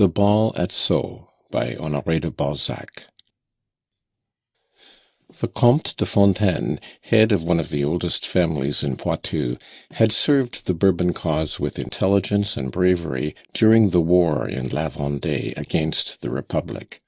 The Ball at Sceaux by Honoré de Balzac. The Comte de Fontaine, head of one of the oldest families in Poitou, had served the Bourbon cause with intelligence and bravery during the war in La Vendée against the Republic.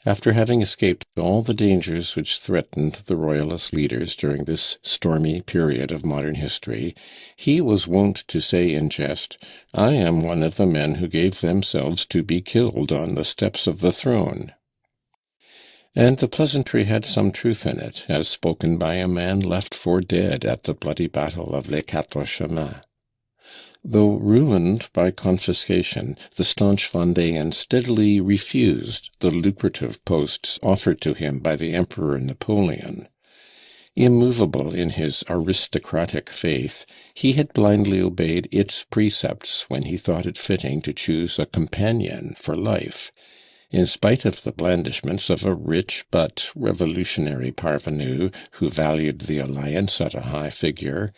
After having escaped all the dangers which threatened the Royalist leaders during this stormy period of modern history, he was wont to say in jest, "I am one of the men who gave themselves to be killed on the steps of the throne." And the pleasantry had some truth in it, as spoken by a man left for dead at the bloody battle of Les Quatre Chemins. Though ruined by confiscation, the staunch Vendéan steadily refused the lucrative posts offered to him by the Emperor Napoleon. Immovable in his aristocratic faith, he had blindly obeyed its precepts when he thought it fitting to choose a companion for life. In spite of the blandishments of a rich but revolutionary parvenu who valued the alliance at a high figure,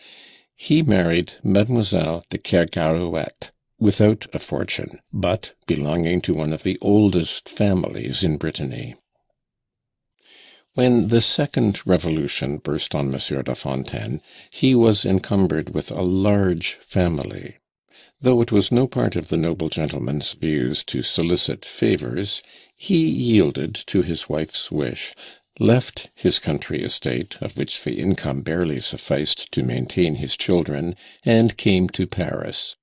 he married Mademoiselle de Kergarouët, without a fortune, but belonging to one of the oldest families in Brittany. When the second revolution burst on Monsieur de Fontaine, he was encumbered with a large family. Though it was no part of the noble gentleman's views to solicit favours, he yielded to his wife's wish, left his country estate, of which the income barely sufficed to maintain his children, and came to Paris.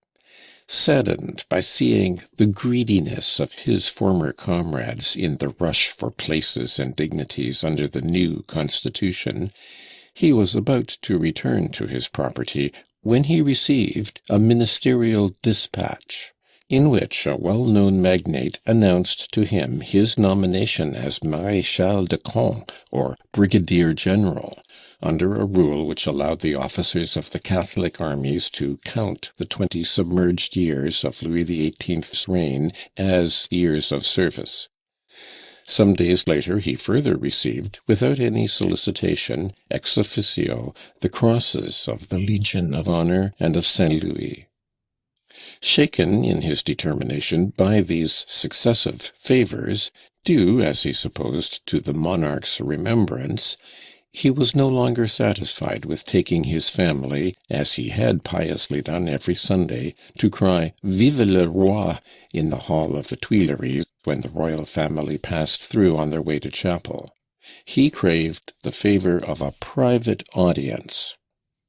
Saddened by seeing the greediness of his former comrades in the rush for places and dignities under the new constitution, he was about to return to his property when he received a ministerial dispatch, in which a well-known magnate announced to him his nomination as Maréchal de Camp, or Brigadier General, under a rule which allowed the officers of the Catholic armies to count the 20 submerged years of Louis XVIII's reign as years of service. Some days later he further received, without any solicitation, ex officio, the crosses of the Legion of Honor and of St. Louis. Shaken in his determination by these successive favours, due, as he supposed, to the monarch's remembrance, he was no longer satisfied with taking his family, as he had piously done every Sunday, to cry "Vive le Roi" in the hall of the Tuileries when the royal family passed through on their way to chapel. He craved the favour of a private audience.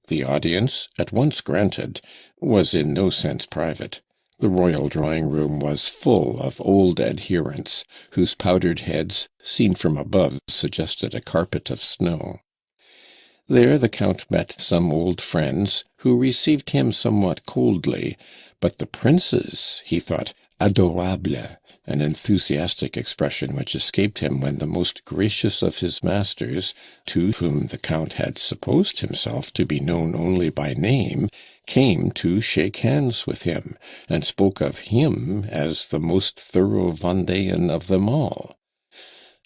The audience, at once granted, was in no sense private. The royal drawing-room was full of old adherents, whose powdered heads, seen from above, suggested a carpet of snow. There the Count met some old friends, who received him somewhat coldly, but the princes he thought adorables, an enthusiastic expression which escaped him when the most gracious of his masters, to whom the Count had supposed himself to be known only by name, came to shake hands with him, and spoke of him as the most thorough Vendéan of them all.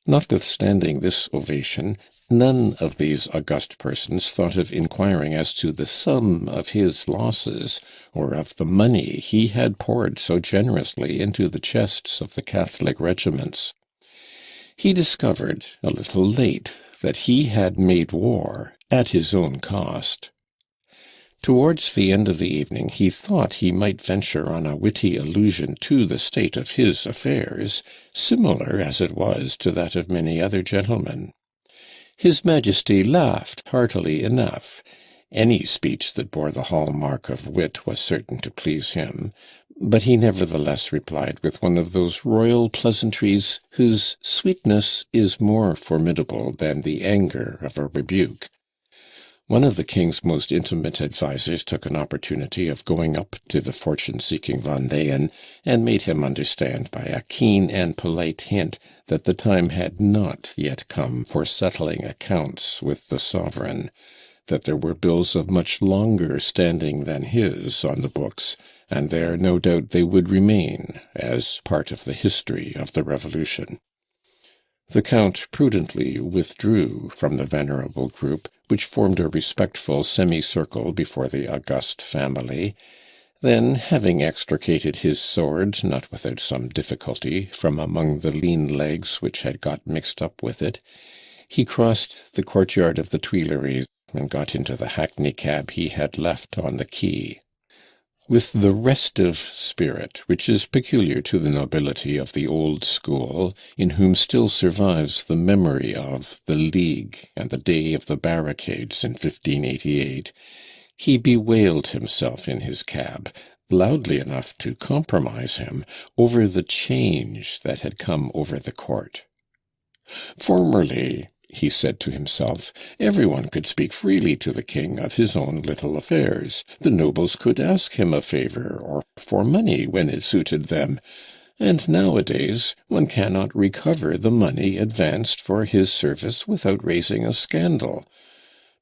Notwithstanding this ovation, none of these august persons thought of inquiring as to the sum of his losses, or of the money he had poured so generously into the chests of the Catholic regiments. He discovered, a little late, that he had made war at his own cost. Towards the end of the evening he thought he might venture on a witty allusion to the state of his affairs, similar as it was to that of many other gentlemen. His Majesty laughed heartily enough. Any speech that bore the hall-mark of wit was certain to please him, but he nevertheless replied with one of those royal pleasantries whose sweetness is more formidable than the anger of a rebuke. One of the king's most intimate advisers took an opportunity of going up to the fortune-seeking Vendéan, and made him understand by a keen and polite hint that the time had not yet come for settling accounts with the sovereign, that there were bills of much longer standing than his on the books, and there no doubt they would remain as part of the history of the Revolution. The Count prudently withdrew from the venerable group, which formed a respectful semicircle before the august family. Then, having extricated his sword, not without some difficulty, from among the lean legs which had got mixed up with it, he crossed the courtyard of the Tuileries, and got into the hackney cab he had left on the quay. With the restive spirit which is peculiar to the nobility of the old school, in whom still survives the memory of the League and the day of the barricades in 1588, he bewailed himself in his cab, loudly enough to compromise him, over the change that had come over the court. "Formerly," he said to himself, "everyone could speak freely to the king of his own little affairs. The nobles could ask him a favour, or for money when it suited them. And nowadays one cannot recover the money advanced for his service without raising a scandal.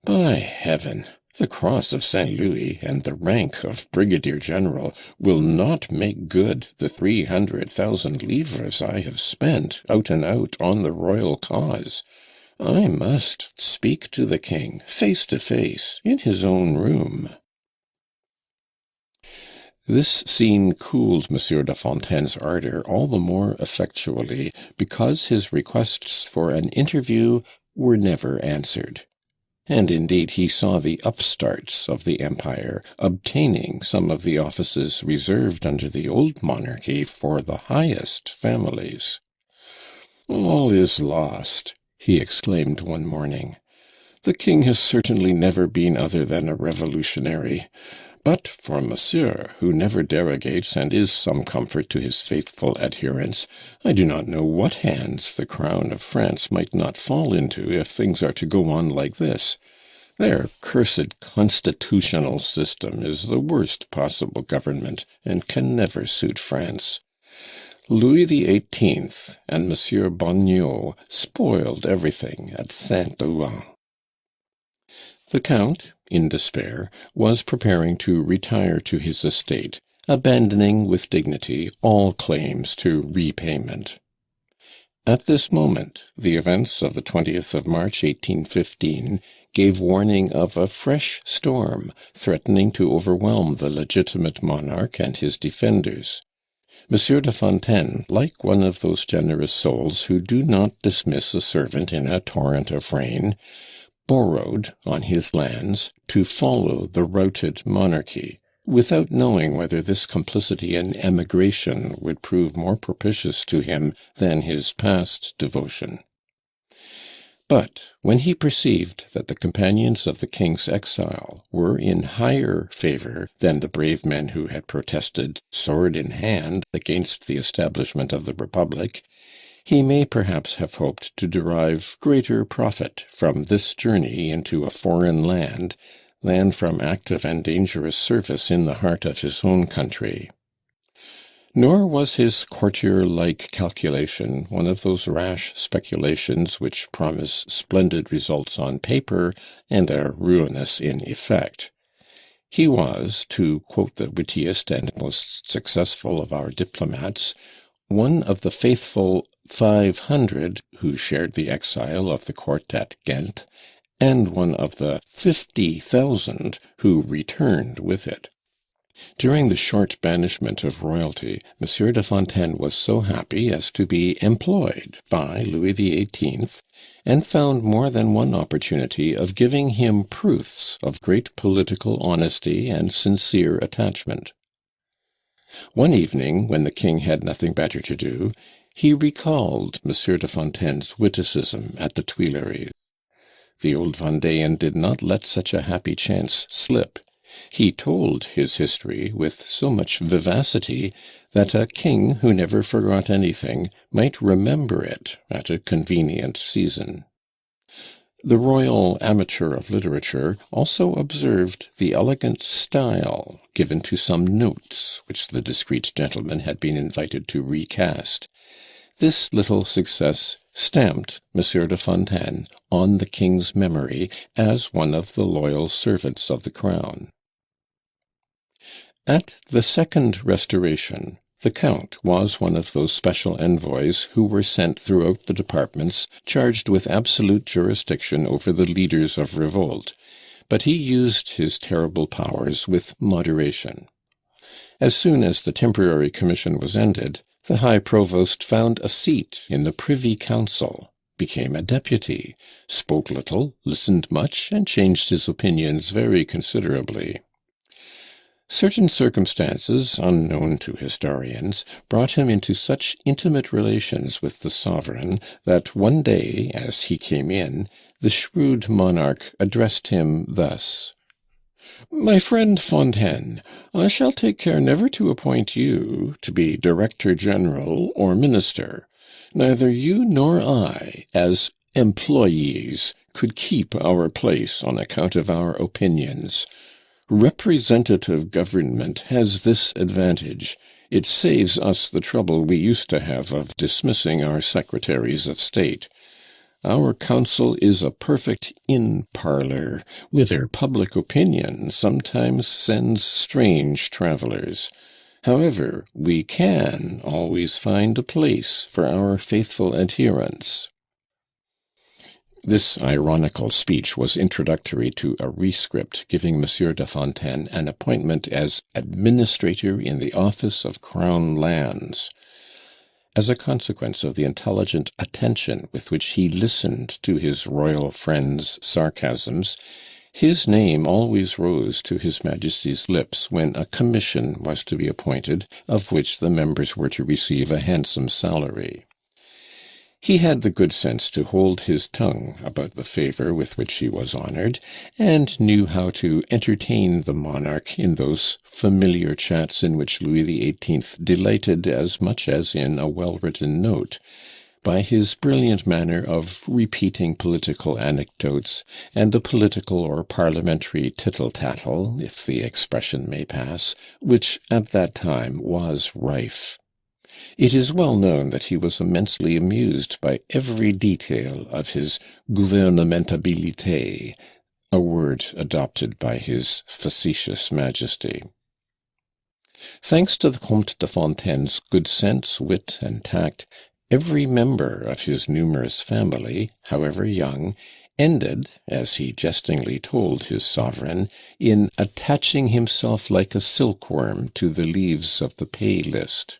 By heaven! The cross of St. Louis and the rank of brigadier general will not make good the 300,000 livres I have spent out and out on the royal cause. I must speak to the king face to face in his own room." This scene cooled Monsieur de Fontaine's ardour all the more effectually because his requests for an interview were never answered. And indeed he saw the upstarts of the empire obtaining some of the offices reserved under the old monarchy for the highest families. "All is lost," he exclaimed one morning. "The king has certainly never been other than a revolutionary. But for Monsieur, who never derogates and is some comfort to his faithful adherents, I do not know what hands the crown of France might not fall into if things are to go on like this. Their cursed constitutional system is the worst possible government, and can never suit France. Louis XVIII and Monsieur Bonniot spoiled everything at Saint-Ouen." The Count, in despair, was preparing to retire to his estate, abandoning with dignity all claims to repayment. At this moment the events of the 20th of March, 1815, gave warning of a fresh storm threatening to overwhelm the legitimate monarch and his defenders. Monsieur de Fontaine, like one of those generous souls who do not dismiss a servant in a torrent of rain, borrowed on his lands to follow the routed monarchy, without knowing whether this complicity in emigration would prove more propitious to him than his past devotion. But when he perceived that the companions of the king's exile were in higher favour than the brave men who had protested, sword in hand, against the establishment of the Republic, he may perhaps have hoped to derive greater profit from this journey into a foreign land than from active and dangerous service in the heart of his own country. Nor was his courtier-like calculation one of those rash speculations which promise splendid results on paper and are ruinous in effect. He was, to quote the wittiest and most successful of our diplomats, one of the faithful 500 who shared the exile of the court at Ghent, and one of the 50,000 who returned with it. During the short banishment of royalty, Monsieur de Fontaine was so happy as to be employed by Louis XVIII, and found more than one opportunity of giving him proofs of great political honesty and sincere attachment. One evening, when the king had nothing better to do, he recalled Monsieur de Fontaine's witticism at the Tuileries. The old Vendéan did not let such a happy chance slip. He told his history with so much vivacity that a king who never forgot anything might remember it at a convenient season. The royal amateur of literature also observed the elegant style given to some notes which the discreet gentleman had been invited to recast. This little success stamped Monsieur de Fontaine on the king's memory as one of the loyal servants of the crown. At the second Restoration, the Count was one of those special envoys who were sent throughout the departments charged with absolute jurisdiction over the leaders of revolt, but he used his terrible powers with moderation. As soon as the temporary commission was ended, the High Provost found a seat in the Privy Council, became a deputy, spoke little, listened much, and changed his opinions very considerably. Certain circumstances, unknown to historians, brought him into such intimate relations with the sovereign that one day, as he came in, the shrewd monarch addressed him thus: "My friend Fontaine, I shall take care never to appoint you to be Director General or Minister. Neither you nor I, as employees, could keep our place on account of our opinions. Representative government has this advantage: it saves us the trouble we used to have of dismissing our secretaries of state. Our council is a perfect inn-parlour, whither public opinion sometimes sends strange travellers. However, we can always find a place for our faithful adherents." This ironical speech was introductory to a rescript giving Monsieur de Fontaine an appointment as administrator in the office of Crown Lands. As a consequence of the intelligent attention with which he listened to his royal friend's sarcasms, his name always rose to His Majesty's lips when a commission was to be appointed, of which the members were to receive a handsome salary. He had the good sense to hold his tongue about the favour with which he was honoured, and knew how to entertain the monarch in those familiar chats in which Louis XVIII delighted as much as in a well-written note, by his brilliant manner of repeating political anecdotes, and the political or parliamentary tittle-tattle, if the expression may pass, which at that time was rife. It is well known that he was immensely amused by every detail of his gouvernementabilité, a word adopted by his facetious majesty. Thanks to the Comte de Fontaine's good sense, wit, and tact, every member of his numerous family, however young, ended, as he jestingly told his sovereign, in attaching himself like a silkworm to the leaves of the pay list.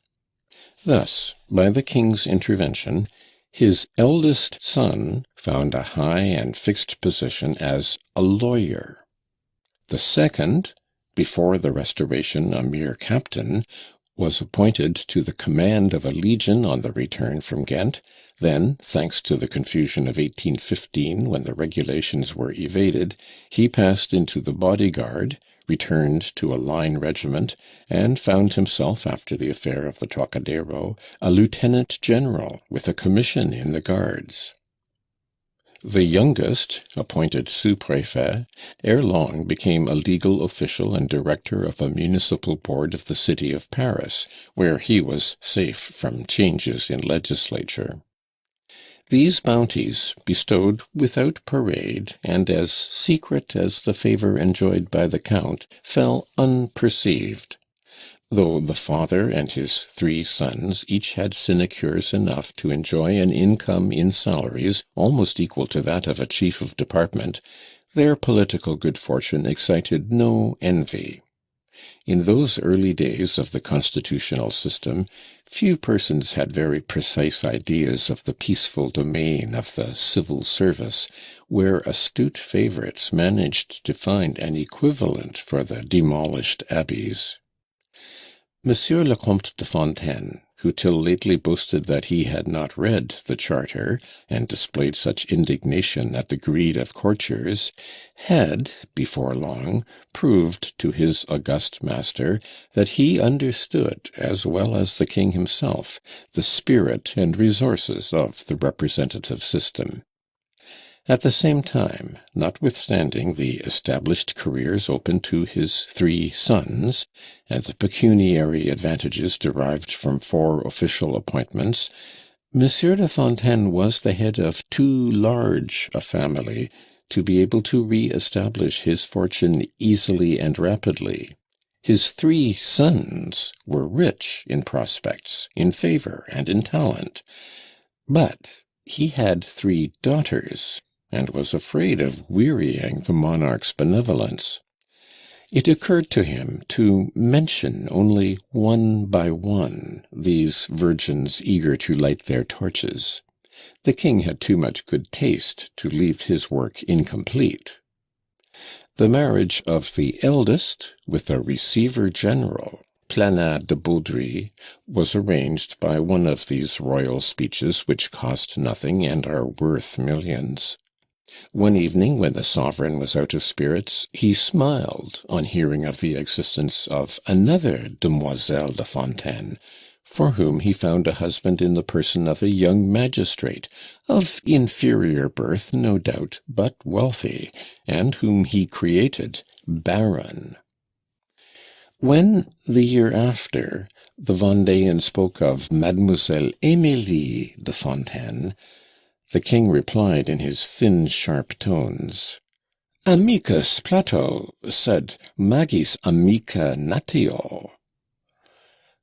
Thus, by the king's intervention, his eldest son found a high and fixed position as a lawyer. The second, before the Restoration a mere captain, was appointed to the command of a legion on the return from Ghent. Then, thanks to the confusion of 1815, when the regulations were evaded, he passed into the bodyguard, returned to a line regiment, and found himself, after the affair of the Trocadero, a lieutenant general with a commission in the Guards. The youngest, appointed sous-préfet, ere long became a legal official and director of a municipal board of the city of Paris, where he was safe from changes in legislature. These bounties, bestowed without parade, and as secret as the favour enjoyed by the Count, fell unperceived. Though the father and his 3 sons each had sinecures enough to enjoy an income in salaries almost equal to that of a chief of department, their political good fortune excited no envy. In those early days of the constitutional system, few persons had very precise ideas of the peaceful domain of the civil service, where astute favourites managed to find an equivalent for the demolished abbeys. Monsieur le Comte de Fontaine, who till lately boasted that he had not read the Charter, and displayed such indignation at the greed of courtiers, had, before long, proved to his august master that he understood, as well as the king himself, the spirit and resources of the representative system. At the same time, notwithstanding the established careers open to his 3 sons, and the pecuniary advantages derived from 4 official appointments, Monsieur de Fontaine was the head of too large a family to be able to re-establish his fortune easily and rapidly. His 3 sons were rich in prospects, in favour, and in talent, but he had 3 daughters, and was afraid of wearying the monarch's benevolence. It occurred to him to mention only one by one these virgins eager to light their torches. The king had too much good taste to leave his work incomplete. The marriage of the eldest with a receiver general, Planat de Baudry, was arranged by one of these royal speeches which cost nothing and are worth millions. One evening, when the sovereign was out of spirits, he smiled on hearing of the existence of another Demoiselle de Fontaine, for whom he found a husband in the person of a young magistrate, of inferior birth, no doubt, but wealthy, and whom he created Baron. When, the year after, the Vendéan spoke of Mademoiselle Émilie de Fontaine, the king replied in his thin, sharp tones, "Amicus Plato, sed magis amica natio."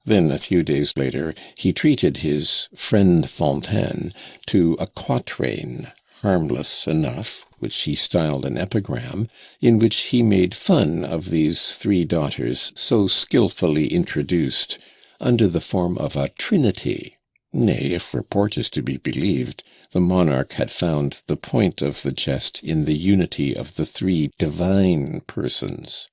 Then, a few days later, he treated his friend Fontaine to a quatrain, harmless enough, which he styled an epigram, in which he made fun of these three daughters so skilfully introduced under the form of a trinity. Nay, if report is to be believed, the monarch had found the point of the jest in the unity of the three divine persons.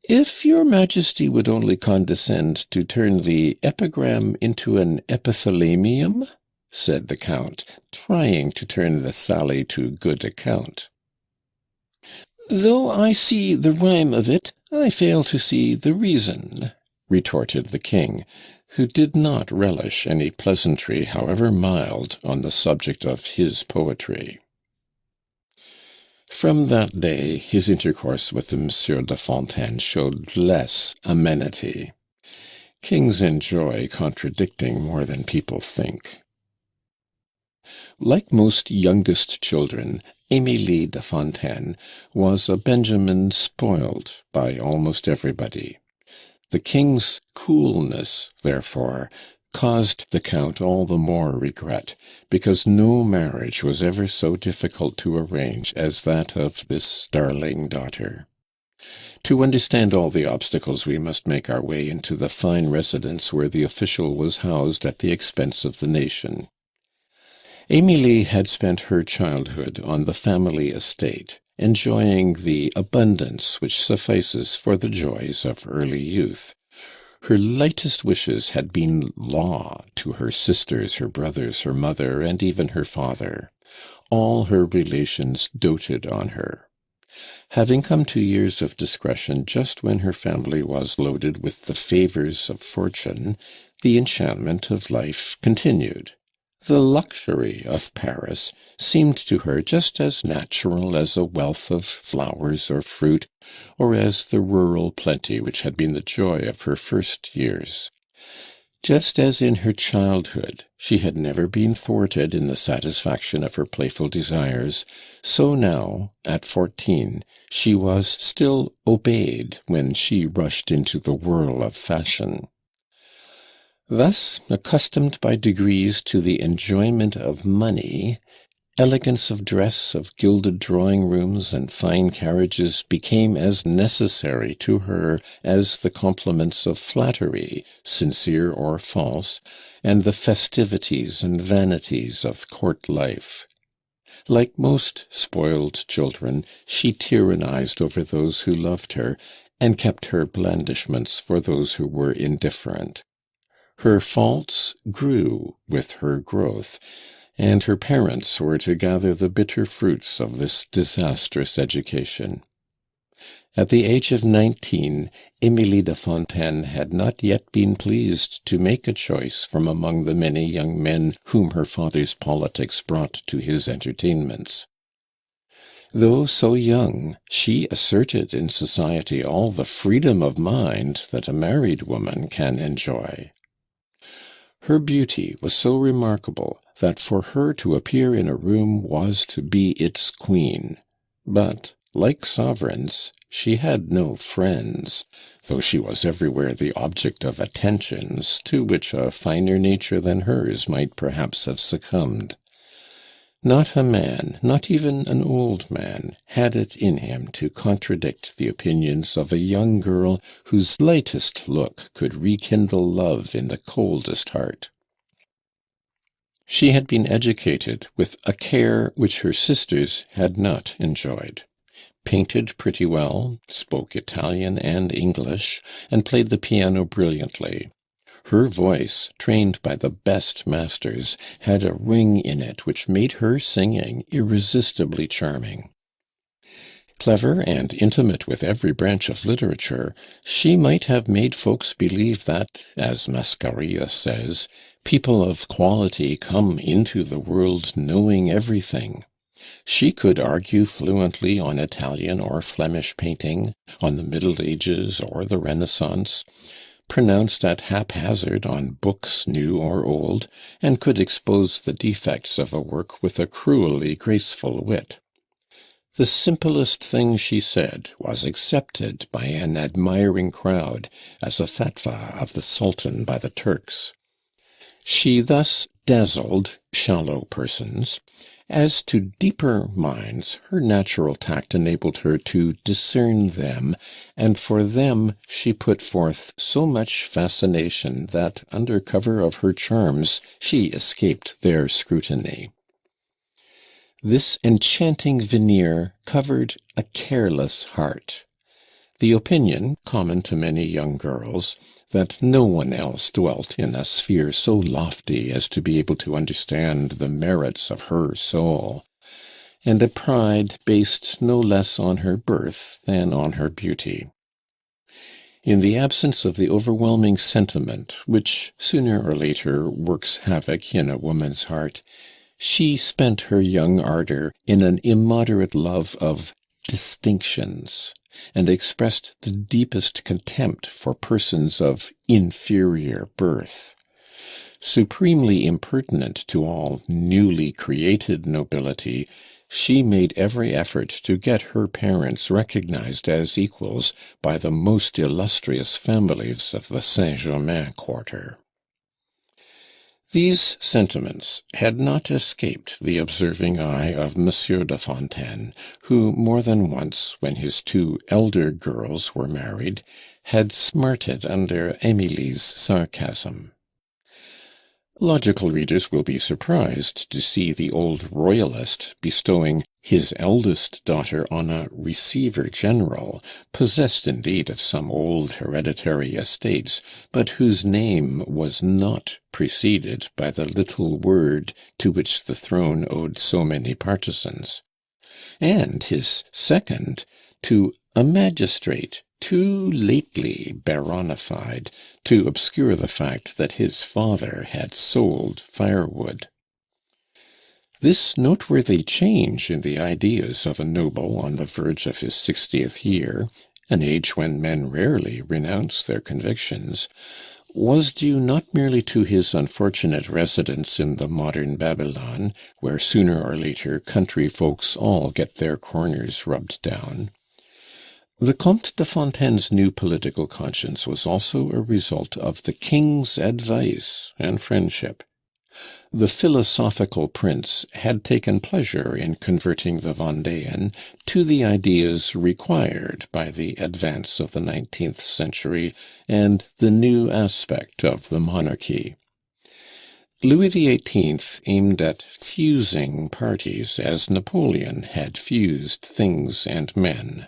"If your majesty would only condescend to turn the epigram into an epithalamium," said the count, trying to turn the sally to good account. "Though I see the rhyme of it, I fail to see the reason," retorted the king, who did not relish any pleasantry, however mild, on the subject of his poetry. From that day his intercourse with Monsieur de Fontaine showed less amenity. Kings enjoy contradicting more than people think. Like most youngest children, Émilie de Fontaine was a Benjamin spoiled by almost everybody. The king's coolness, therefore, caused the count all the more regret, because no marriage was ever so difficult to arrange as that of this darling daughter. To understand all the obstacles, we must make our way into the fine residence where the official was housed at the expense of the nation. Émilie had spent her childhood on the family estate, enjoying the abundance which suffices for the joys of early youth. Her lightest wishes had been law to her sisters, her brothers, her mother, and even her father. All her relations doted on her. Having come to years of discretion just when her family was loaded with the favours of fortune, the enchantment of life continued. The luxury of Paris seemed to her just as natural as a wealth of flowers or fruit, or as the rural plenty which had been the joy of her first years. Just as in her childhood she had never been thwarted in the satisfaction of her playful desires, so now, at 14, she was still obeyed when she rushed into the whirl of fashion. Thus, accustomed by degrees to the enjoyment of money, elegance of dress, of gilded drawing-rooms, and fine carriages became as necessary to her as the compliments of flattery, sincere or false, and the festivities and vanities of court life. Like most spoiled children, she tyrannized over those who loved her, and kept her blandishments for those who were indifferent. Her faults grew with her growth, and her parents were to gather the bitter fruits of this disastrous education. At the age of 19, Émilie de Fontaine had not yet been pleased to make a choice from among the many young men whom her father's politics brought to his entertainments. Though so young, she asserted in society all the freedom of mind that a married woman can enjoy. Her beauty was so remarkable that for her to appear in a room was to be its queen. But, like sovereigns, she had no friends, though she was everywhere the object of attentions to which a finer nature than hers might perhaps have succumbed. Not a man, not even an old man, had it in him to contradict the opinions of a young girl whose lightest look could rekindle love in the coldest heart. She had been educated with a care which her sisters had not enjoyed, painted pretty well, spoke Italian and English, and played the piano brilliantly. Her voice, trained by the best masters, had a ring in it which made her singing irresistibly charming. Clever and intimate with every branch of literature, she might have made folks believe that, as Mascarilla says, people of quality come into the world knowing everything. She could argue fluently on Italian or Flemish painting, on the Middle Ages or the Renaissance, pronounced at haphazard on books new or old, and could expose the defects of a work with a cruelly graceful wit. The simplest thing she said was accepted by an admiring crowd as a fatwa of the Sultan by the Turks. She thus dazzled shallow persons. As to deeper minds, her natural tact enabled her to discern them, and for them she put forth so much fascination that, under cover of her charms, she escaped their scrutiny. This enchanting veneer covered a careless heart. The opinion, common to many young girls, that no one else dwelt in a sphere so lofty as to be able to understand the merits of her soul, and a pride based no less on her birth than on her beauty. In the absence of the overwhelming sentiment which, sooner or later, works havoc in a woman's heart, she spent her young ardor in an immoderate love of distinctions, and expressed the deepest contempt for persons of inferior birth. Supremely impertinent to all newly created nobility, she made every effort to get her parents recognized as equals by the most illustrious families of the Saint-Germain quarter. These sentiments had not escaped the observing eye of Monsieur de Fontaine, who more than once, when his two elder girls were married, had smarted under Émilie's sarcasm. Logical readers will be surprised to see the old royalist bestowing his eldest daughter on a receiver-general, possessed indeed of some old hereditary estates, but whose name was not preceded by the little word to which the throne owed so many partisans, and his second to a magistrate too lately baronified to obscure the fact that his father had sold firewood. This noteworthy change in the ideas of a noble on the verge of his 60th year, an age when men rarely renounce their convictions, was due not merely to his unfortunate residence in the modern Babylon, where sooner or later country folks all get their corners rubbed down. The Comte de Fontaine's new political conscience was also a result of the king's advice and friendship. The philosophical prince had taken pleasure in converting the Vendéan to the ideas required by the advance of the 19th century and the new aspect of the monarchy. Louis XVIII aimed at fusing parties as Napoleon had fused things and men.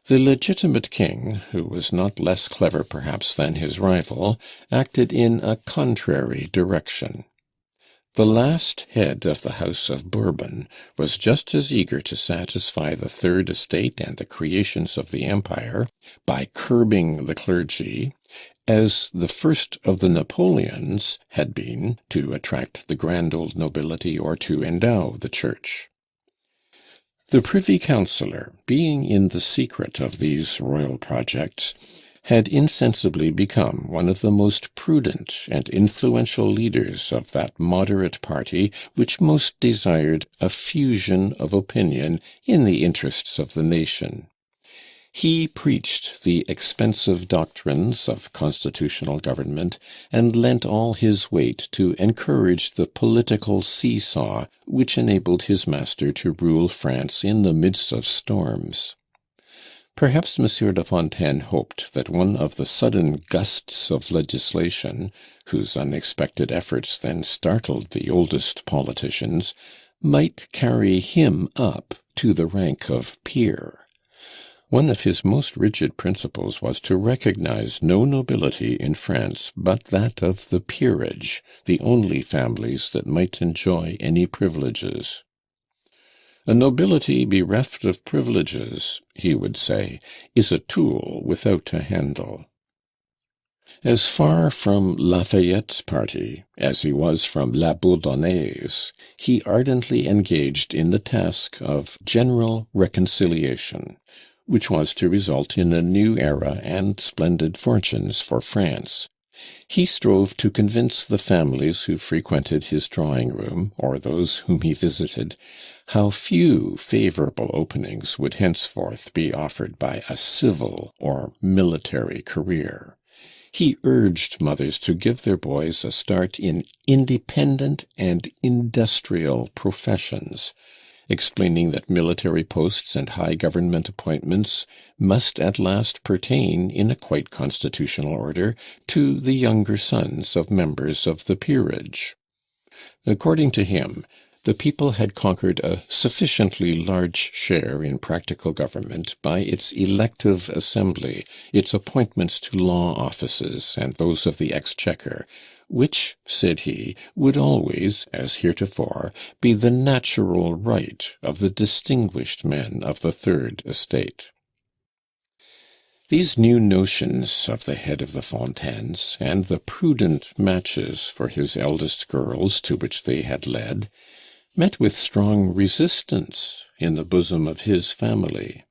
The legitimate king, who was not less clever perhaps than his rival, acted in a contrary direction. The last head of the House of Bourbon was just as eager to satisfy the Third Estate and the creations of the empire by curbing the clergy, as the first of the Napoleons had been to attract the grand old nobility or to endow the church. The Privy Councillor, being in the secret of these royal projects, had insensibly become one of the most prudent and influential leaders of that moderate party which most desired a fusion of opinion in the interests of the nation. He preached the expensive doctrines of constitutional government, and lent all his weight to encourage the political seesaw which enabled his master to rule France in the midst of storms. Perhaps Monsieur de Fontaine hoped that one of the sudden gusts of legislation, whose unexpected efforts then startled the oldest politicians, might carry him up to the rank of peer. One of his most rigid principles was to recognize no nobility in France but that of the peerage, the only families that might enjoy any privileges. "A nobility bereft of privileges," he would say, "is a tool without a handle." As far from Lafayette's party as he was from La Bourdonnais', he ardently engaged in the task of general reconciliation, which was to result in a new era and splendid fortunes for France. He strove to convince the families who frequented his drawing-room, or those whom he visited, how few favourable openings would henceforth be offered by a civil or military career. He urged mothers to give their boys a start in independent and industrial professions, explaining that military posts and high government appointments must at last pertain, in a quite constitutional order, to the younger sons of members of the peerage. According to him, the people had conquered a sufficiently large share in practical government by its elective assembly, its appointments to law offices and those of the exchequer, which, said he, would always, as heretofore, be the natural right of the distinguished men of the third estate. These new notions of the head of the Fontaines, and the prudent matches for his eldest girls to which they had led, met with strong resistance in the bosom of his family.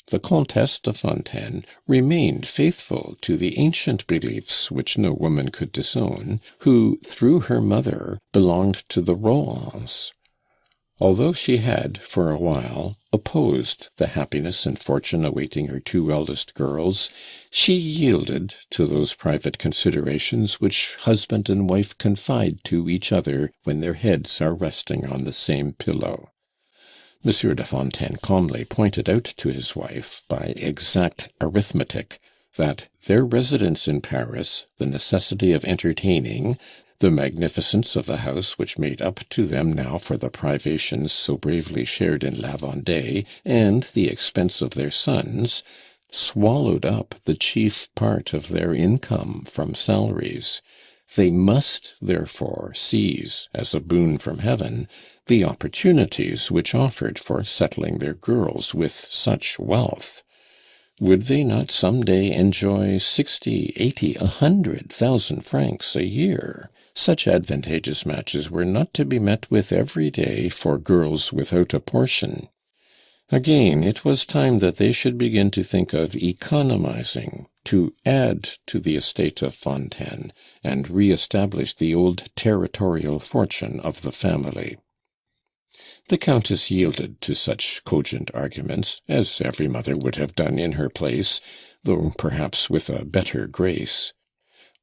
The Comtesse de Fontaine remained faithful to the ancient beliefs which no woman could disown, who, through her mother, belonged to the Rohans. Although she had, for a while, opposed the happiness and fortune awaiting her two eldest girls, she yielded to those private considerations which husband and wife confide to each other when their heads are resting on the same pillow. Monsieur de Fontaine calmly pointed out to his wife, by exact arithmetic, that their residence in Paris, the necessity of entertaining, the magnificence of the house which made up to them now for the privations so bravely shared in La Vendée, and the expense of their sons, swallowed up the chief part of their income from salaries. They must, therefore, seize, as a boon from heaven, the opportunities which offered for settling their girls with such wealth. Would they not some day enjoy 60, 80, 100,000 francs a year? Such advantageous matches were not to be met with every day for girls without a portion. Again, it was time that they should begin to think of economizing, to add to the estate of Fontaine, and re-establish the old territorial fortune of the family. The Countess yielded to such cogent arguments, as every mother would have done in her place, though perhaps with a better grace.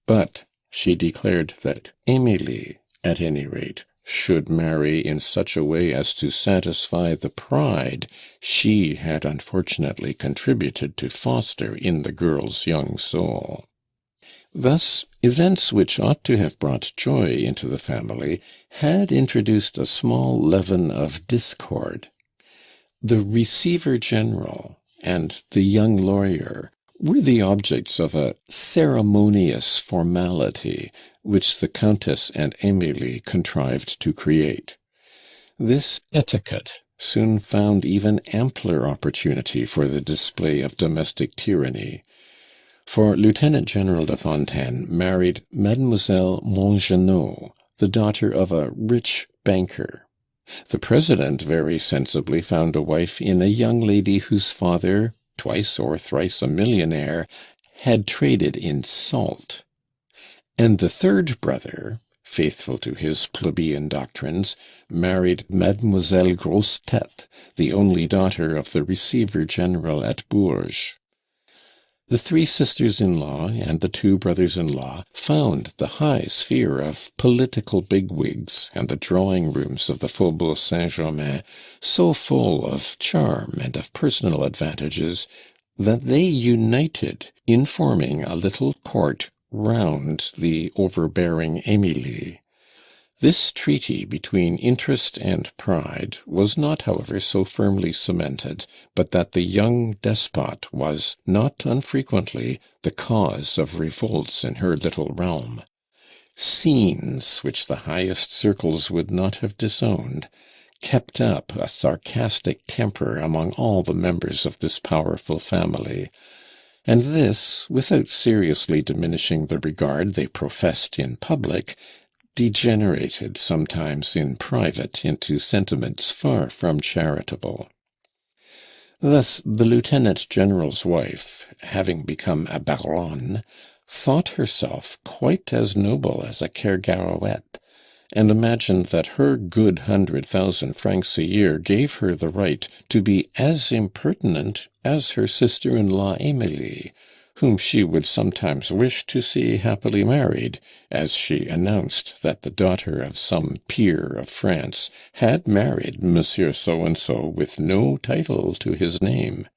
But she declared that Emilie, at any rate, should marry in such a way as to satisfy the pride she had unfortunately contributed to foster in the girl's young soul. Thus, events which ought to have brought joy into the family had introduced a small leaven of discord. The Receiver-General and the young lawyer were the objects of a ceremonious formality which the Countess and Emilie contrived to create. This etiquette soon found even ampler opportunity for the display of domestic tyranny. For Lieutenant General de Fontaine married Mademoiselle Mongenod, the daughter of a rich banker. The President very sensibly found a wife in a young lady whose father, twice or thrice a millionaire, had traded in salt. And the third brother, faithful to his plebeian doctrines, married Mademoiselle Grosse-Tête, the only daughter of the Receiver-General at Bourges. The three sisters-in-law and the two brothers-in-law found the high sphere of political bigwigs and the drawing-rooms of the Faubourg Saint-Germain so full of charm and of personal advantages that they united in forming a little court round the overbearing Emilie. This treaty between interest and pride was not, however, so firmly cemented, but that the young despot was, not unfrequently, the cause of revolts in her little realm. Scenes, which the highest circles would not have disowned, kept up a sarcastic temper among all the members of this powerful family, and this, without seriously diminishing the regard they professed in public, degenerated sometimes in private into sentiments far from charitable. Thus the lieutenant-general's wife, having become a baronne, thought herself quite as noble as a Kergarouët, and imagined that her good 100,000 francs a year gave her the right to be as impertinent as her sister-in-law Emilie, whom she would sometimes wish to see happily married, as she announced that the daughter of some peer of France had married Monsieur So-and-so with no title to his name.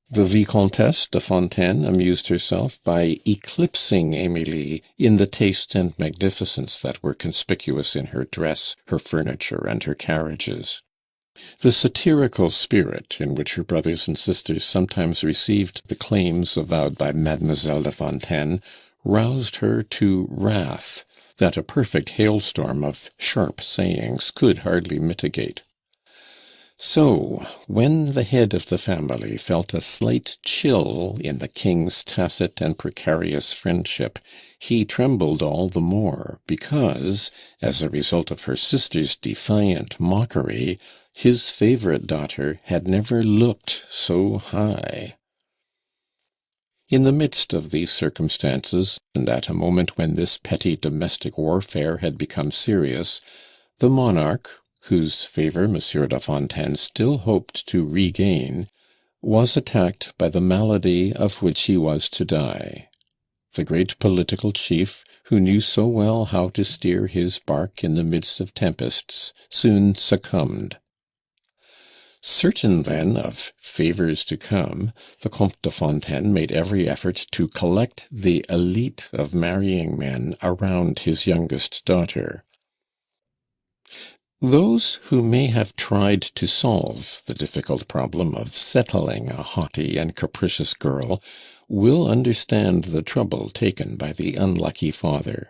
The Vicomtesse de Fontaine amused herself by eclipsing Emilie in the taste and magnificence that were conspicuous in her dress, her furniture, and her carriages. The satirical spirit in which her brothers and sisters sometimes received the claims avowed by Mademoiselle de Fontaine roused her to wrath that a perfect hailstorm of sharp sayings could hardly mitigate. So, when the head of the family felt a slight chill in the king's tacit and precarious friendship, he trembled all the more because, as a result of her sister's defiant mockery, his favourite daughter had never looked so high. In the midst of these circumstances, and at a moment when this petty domestic warfare had become serious, the monarch, whose favour Monsieur de Fontaine still hoped to regain, was attacked by the malady of which he was to die. The great political chief, who knew so well how to steer his bark in the midst of tempests, soon succumbed. Certain, then, of favours to come, the Comte de Fontaine made every effort to collect the elite of marrying men around his youngest daughter. Those who may have tried to solve the difficult problem of settling a haughty and capricious girl will understand the trouble taken by the unlucky father.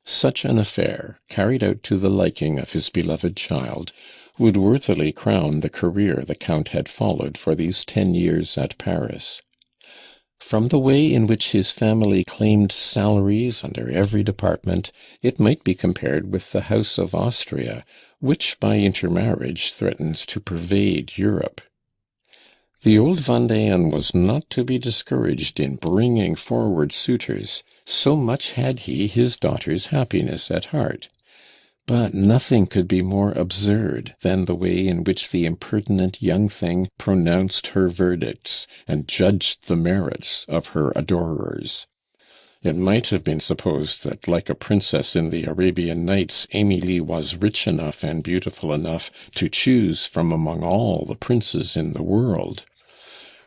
Such an affair, carried out to the liking of his beloved child, would worthily crown the career the Count had followed for these 10 years at Paris. From the way in which his family claimed salaries under every department, it might be compared with the House of Austria, which by intermarriage threatens to pervade Europe. The old Vendéan was not to be discouraged in bringing forward suitors, so much had he his daughter's happiness at heart. But nothing could be more absurd than the way in which the impertinent young thing pronounced her verdicts, and judged the merits of her adorers. It might have been supposed that, like a princess in the Arabian Nights, Emilie was rich enough and beautiful enough to choose from among all the princes in the world.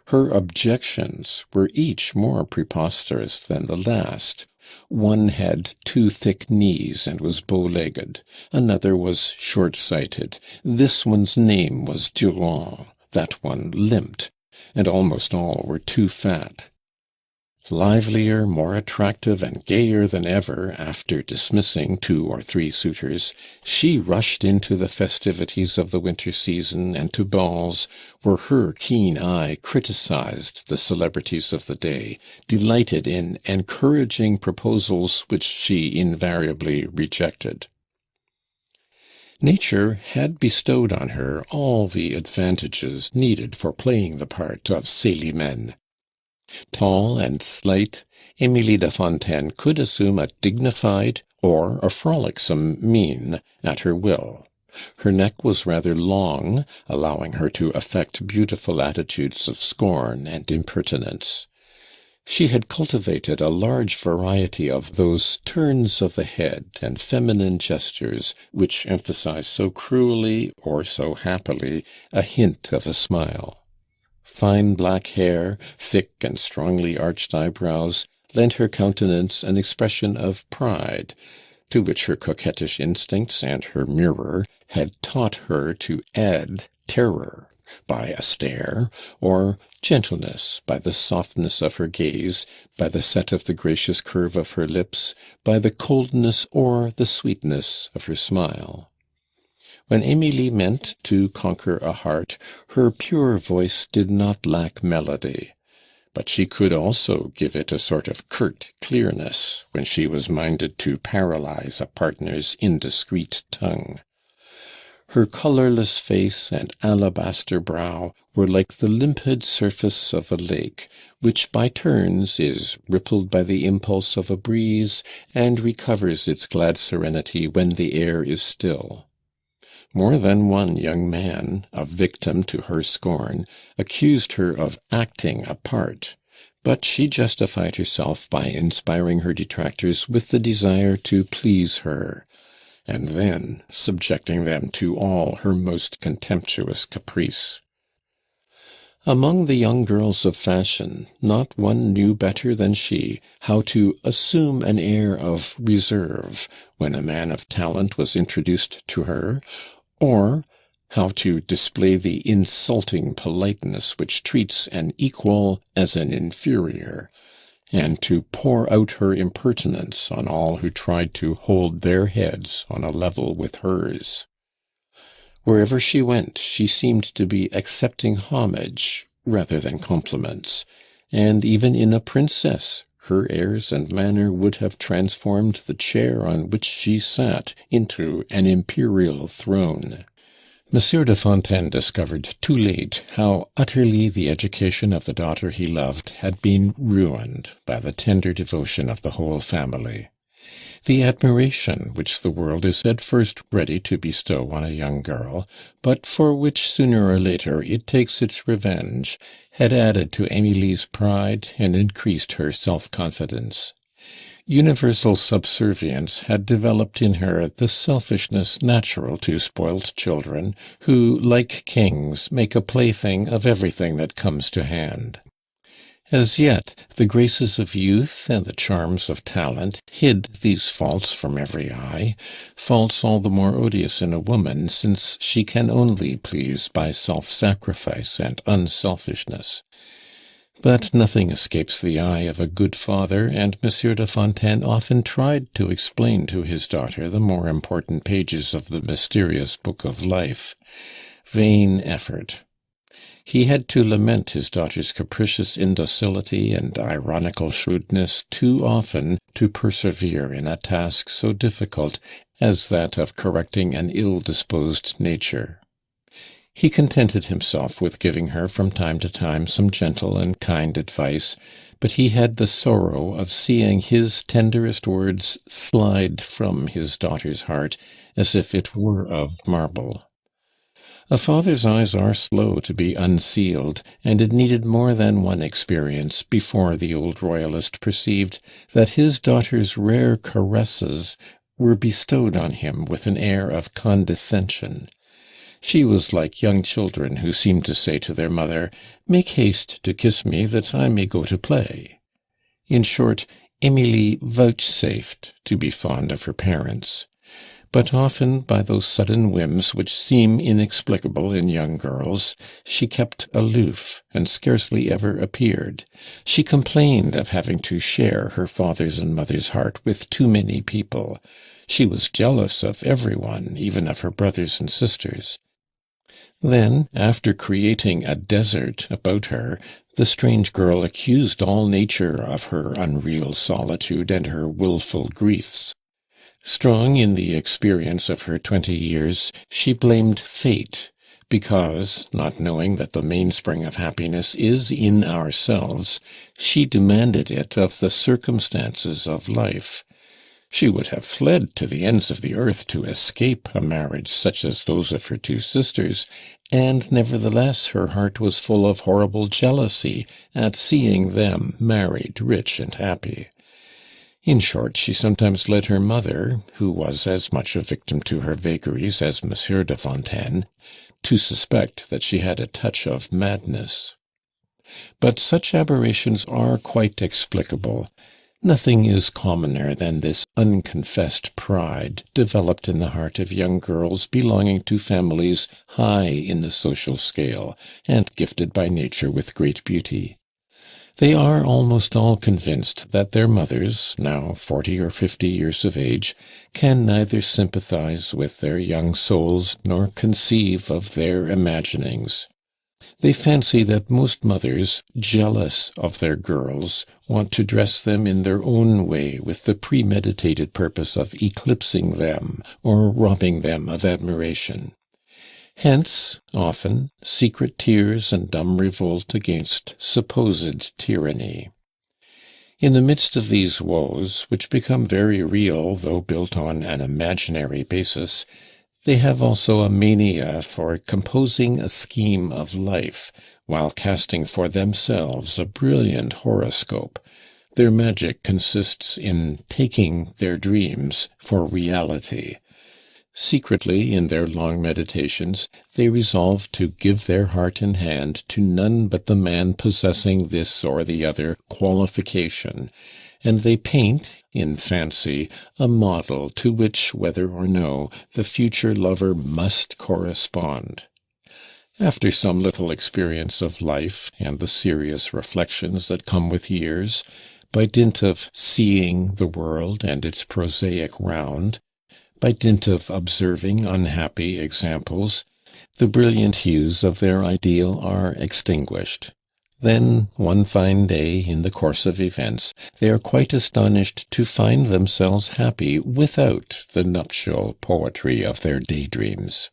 Her objections were each more preposterous than the last. One had 2 thick knees and was bow-legged. Another was short-sighted. This one's name was Durand. That one limped. And almost all were too fat. Livelier, more attractive, and gayer than ever, after dismissing 2 or 3 suitors, she rushed into the festivities of the winter season and to balls, where her keen eye criticized the celebrities of the day, delighted in encouraging proposals which she invariably rejected. Nature had bestowed on her all the advantages needed for playing the part of Célimène. Tall and slight, Emilie de Fontaine could assume a dignified or a frolicsome mien at her will. Her neck was rather long, allowing her to affect beautiful attitudes of scorn and impertinence. She had cultivated a large variety of those turns of the head and feminine gestures which emphasize so cruelly or so happily a hint of a smile. Fine black hair, thick and strongly arched eyebrows, lent her countenance an expression of pride, to which her coquettish instincts and her mirror had taught her to add terror by a stare, or gentleness by the softness of her gaze, by the set of the gracious curve of her lips, by the coldness or the sweetness of her smile. When Emilie meant to conquer a heart, her pure voice did not lack melody, but she could also give it a sort of curt clearness when she was minded to paralyze a partner's indiscreet tongue. Her colourless face and alabaster brow were like the limpid surface of a lake, which by turns is rippled by the impulse of a breeze, and recovers its glad serenity when the air is still. More than one young man, a victim to her scorn, accused her of acting a part, but she justified herself by inspiring her detractors with the desire to please her, and then subjecting them to all her most contemptuous caprice. Among the young girls of fashion, not one knew better than she how to assume an air of reserve when a man of talent was introduced to her, or how to display the insulting politeness which treats an equal as an inferior, and to pour out her impertinence on all who tried to hold their heads on a level with hers. Wherever she went, she seemed to be accepting homage rather than compliments, and even in a princess her airs and manner would have transformed the chair on which she sat into an imperial throne. Monsieur de Fontaine discovered too late how utterly the education of the daughter he loved had been ruined by the tender devotion of the whole family. The admiration which the world is at first ready to bestow on a young girl, but for which sooner or later it takes its revenge, had added to Emilie's pride and increased her self-confidence. Universal subservience had developed in her the selfishness natural to spoilt children, who, like kings, make a plaything of everything that comes to hand. As yet, the graces of youth and the charms of talent hid these faults from every eye, faults all the more odious in a woman, since she can only please by self-sacrifice and unselfishness. But nothing escapes the eye of a good father, and Monsieur de Fontaine often tried to explain to his daughter the more important pages of the mysterious book of life. Vain effort. He had to lament his daughter's capricious indocility and ironical shrewdness too often to persevere in a task so difficult as that of correcting an ill-disposed nature. He contented himself with giving her from time to time some gentle and kind advice, but he had the sorrow of seeing his tenderest words slide from his daughter's heart as if it were of marble. A father's eyes are slow to be unsealed, and it needed more than one experience before the old royalist perceived that his daughter's rare caresses were bestowed on him with an air of condescension. She was like young children who seem to say to their mother, "Make haste to kiss me, that I may go to play." In short, Emilie vouchsafed to be fond of her parents. But often, by those sudden whims which seem inexplicable in young girls, she kept aloof, and scarcely ever appeared. She complained of having to share her father's and mother's heart with too many people. She was jealous of everyone, even of her brothers and sisters. Then, after creating a desert about her, the strange girl accused all nature of her unreal solitude and her wilful griefs. Strong in the experience of her 20 years, she blamed fate, because, not knowing that the mainspring of happiness is in ourselves, she demanded it of the circumstances of life. She would have fled to the ends of the earth to escape a marriage such as those of her two sisters, and nevertheless her heart was full of horrible jealousy at seeing them married, rich, and happy. In short, she sometimes led her mother, who was as much a victim to her vagaries as Monsieur de Fontaine, to suspect that she had a touch of madness. But such aberrations are quite explicable. Nothing is commoner than this unconfessed pride developed in the heart of young girls belonging to families high in the social scale, and gifted by nature with great beauty. They are almost all convinced that their mothers, now 40 or 50 years of age, can neither sympathize with their young souls nor conceive of their imaginings. They fancy that most mothers, jealous of their girls, want to dress them in their own way with the premeditated purpose of eclipsing them or robbing them of admiration. Hence, often, secret tears and dumb revolt against supposed tyranny. In the midst of these woes, which become very real though built on an imaginary basis, they have also a mania for composing a scheme of life, while casting for themselves a brilliant horoscope. Their magic consists in taking their dreams for reality. Secretly, in their long meditations, they resolve to give their heart and hand to none but the man possessing this or the other qualification, and they paint, in fancy, a model to which, whether or no, the future lover must correspond. After some little experience of life, and the serious reflections that come with years, by dint of seeing the world and its prosaic round, by dint of observing unhappy examples, the brilliant hues of their ideal are extinguished. Then, one fine day, in the course of events, they are quite astonished to find themselves happy without the nuptial poetry of their daydreams.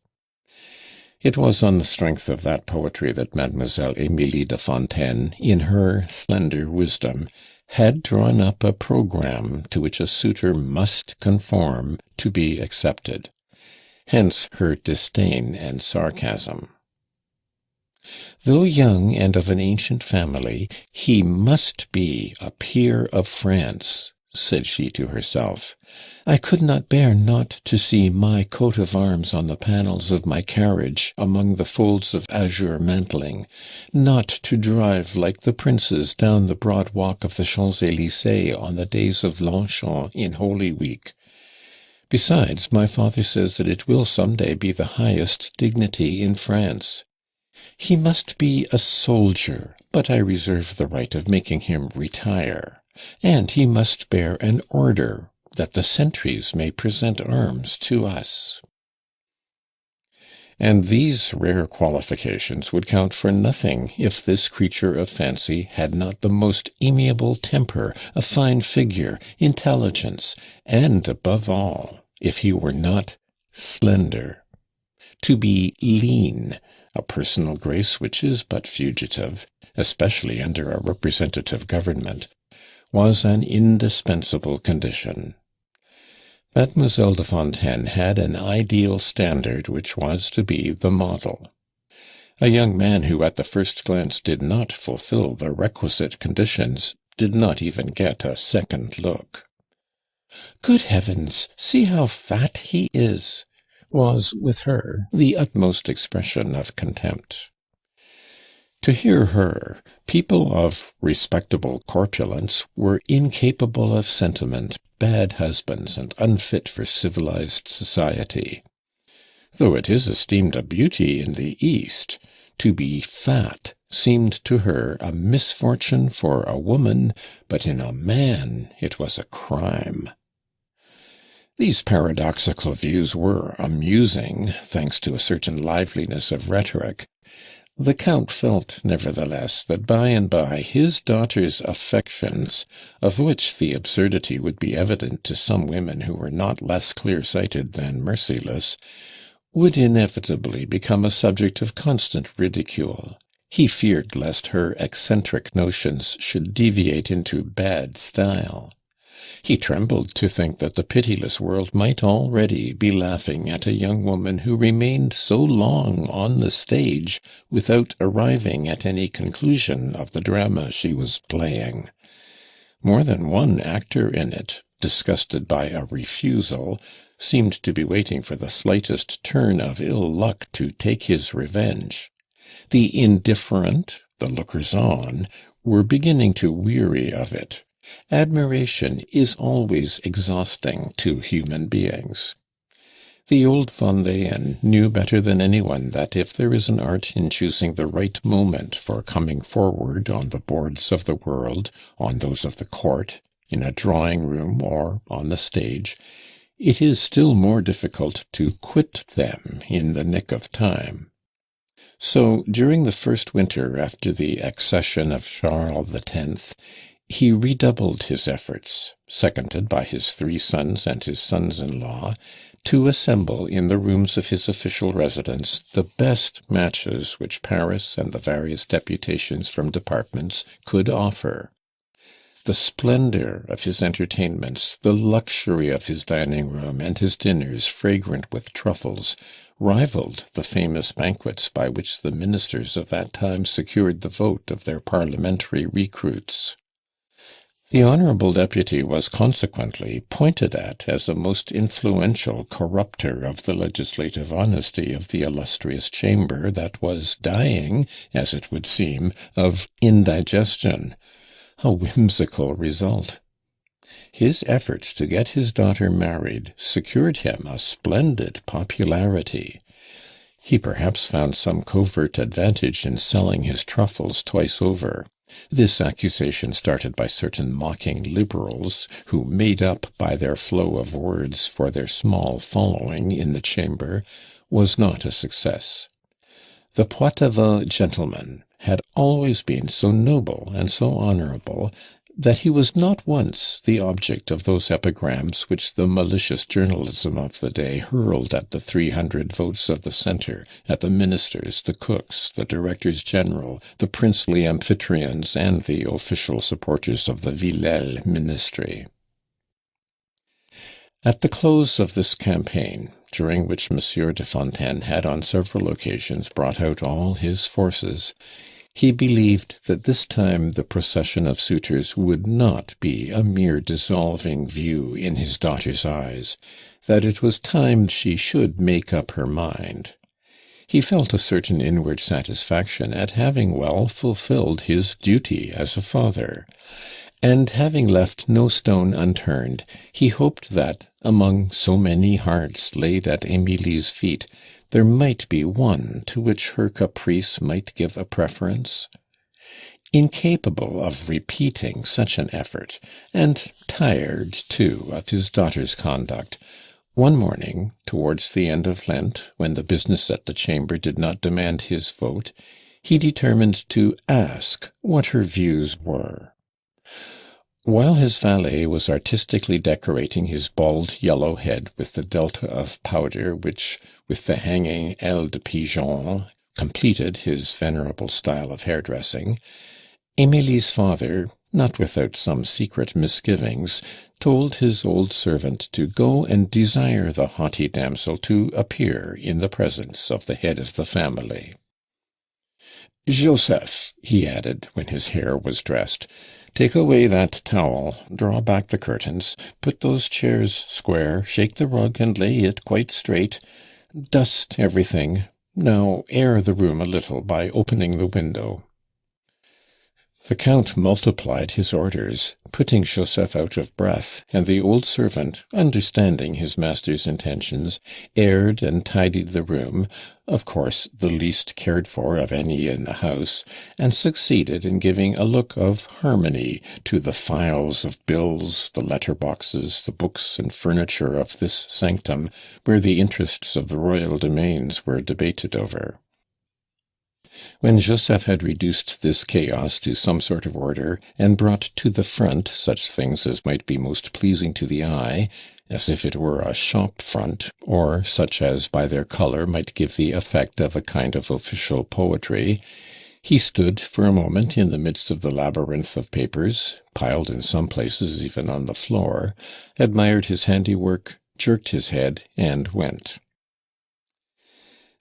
It was on the strength of that poetry that Mademoiselle Emilie de Fontaine, in her slender wisdom, had drawn up a programme to which a suitor must conform to be accepted. Hence her disdain and sarcasm. Though young and of an ancient family, he must be a peer of France, said she to herself. I could not bear not to see my coat of arms on the panels of my carriage among the folds of azure mantling, not to drive like the princes down the broad walk of the Champs-Élysées on the days of Longchamp in Holy Week. Besides, my father says that it will some day be the highest dignity in France. He must be a soldier, but I reserve the right of making him retire, and he must bear an order, that the sentries may present arms to us. And these rare qualifications would count for nothing if this creature of fancy had not the most amiable temper, a fine figure, intelligence, and, above all, if he were not slender. To be lean, a personal grace which is but fugitive, especially under a representative government, was an indispensable condition. Mademoiselle de Fontaine had an ideal standard which was to be the model. A young man who at the first glance did not fulfill the requisite conditions did not even get a second look. "Good heavens, see how fat he is!" was, with her, the utmost expression of contempt. To hear her, people of respectable corpulence were incapable of sentiment, bad husbands, and unfit for civilized society. Though it is esteemed a beauty in the East, to be fat seemed to her a misfortune for a woman, but in a man it was a crime. These paradoxical views were amusing, thanks to a certain liveliness of rhetoric. The Count felt, nevertheless, that by and by his daughter's affections, of which the absurdity would be evident to some women who were not less clear-sighted than merciless, would inevitably become a subject of constant ridicule. He feared lest her eccentric notions should deviate into bad style. He trembled to think that the pitiless world might already be laughing at a young woman who remained so long on the stage without arriving at any conclusion of the drama she was playing. More than one actor in it, disgusted by a refusal, seemed to be waiting for the slightest turn of ill luck to take his revenge. The indifferent, the lookers-on, were beginning to weary of it. Admiration is always exhausting to human beings. The old Vendéen knew better than anyone that if there is an art in choosing the right moment for coming forward on the boards of the world, on those of the court, in a drawing-room, or on the stage, it is still more difficult to quit them in the nick of time. So, during the first winter after the accession of Charles X, he redoubled his efforts, seconded by his 3 sons and his sons-in-law, to assemble in the rooms of his official residence the best matches which Paris and the various deputations from departments could offer. The splendor of his entertainments, the luxury of his dining-room and his dinners fragrant with truffles, rivaled the famous banquets by which the ministers of that time secured the vote of their parliamentary recruits. The honourable deputy was consequently pointed at as a most influential corrupter of the legislative honesty of the illustrious chamber that was dying, as it would seem, of indigestion. A whimsical result. His efforts to get his daughter married secured him a splendid popularity. He perhaps found some covert advantage in selling his truffles twice over. This accusation, started by certain mocking liberals, who made up by their flow of words for their small following in the chamber, was not a success. The Poitevin gentleman had always been so noble and so honourable that he was not once the object of those epigrams which the malicious journalism of the day hurled at the 300 votes of the centre, at the ministers, the cooks, the directors general, the princely amphitryons, and the official supporters of the Villèle ministry. At the close of this campaign, during which Monsieur de Fontaine had on several occasions brought out all his forces, he believed that this time the procession of suitors would not be a mere dissolving view in his daughter's eyes, that it was time she should make up her mind. He felt a certain inward satisfaction at having well fulfilled his duty as a father, and having left no stone unturned, he hoped that, among so many hearts laid at Émilie's feet, there might be one to which her caprice might give a preference. Incapable of repeating such an effort, and tired, too, of his daughter's conduct, one morning, towards the end of Lent, when the business at the chamber did not demand his vote, he determined to ask what her views were. While his valet was artistically decorating his bald yellow head with the delta of powder which, with the hanging aile de pigeon, completed his venerable style of hairdressing, Émilie's father, not without some secret misgivings, told his old servant to go and desire the haughty damsel to appear in the presence of the head of the family. "Joseph," he added, when his hair was dressed, "take away that towel, draw back the curtains, put those chairs square, shake the rug and lay it quite straight, dust everything. Now air the room a little by opening the window." The Count multiplied his orders, putting Joseph out of breath, and the old servant, understanding his master's intentions, aired and tidied the room, of course the least cared for of any in the house, and succeeded in giving a look of harmony to the files of bills, the letter-boxes, the books and furniture of this sanctum, where the interests of the royal domains were debated over. When Joseph had reduced this chaos to some sort of order, and brought to the front such things as might be most pleasing to the eye, as if it were a shop front, or such as by their colour might give the effect of a kind of official poetry, He stood for a moment in the midst of the labyrinth of papers, piled in some places even on the floor, admired his handiwork, jerked his head, and went.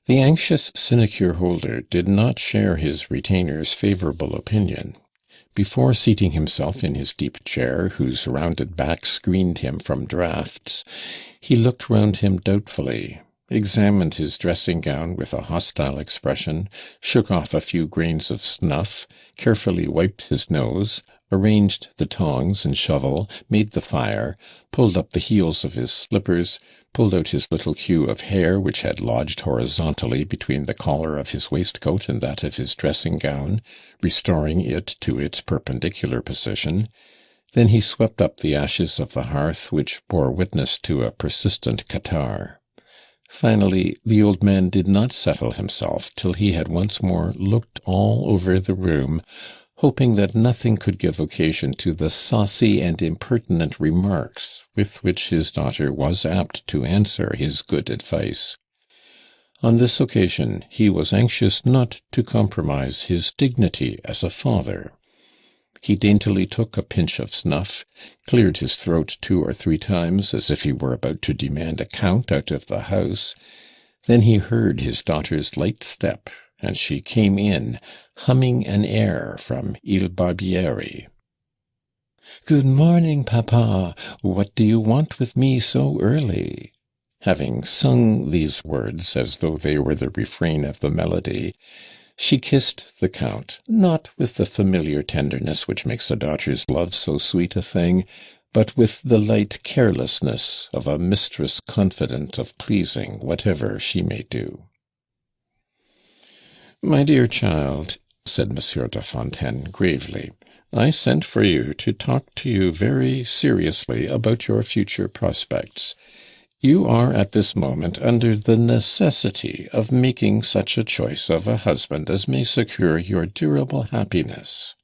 The anxious sinecure-holder did not share his retainer's favourable opinion. Before seating himself in his deep chair, whose rounded back screened him from draughts, he looked round him doubtfully, examined his dressing-gown with a hostile expression, shook off a few grains of snuff, carefully wiped his nose, arranged the tongs and shovel, made the fire, pulled up the heels of his slippers, pulled out his little queue of hair which had lodged horizontally between the collar of his waistcoat and that of his dressing-gown, restoring it to its perpendicular position. Then he swept up the ashes of the hearth, which bore witness to a persistent catarrh. Finally, the old man did not settle himself till he had once more looked all over the room, hoping that nothing could give occasion to the saucy and impertinent remarks with which his daughter was apt to answer his good advice. On this occasion he was anxious not to compromise his dignity as a father. He daintily took a pinch of snuff, cleared his throat 2 or 3 times as if he were about to demand account out of the house. Then he heard his daughter's light step, and she came in, humming an air from Il Barbiere. "Good morning, papa. What do you want with me so early?" Having sung these words as though they were the refrain of the melody, she kissed the Count, not with the familiar tenderness which makes a daughter's love so sweet a thing, but with the light carelessness of a mistress confident of pleasing whatever she may do. "My dear child," said Monsieur de Fontaine gravely, "I sent for you to talk to you very seriously about your future prospects. You are at this moment under the necessity of making such a choice of a husband as may secure your durable happiness."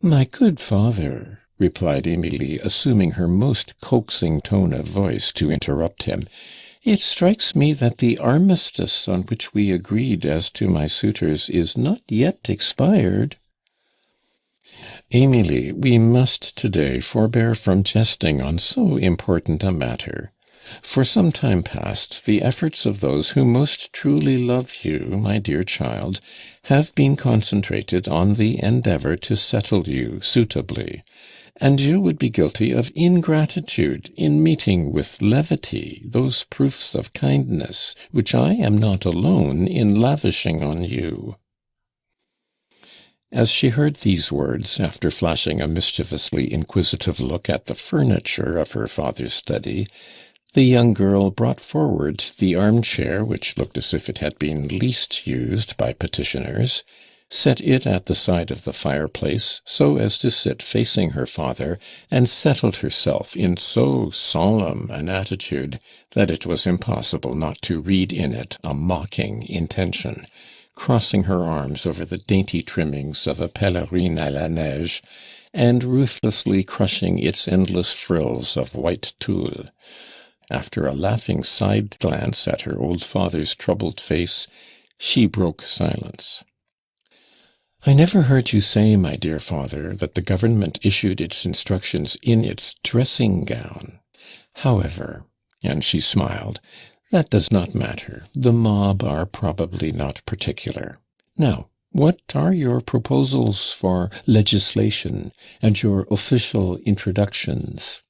"My good father," replied Emilie, assuming her most coaxing tone of voice to interrupt him, "it strikes me that the armistice on which we agreed as to my suitors is not yet expired." "Emilie, we must to-day forbear from jesting on so important a matter. For some time past, the efforts of those who most truly love you, my dear child, have been concentrated on the endeavour to settle you suitably, and you would be guilty of ingratitude in meeting with levity those proofs of kindness which I am not alone in lavishing on you." As she heard these words, after flashing a mischievously inquisitive look at the furniture of her father's study, the young girl brought forward the armchair which looked as if it had been least used by petitioners, set it at the side of the fireplace so as to sit facing her father, and settled herself in so solemn an attitude that it was impossible not to read in it a mocking intention, crossing her arms over the dainty trimmings of a pelerine à la neige, and ruthlessly crushing its endless frills of white tulle. After a laughing side glance at her old father's troubled face, she broke silence. "I never heard you say, my dear father, that the government issued its instructions in its dressing-gown. However," and she smiled, "that does not matter. The mob are probably not particular. Now, what are your proposals for legislation, and your official introductions?"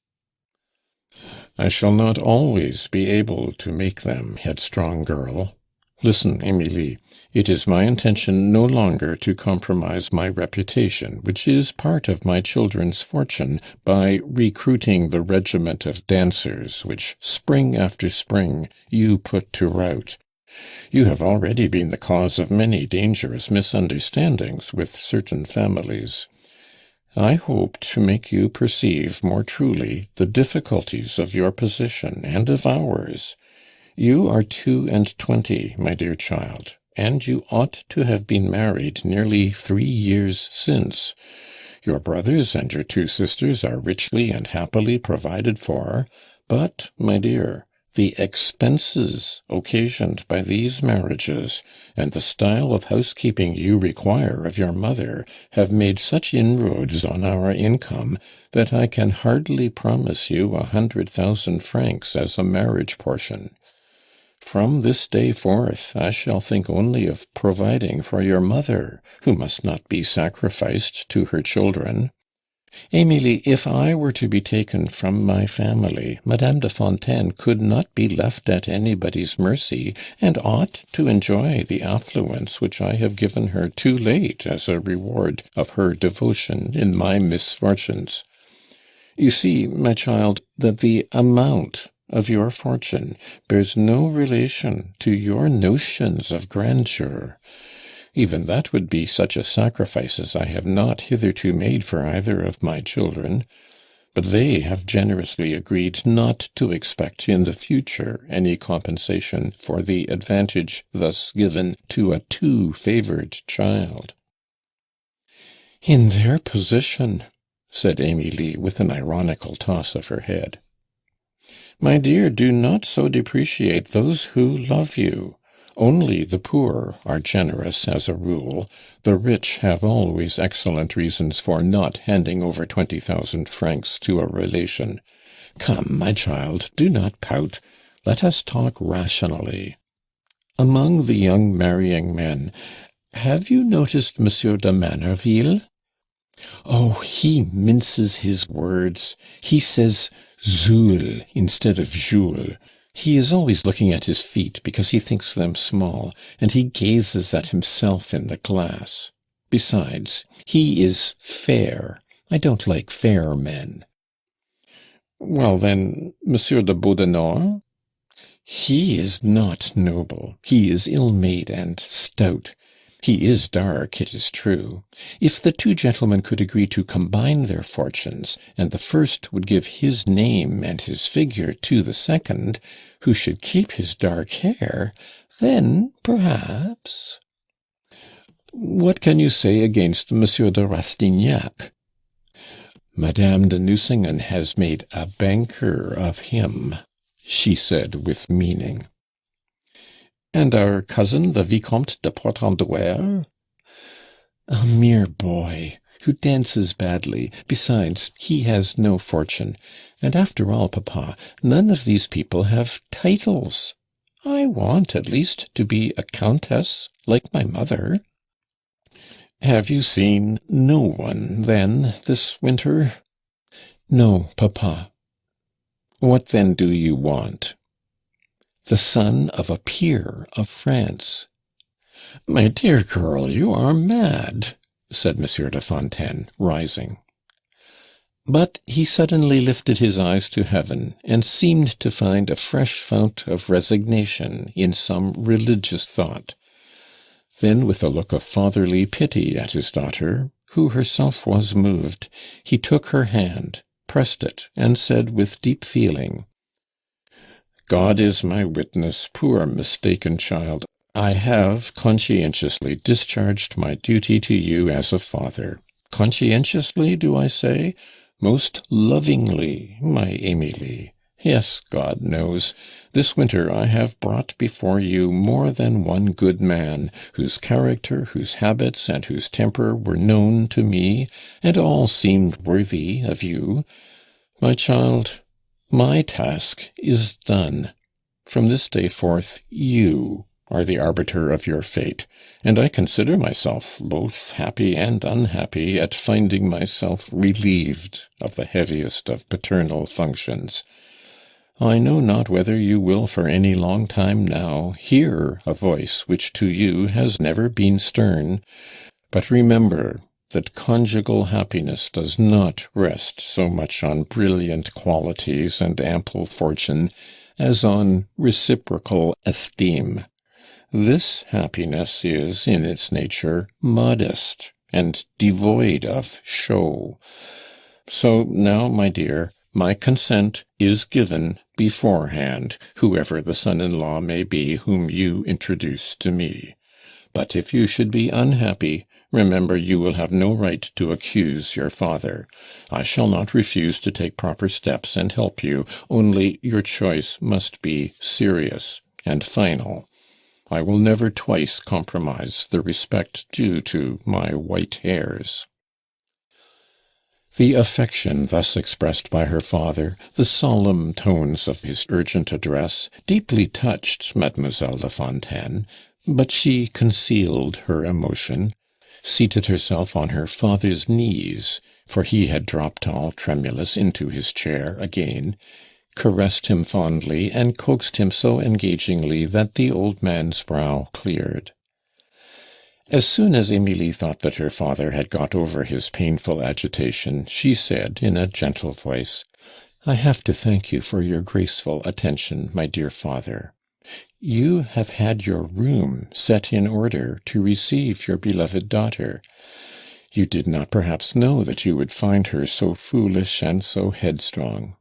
"I shall not always be able to make them, headstrong girl. Listen, Emilie, it is my intention no longer to compromise my reputation, which is part of my children's fortune, by recruiting the regiment of dancers which, spring after spring, you put to rout. You have already been the cause of many dangerous misunderstandings with certain families. I hope to make you perceive more truly the difficulties of your position and of ours. You are 22, my dear child, and you ought to have been married nearly 3 years since. Your brothers and your 2 sisters are richly and happily provided for, but, my dear, The expenses occasioned by these marriages, and the style of housekeeping you require of your mother, have made such inroads on our income, that I can hardly promise you 100,000 francs as a marriage portion. From this day forth I shall think only of providing for your mother, who must not be sacrificed to her children. Emilie, if I were to be taken from my family, Madame de Fontaine could not be left at anybody's mercy, and ought to enjoy the affluence which I have given her too late as a reward of her devotion in my misfortunes. You see, my child, that the amount of your fortune bears no relation to your notions of grandeur. Even that would be such a sacrifice as I have not hitherto made for either of my children, but they have generously agreed not to expect in the future any compensation for the advantage thus given to a too favoured child. In their position, said Emilie, with an ironical toss of her head. My dear, do not so depreciate those who love you. Only the poor are generous as a rule. The rich have always excellent reasons for not handing over 20,000 francs to a relation. Come, my child, do not pout. Let us talk rationally. Among the young marrying men, have you noticed Monsieur de Manerville? Oh, he minces his words. He says Zoule instead of Jules. He is always looking at his feet because he thinks them small, and he gazes at himself in the glass. Besides, he is fair. I don't like fair men. Well, then, Monsieur de Beaudenord? He is not noble. He is ill-made and stout. He is dark, it is true. If the two gentlemen could agree to combine their fortunes, and the first would give his name and his figure to the second, who should keep his dark hair, then perhaps— What can you say against Monsieur de Rastignac? Madame de Nucingen has made a banker of him, she said with meaning. And our cousin, the Vicomte de Portenduère? A mere boy, who dances badly. Besides, he has no fortune. And after all, papa, none of these people have titles. I want, at least, to be a countess, like my mother. Have you seen no one, then, this winter? No, papa. What then do you want? The son of a peer of France. My dear girl, you are mad, said Monsieur de Fontaine, rising. But he suddenly lifted his eyes to heaven, and seemed to find a fresh fount of resignation in some religious thought. Then, with a look of fatherly pity at his daughter, who herself was moved, he took her hand, pressed it, and said with deep feeling, God is my witness, poor mistaken child. I have conscientiously discharged my duty to you as a father. Conscientiously, do I say? Most lovingly, my Emilie. Yes, God knows, this winter I have brought before you more than one good man, whose character, whose habits, and whose temper were known to me, and all seemed worthy of you. My child, my task is done. From this day forth, you are the arbiter of your fate, and I consider myself both happy and unhappy at finding myself relieved of the heaviest of paternal functions. I know not whether you will for any long time now hear a voice which to you has never been stern, but remember that conjugal happiness does not rest so much on brilliant qualities and ample fortune as on reciprocal esteem. This happiness is, in its nature, modest and devoid of show. So now, my dear, my consent is given beforehand, whoever the son-in-law may be whom you introduce to me. But if you should be unhappy, Remember, you will have no right to accuse your father. I shall not refuse to take proper steps and help you, only your choice must be serious and final. I will never twice compromise the respect due to my white hairs." The affection thus expressed by her father, the solemn tones of his urgent address, deeply touched Mademoiselle de Fontaine, but she concealed her emotion, seated herself on her father's knees, for he had dropped all tremulous into his chair again, caressed him fondly, and coaxed him so engagingly that the old man's brow cleared. As soon as Emilie thought that her father had got over his painful agitation, she said, in a gentle voice, "I have to thank you for your graceful attention, my dear father. You have had your room set in order to receive your beloved daughter. You did not perhaps know that you would find her so foolish and so headstrong.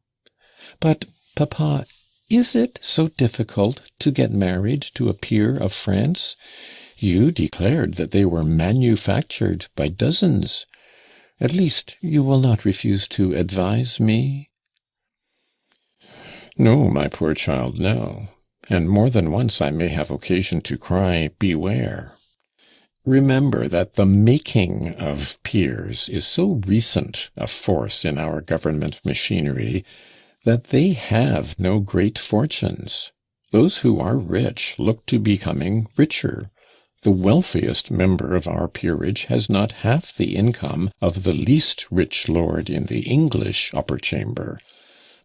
But, papa, is it so difficult to get married to a peer of France? You declared that they were manufactured by dozens. At least you will not refuse to advise me?" "No, my poor child, no. And more than once I may have occasion to cry, 'Beware!' Remember that the making of peers is so recent a force in our government machinery that they have no great fortunes. Those who are rich look to becoming richer. The wealthiest member of our peerage has not half the income of the least rich lord in the English upper chamber.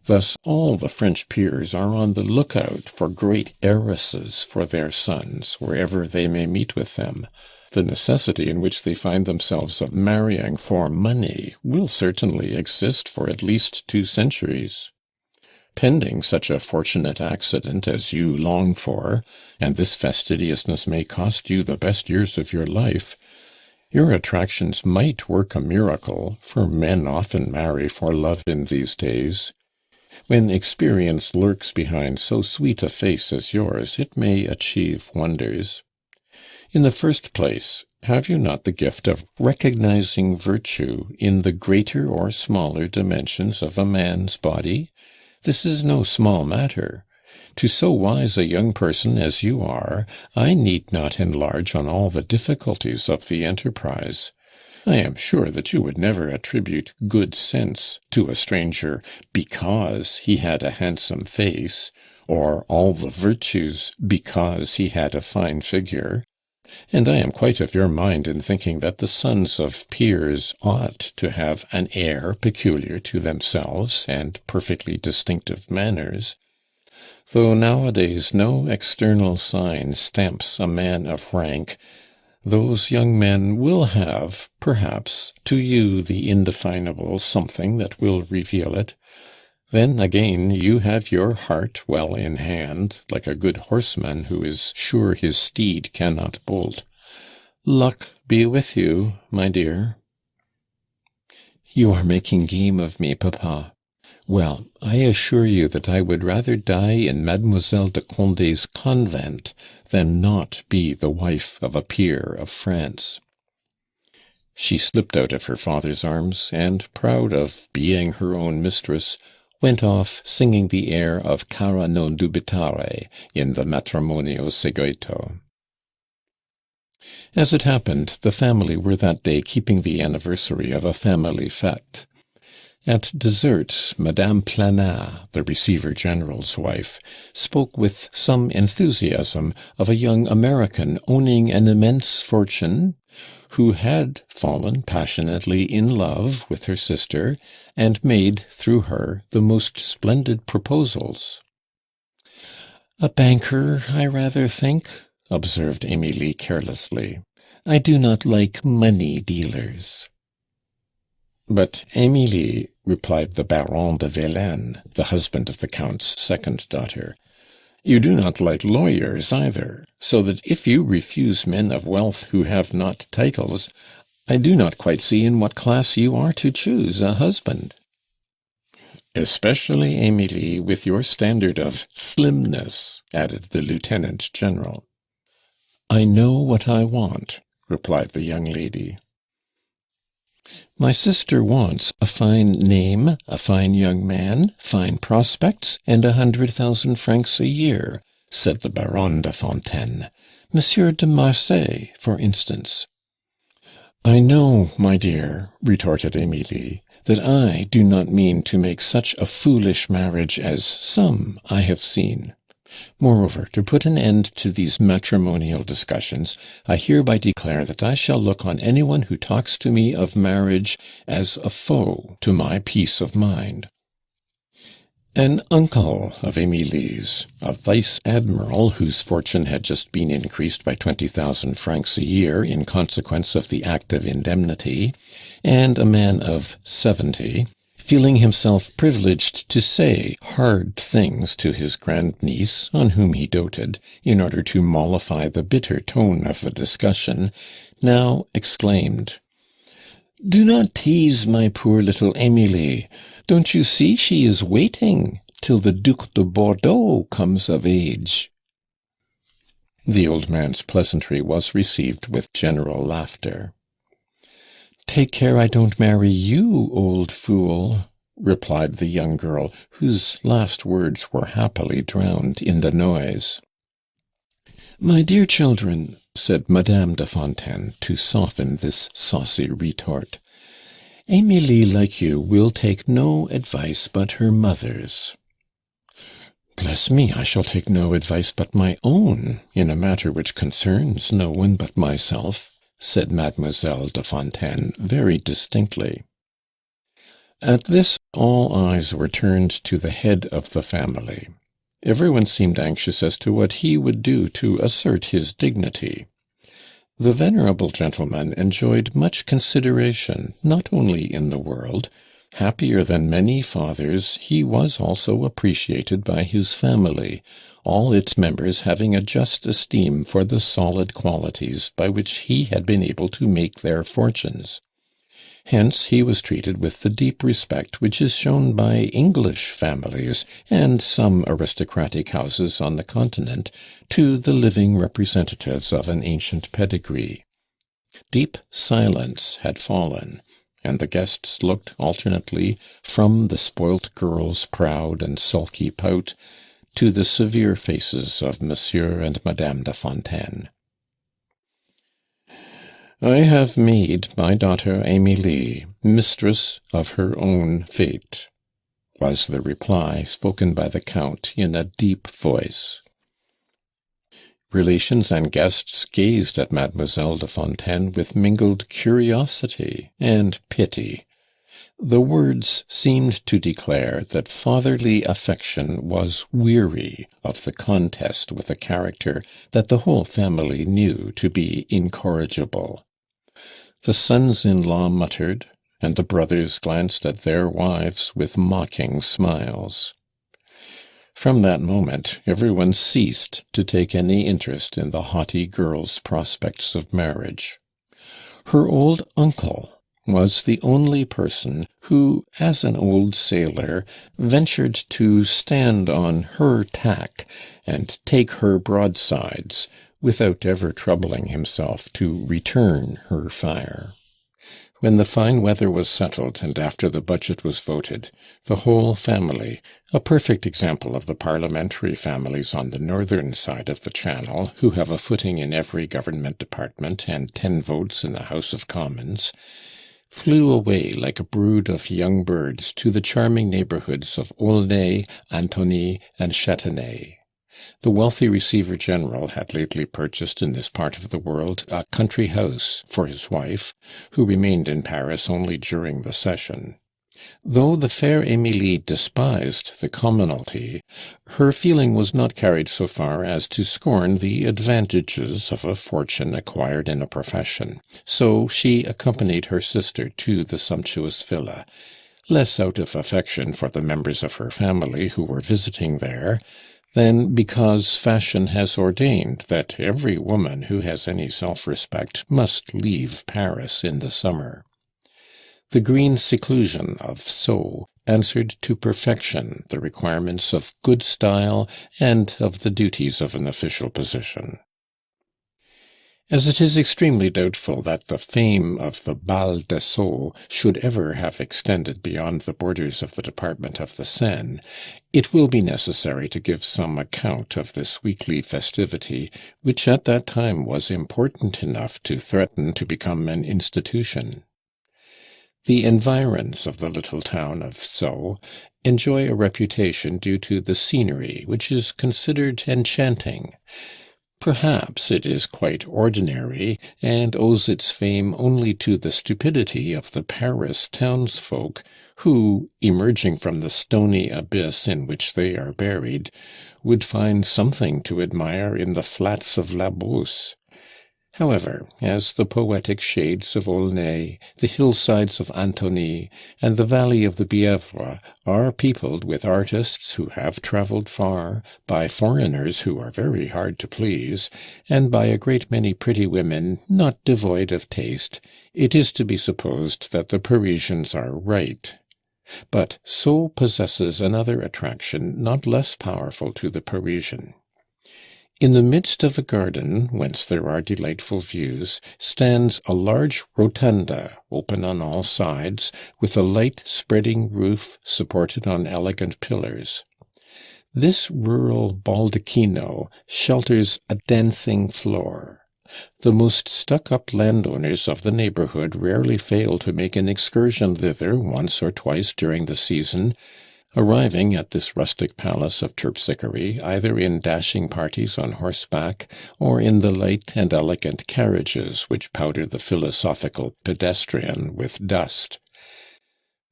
Thus all the French peers are on the lookout for great heiresses for their sons, wherever they may meet with them. The necessity in which they find themselves of marrying for money will certainly exist for at least 2 centuries. Pending such a fortunate accident as you long for, and this fastidiousness may cost you the best years of your life, your attractions might work a miracle, for men often marry for love in these days. When experience lurks behind so sweet a face as yours, it may achieve wonders. In the first place, have you not the gift of recognizing virtue in the greater or smaller dimensions of a man's body? This is no small matter. To so wise a young person as you are, I need not enlarge on all the difficulties of the enterprise. I am sure that you would never attribute good sense to a stranger because he had a handsome face, or all the virtues because he had a fine figure. And I am quite of your mind in thinking that the sons of peers ought to have an air peculiar to themselves and perfectly distinctive manners. Though nowadays no external sign stamps a man of rank, those young men will have, perhaps, to you the indefinable something that will reveal it. Then, again, you have your heart well in hand, like a good horseman who is sure his steed cannot bolt. Luck be with you, my dear." "You are making game of me, papa. Well, I assure you that I would rather die in Mademoiselle de Condé's convent than not be the wife of a peer of France." She slipped out of her father's arms, and, proud of being her own mistress, went off singing the air of Cara non dubitare in the Matrimonio Segreto. As it happened, the family were that day keeping the anniversary of a family fête. At dessert, Madame Planat, the Receiver-General's wife, spoke with some enthusiasm of a young American owning an immense fortune, who had fallen passionately in love with her sister, and made, through her, the most splendid proposals. "A banker, I rather think," observed Emilie carelessly. "I do not like money dealers." "But, Emilie," replied the Baron de Verlaine, the husband of the Count's second daughter, "you do not like lawyers either, so that if you refuse men of wealth who have not titles, I do not quite see in what class you are to choose a husband." "Especially, Emilie, with your standard of slimness," added the Lieutenant General. "I know what I want," replied the young lady. My sister wants a fine name, a fine young man, fine prospects, and 100,000 francs a year, said the Baronne de Fontaine. Monsieur de Marsay, for instance. I know, my dear, retorted Emilie, that I do not mean to make such a foolish marriage as some I have seen. Moreover, to put an end to these matrimonial discussions, I hereby declare that I shall look on anyone who talks to me of marriage as a foe to my peace of mind. An uncle of Emilie's, a vice-admiral whose fortune had just been increased by 20,000 francs a year in consequence of the Act of Indemnity, and a man of 70, feeling himself privileged to say hard things to his grandniece, on whom he doted, in order to mollify the bitter tone of the discussion, now exclaimed, "Do not tease my poor little Emilie. Don't you see she is waiting till the Duc de Bordeaux comes of age?" The old man's pleasantry was received with general laughter. "Take care I don't marry you, old fool," replied the young girl, whose last words were happily drowned in the noise. "My dear children," said Madame de Fontaine, to soften this saucy retort, "Emilie, like you, will take no advice but her mother's." "Bless me, I shall take no advice but my own, in a matter which concerns no one but myself," said Mademoiselle de Fontaine very distinctly. At this all eyes were turned to the head of the family. Everyone seemed anxious as to what he would do to assert his dignity. The venerable gentleman enjoyed much consideration, not only in the world. Happier than many fathers, he was also appreciated by his family, all its members having a just esteem for the solid qualities by which he had been able to make their fortunes. Hence he was treated with the deep respect which is shown by English families and some aristocratic houses on the Continent to the living representatives of an ancient pedigree. Deep silence had fallen, and the guests looked alternately from the spoilt girl's proud and sulky pout to the severe faces of Monsieur and Madame de Fontaine. "I have made my daughter Emilie mistress of her own fate," was the reply spoken by the Count in a deep voice. Relations and guests gazed at Mademoiselle de Fontaine with mingled curiosity and pity. The words seemed to declare that fatherly affection was weary of the contest with a character that the whole family knew to be incorrigible. The sons-in-law muttered, and the brothers glanced at their wives with mocking smiles. From that moment everyone ceased to take any interest in the haughty girl's prospects of marriage. Her old uncle was the only person who, as an old sailor, ventured to stand on her tack and take her broadsides, without ever troubling himself to return her fire. When the fine weather was settled, and after the budget was voted, the whole family, a perfect example of the parliamentary families on the northern side of the Channel, who have a footing in every government department and 10 votes in the House of Commons, flew away like a brood of young birds to the charming neighbourhoods of Aulnay, Antony, and Châtenay. The wealthy Receiver-General had lately purchased in this part of the world a country house for his wife, who remained in Paris only during the session. Though the fair Emilie despised the commonalty, her feeling was not carried so far as to scorn the advantages of a fortune acquired in a profession, so she accompanied her sister to the sumptuous villa, less out of affection for the members of her family who were visiting there, than because fashion has ordained that every woman who has any self-respect must leave Paris in the summer. The green seclusion of Sceaux answered to perfection the requirements of good style and of the duties of an official position. As it is extremely doubtful that the fame of the Bal de Sceaux should ever have extended beyond the borders of the department of the Seine, it will be necessary to give some account of this weekly festivity, which at that time was important enough to threaten to become an institution. The environs of the little town of Sceaux enjoy a reputation due to the scenery, which is considered enchanting. Perhaps it is quite ordinary, and owes its fame only to the stupidity of the Paris townsfolk, who, emerging from the stony abyss in which they are buried, would find something to admire in the flats of La Beauce. However, as the poetic shades of Aulnay, the hillsides of Antony, and the valley of the Bièvre are peopled with artists who have travelled far, by foreigners who are very hard to please, and by a great many pretty women not devoid of taste, it is to be supposed that the Parisians are right. But Sceaux possesses another attraction not less powerful to the Parisian. In the midst of a garden, whence there are delightful views, stands a large rotunda, open on all sides, with a light spreading roof supported on elegant pillars. This rural baldacchino shelters a dancing floor. The most stuck-up landowners of the neighbourhood rarely fail to make an excursion thither once or twice during the season, arriving at this rustic palace of terpsichore either in dashing parties on horseback, or in the light and elegant carriages which powder the philosophical pedestrian with dust.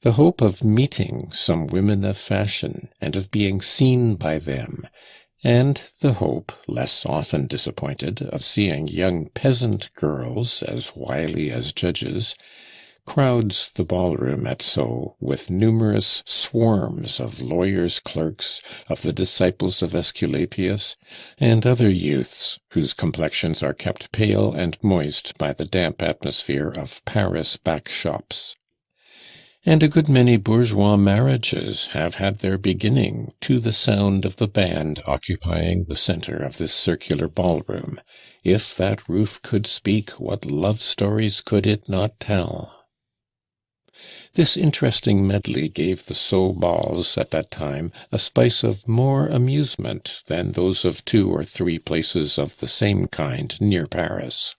The hope of meeting some women of fashion, and of being seen by them, and the hope, less often disappointed, of seeing young peasant girls as wily as judges, crowds the ballroom at Sceaux with numerous swarms of lawyers' clerks, of the disciples of Aesculapius, and other youths whose complexions are kept pale and moist by the damp atmosphere of Paris back-shops. And a good many bourgeois marriages have had their beginning to the sound of the band occupying the centre of this circular ballroom. If that roof could speak, what love stories could it not tell? This interesting medley gave the Sceaux balls at that time a spice of more amusement than those of 2 or 3 places of the same kind near Paris.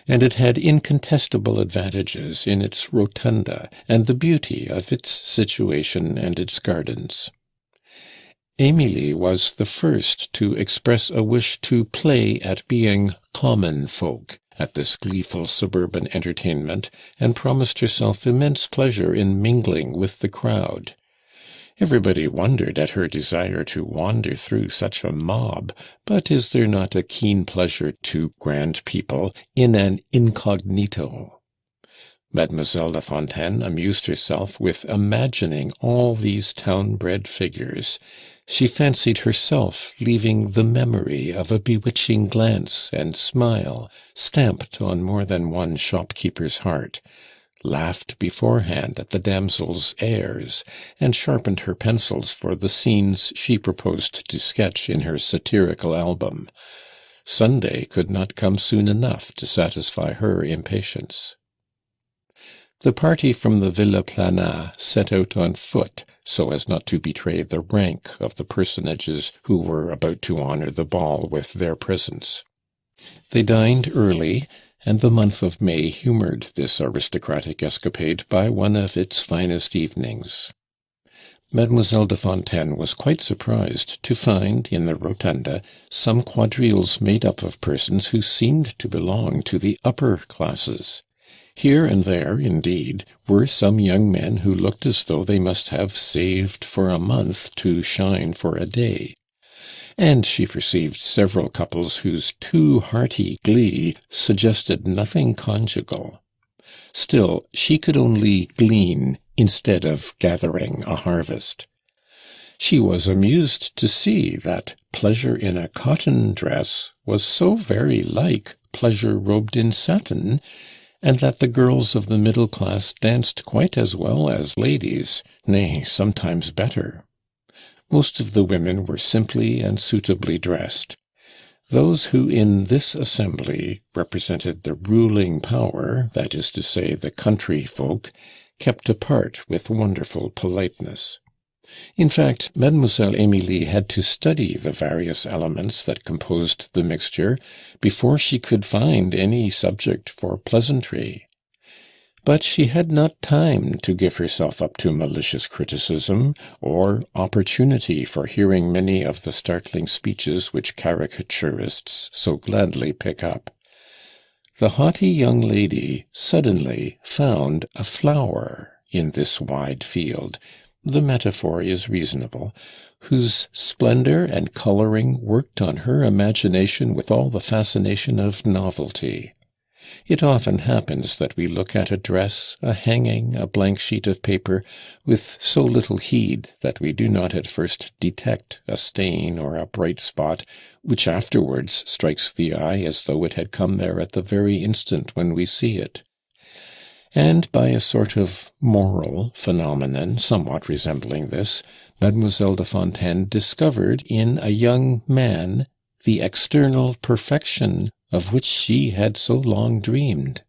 And it had incontestable advantages in its rotunda and the beauty of its situation and its gardens. Émilie was the first to express a wish to play at being common folk at this gleeful suburban entertainment, and promised herself immense pleasure in mingling with the crowd. Everybody wondered at her desire to wander through such a mob, but is there not a keen pleasure to grand people in an incognito? Mademoiselle de Fontaine amused herself with imagining all these town-bred figures. She fancied herself leaving the memory of a bewitching glance and smile stamped on more than one shopkeeper's heart, laughed beforehand at the damsel's airs, and sharpened her pencils for the scenes she proposed to sketch in her satirical album. Sunday could not come soon enough to satisfy her impatience. The party from the Villa Planat set out on foot, so as not to betray the rank of the personages who were about to honour the ball with their presence. They dined early, and the month of May humoured this aristocratic escapade by one of its finest evenings. Mademoiselle de Fontaine was quite surprised to find in the rotunda some quadrilles made up of persons who seemed to belong to the upper classes. Here and there, indeed, were some young men who looked as though they must have saved for a month to shine for a day. And she perceived several couples whose too hearty glee suggested nothing conjugal. Still, she could only glean instead of gathering a harvest. She was amused to see that pleasure in a cotton dress was so very like pleasure robed in satin, and that the girls of the middle class danced quite as well as ladies, nay, sometimes better. Most of the women were simply and suitably dressed. Those who in this assembly represented the ruling power, that is to say, the country folk, kept apart with wonderful politeness. In fact, Mademoiselle Emilie had to study the various elements that composed the mixture before she could find any subject for pleasantry. But she had not time to give herself up to malicious criticism, or opportunity for hearing many of the startling speeches which caricaturists so gladly pick up. The haughty young lady suddenly found a flower in this wide field, the metaphor is reasonable, whose splendor and coloring worked on her imagination with all the fascination of novelty. It often happens that we look at a dress, a hanging, a blank sheet of paper, with so little heed that we do not at first detect a stain or a bright spot, which afterwards strikes the eye as though it had come there at the very instant when we see it. And by a sort of moral phenomenon, somewhat resembling this, Mademoiselle de Fontaine discovered in a young man the external perfection of which she had so long dreamed.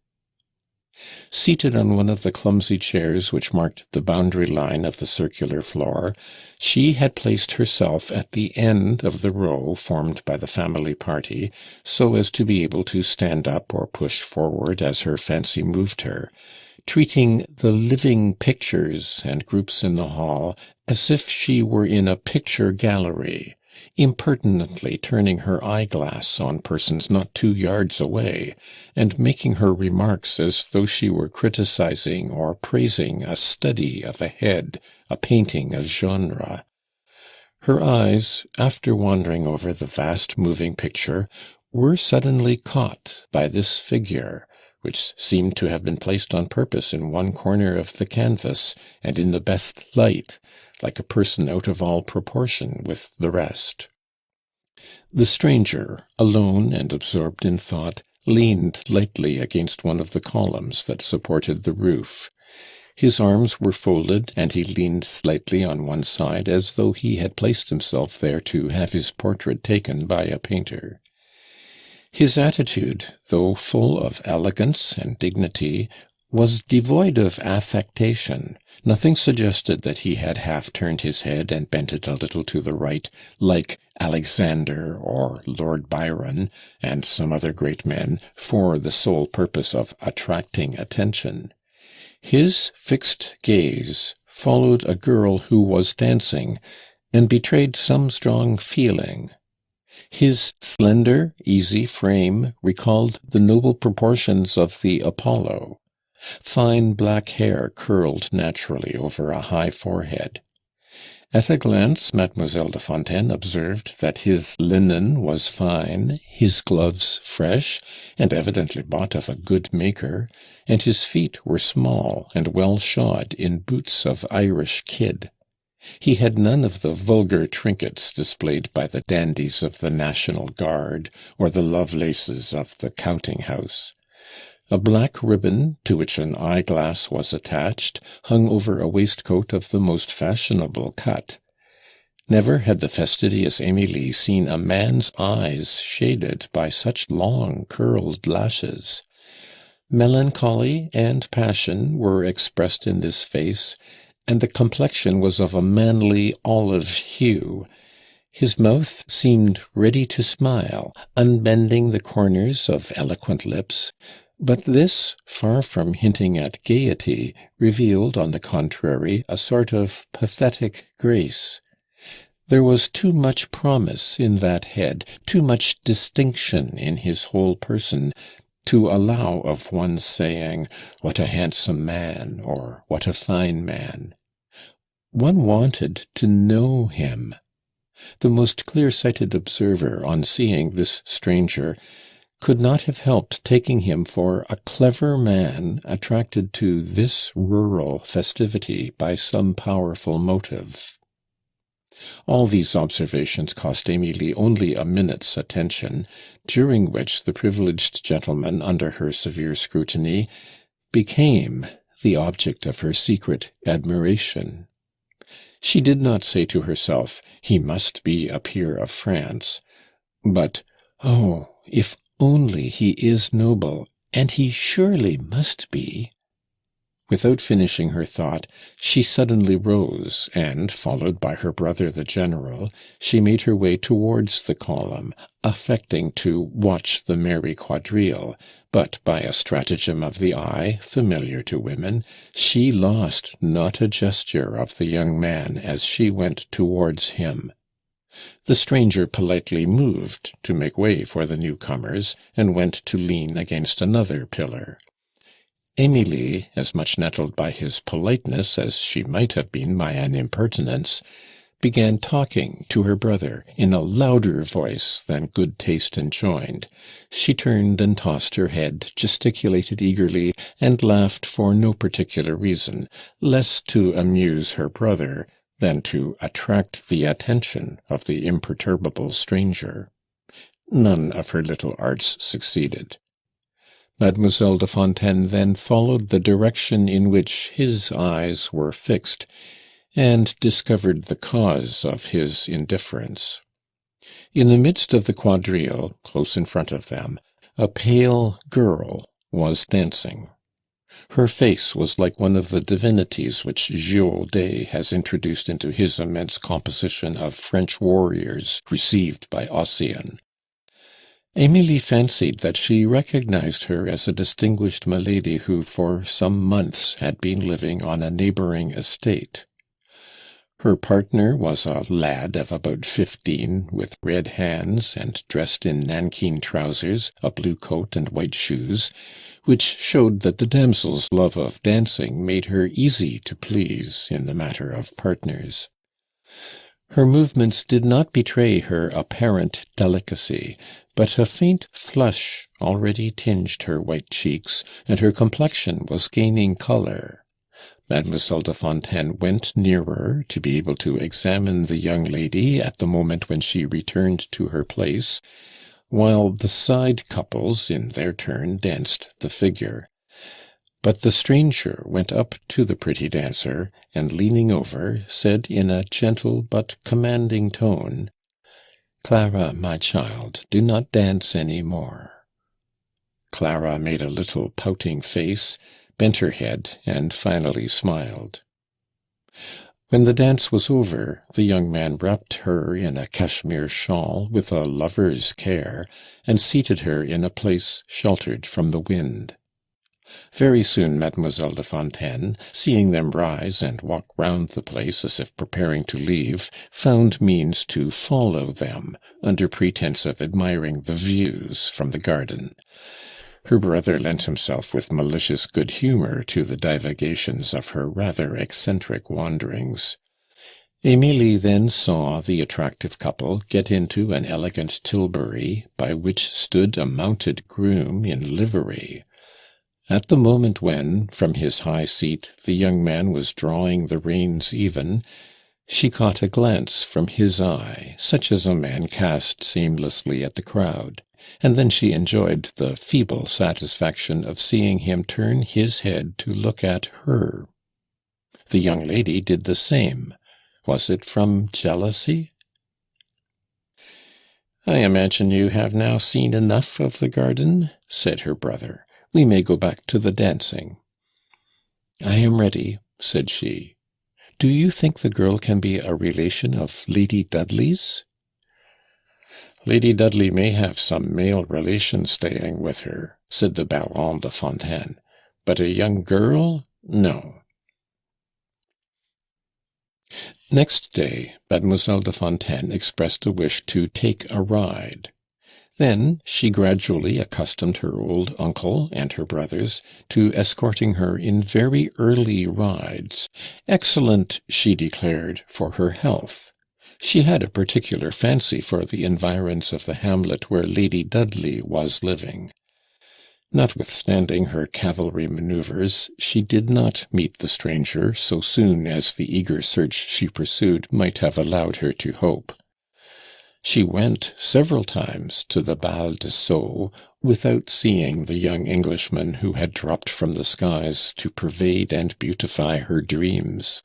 Seated on one of the clumsy chairs which marked the boundary line of the circular floor, she had placed herself at the end of the row formed by the family party, so as to be able to stand up or push forward as her fancy moved her, treating the living pictures and groups in the hall as if she were in a picture gallery, impertinently turning her eyeglass on persons not 2 yards away, and making her remarks as though she were criticizing or praising a study of a head, a painting of genre. Her eyes, after wandering over the vast moving picture, were suddenly caught by this figure, which seemed to have been placed on purpose in one corner of the canvas, and in the best light, like a person out of all proportion with the rest. The stranger, alone and absorbed in thought, leaned lightly against one of the columns that supported the roof. His arms were folded, and he leaned slightly on one side, as though he had placed himself there to have his portrait taken by a painter. His attitude, though full of elegance and dignity, was devoid of affectation. Nothing suggested that he had half turned his head and bent it a little to the right, like Alexander or Lord Byron and some other great men, for the sole purpose of attracting attention. His fixed gaze followed a girl who was dancing, and betrayed some strong feeling. His slender, easy frame recalled the noble proportions of the Apollo. Fine black hair curled naturally over a high forehead. At a glance, Mademoiselle de Fontaine observed that his linen was fine, his gloves fresh, and evidently bought of a good maker, and his feet were small and well shod in boots of Irish kid. He had none of the vulgar trinkets displayed by the dandies of the National Guard, or the Lovelaces of the counting-house. A black ribbon, to which an eyeglass was attached, hung over a waistcoat of the most fashionable cut. Never had the fastidious Emilie seen a man's eyes shaded by such long curled lashes. Melancholy and passion were expressed in this face, and the complexion was of a manly olive hue. His mouth seemed ready to smile, unbending the corners of eloquent lips, but this, far from hinting at gaiety, revealed, on the contrary, a sort of pathetic grace. There was too much promise in that head, too much distinction in his whole person, to allow of one's saying, "What a handsome man," or "What a fine man." One wanted to know him. The most clear-sighted observer, on seeing this stranger, could not have helped taking him for a clever man attracted to this rural festivity by some powerful motive. All these observations cost Emilie only a minute's attention, during which the privileged gentleman, under her severe scrutiny, became the object of her secret admiration. She did not say to herself, "He must be a peer of France," but Oh, if only he is noble, and he surely must be. Without finishing her thought, she suddenly rose, and, followed by her brother the general, she made her way towards the column, affecting to watch the merry quadrille, but by a stratagem of the eye, familiar to women, she lost not a gesture of the young man as she went towards him. The stranger politely moved to make way for the newcomers, and went to lean against another pillar. Emilie, as much nettled by his politeness as she might have been by an impertinence, began talking to her brother in a louder voice than good taste enjoined. She turned and tossed her head, gesticulated eagerly, and laughed for no particular reason, less to amuse her brother than to attract the attention of the imperturbable stranger. None of her little arts succeeded. Mademoiselle de Fontaine then followed the direction in which his eyes were fixed, and discovered the cause of his indifference. In the midst of the quadrille, close in front of them, a pale girl was dancing. Her face was like one of the divinities which Girodet has introduced into his immense composition of French warriors received by Ossian. Emilie fancied that she recognized her as a distinguished milady who for some months had been living on a neighbouring estate. Her partner was a lad of about 15, with red hands, and dressed in nankeen trousers, a blue coat, and white shoes, which showed that the damsel's love of dancing made her easy to please in the matter of partners. Her movements did not betray her apparent delicacy, but a faint flush already tinged her white cheeks, and her complexion was gaining colour. Mademoiselle de Fontaine went nearer to be able to examine the young lady at the moment when she returned to her place, while the side couples in their turn danced the figure. But the stranger went up to the pretty dancer, and leaning over, said in a gentle but commanding tone, "Clara, my child, do not dance any more." Clara made a little pouting face, bent her head, and finally smiled. When the dance was over, the young man wrapped her in a cashmere shawl with a lover's care, and seated her in a place sheltered from the wind. Very soon Mademoiselle de Fontaine, seeing them rise and walk round the place as if preparing to leave, found means to follow them, under pretence of admiring the views from the garden. Her brother lent himself with malicious good humour to the divagations of her rather eccentric wanderings. Emilie then saw the attractive couple get into an elegant tilbury, by which stood a mounted groom in livery. At the moment when, from his high seat, the young man was drawing the reins even, she caught a glance from his eye, such as a man casts aimlessly at the crowd, and then she enjoyed the feeble satisfaction of seeing him turn his head to look at her. The young lady did the same. Was it from jealousy? "I imagine you have now seen enough of the garden," said her brother. "We may go back to the dancing." "I am ready," said she. "Do you think the girl can be a relation of Lady Dudley's?" "Lady Dudley may have some male relation staying with her," said the Baron de Fontaine, "but a young girl, no." Next day, Mademoiselle de Fontaine expressed a wish to take a ride. Then she gradually accustomed her old uncle and her brothers to escorting her in very early rides, excellent, she declared, for her health. She had a particular fancy for the environs of the hamlet where Lady Dudley was living. Notwithstanding her cavalry manoeuvres, she did not meet the stranger so soon as the eager search she pursued might have allowed her to hope. She went several times to the Bal de Sceaux without seeing the young Englishman who had dropped from the skies to pervade and beautify her dreams.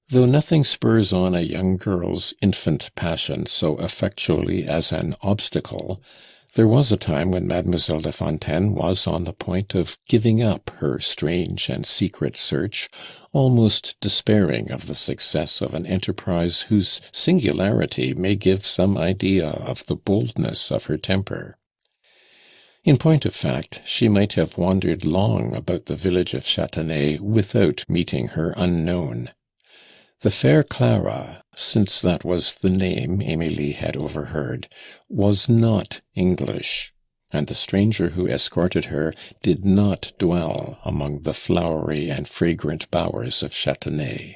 Though nothing spurs on a young girl's infant passion so effectually as an obstacle, there was a time when Mademoiselle de Fontaine was on the point of giving up her strange and secret search, almost despairing of the success of an enterprise whose singularity may give some idea of the boldness of her temper. In point of fact, she might have wandered long about the village of Châtenay without meeting her unknown. The fair Clara, since that was the name Emilie had overheard, was not English, and the stranger who escorted her did not dwell among the flowery and fragrant bowers of Châtenay.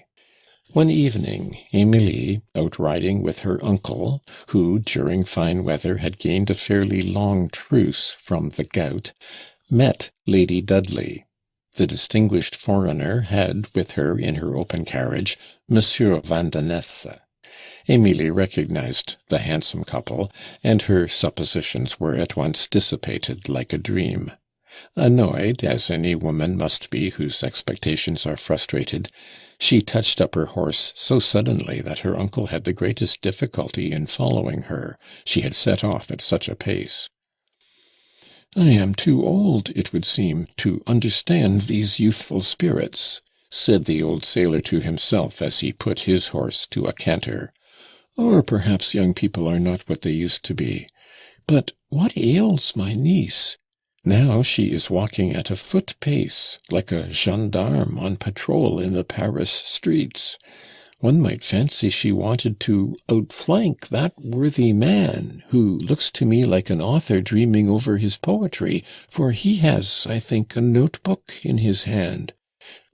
One evening, Emilie, out riding with her uncle, who during fine weather had gained a fairly long truce from the gout, met Lady Dudley. The distinguished foreigner had with her in her open carriage Monsieur Vandenesse. Emilie recognized the handsome couple, and her suppositions were at once dissipated like a dream. Annoyed, as any woman must be whose expectations are frustrated, she touched up her horse so suddenly that her uncle had the greatest difficulty in following her, she had set off at such a pace. "I am too old, it would seem, to understand these youthful spirits," said the old sailor to himself as he put his horse to a canter. "Or perhaps young people are not what they used to be. But what ails my niece? Now she is walking at a foot pace, like a gendarme on patrol in the Paris streets. One might fancy she wanted to outflank that worthy man, who looks to me like an author dreaming over his poetry, for he has, I think, a notebook in his hand.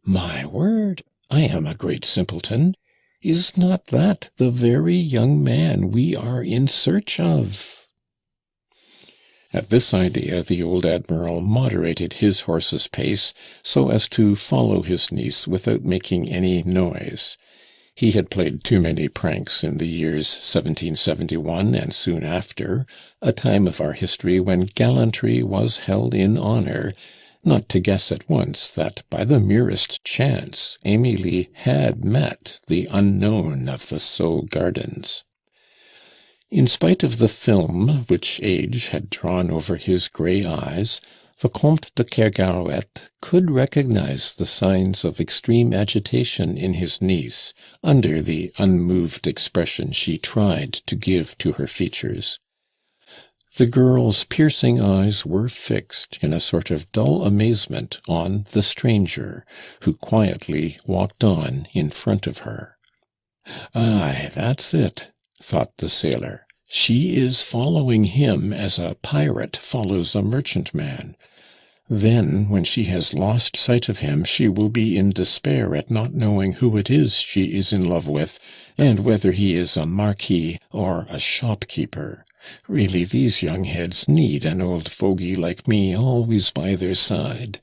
My word, I am a great simpleton. Is not that the very young man we are in search of?" At this idea the old admiral moderated his horse's pace so as to follow his niece without making any noise. He had played too many pranks in the years 1771 and soon after, a time of our history when gallantry was held in honour, not to guess at once that by the merest chance Emilie had met the unknown of the Sceaux gardens. In spite of the film which age had drawn over his grey eyes, the Comte de Kergarouët could recognize the signs of extreme agitation in his niece, under the unmoved expression she tried to give to her features. The girl's piercing eyes were fixed in a sort of dull amazement on the stranger, who quietly walked on in front of her. "Aye, that's it," thought the sailor. "She is following him as a pirate follows a merchantman. Then, when she has lost sight of him, she will be in despair at not knowing who it is she is in love with, and whether he is a marquis or a shopkeeper. Really, these young heads need an old fogey like me always by their side."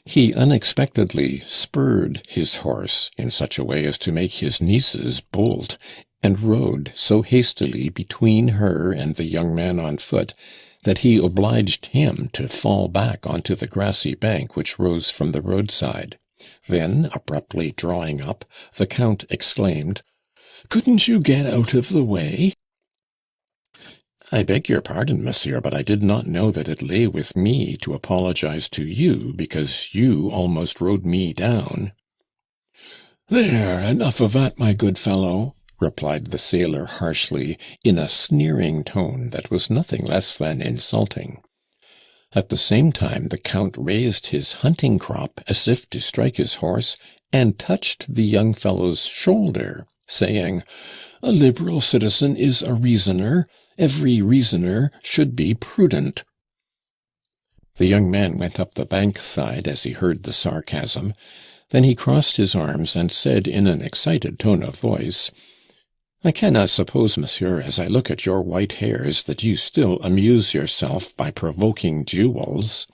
He unexpectedly spurred his horse in such a way as to make his nieces bolt, and rode so hastily between her and the young man on foot that he obliged him to fall back onto the grassy bank which rose from the roadside. Then, abruptly drawing up, the Count exclaimed, "Couldn't you get out of the way?" "I beg your pardon, monsieur, but I did not know that it lay with me to apologize to you, because you almost rode me down." "There, enough of that, my good fellow," replied the sailor harshly, in a sneering tone that was nothing less than insulting. At the same time the Count raised his hunting crop as if to strike his horse, and touched the young fellow's shoulder, saying, "A liberal citizen is a reasoner. Every reasoner should be prudent." The young man went up the bank side as he heard the sarcasm. Then he crossed his arms and said in an excited tone of voice, "I cannot suppose, monsieur, as I look at your white hairs, that you still amuse yourself by provoking duels."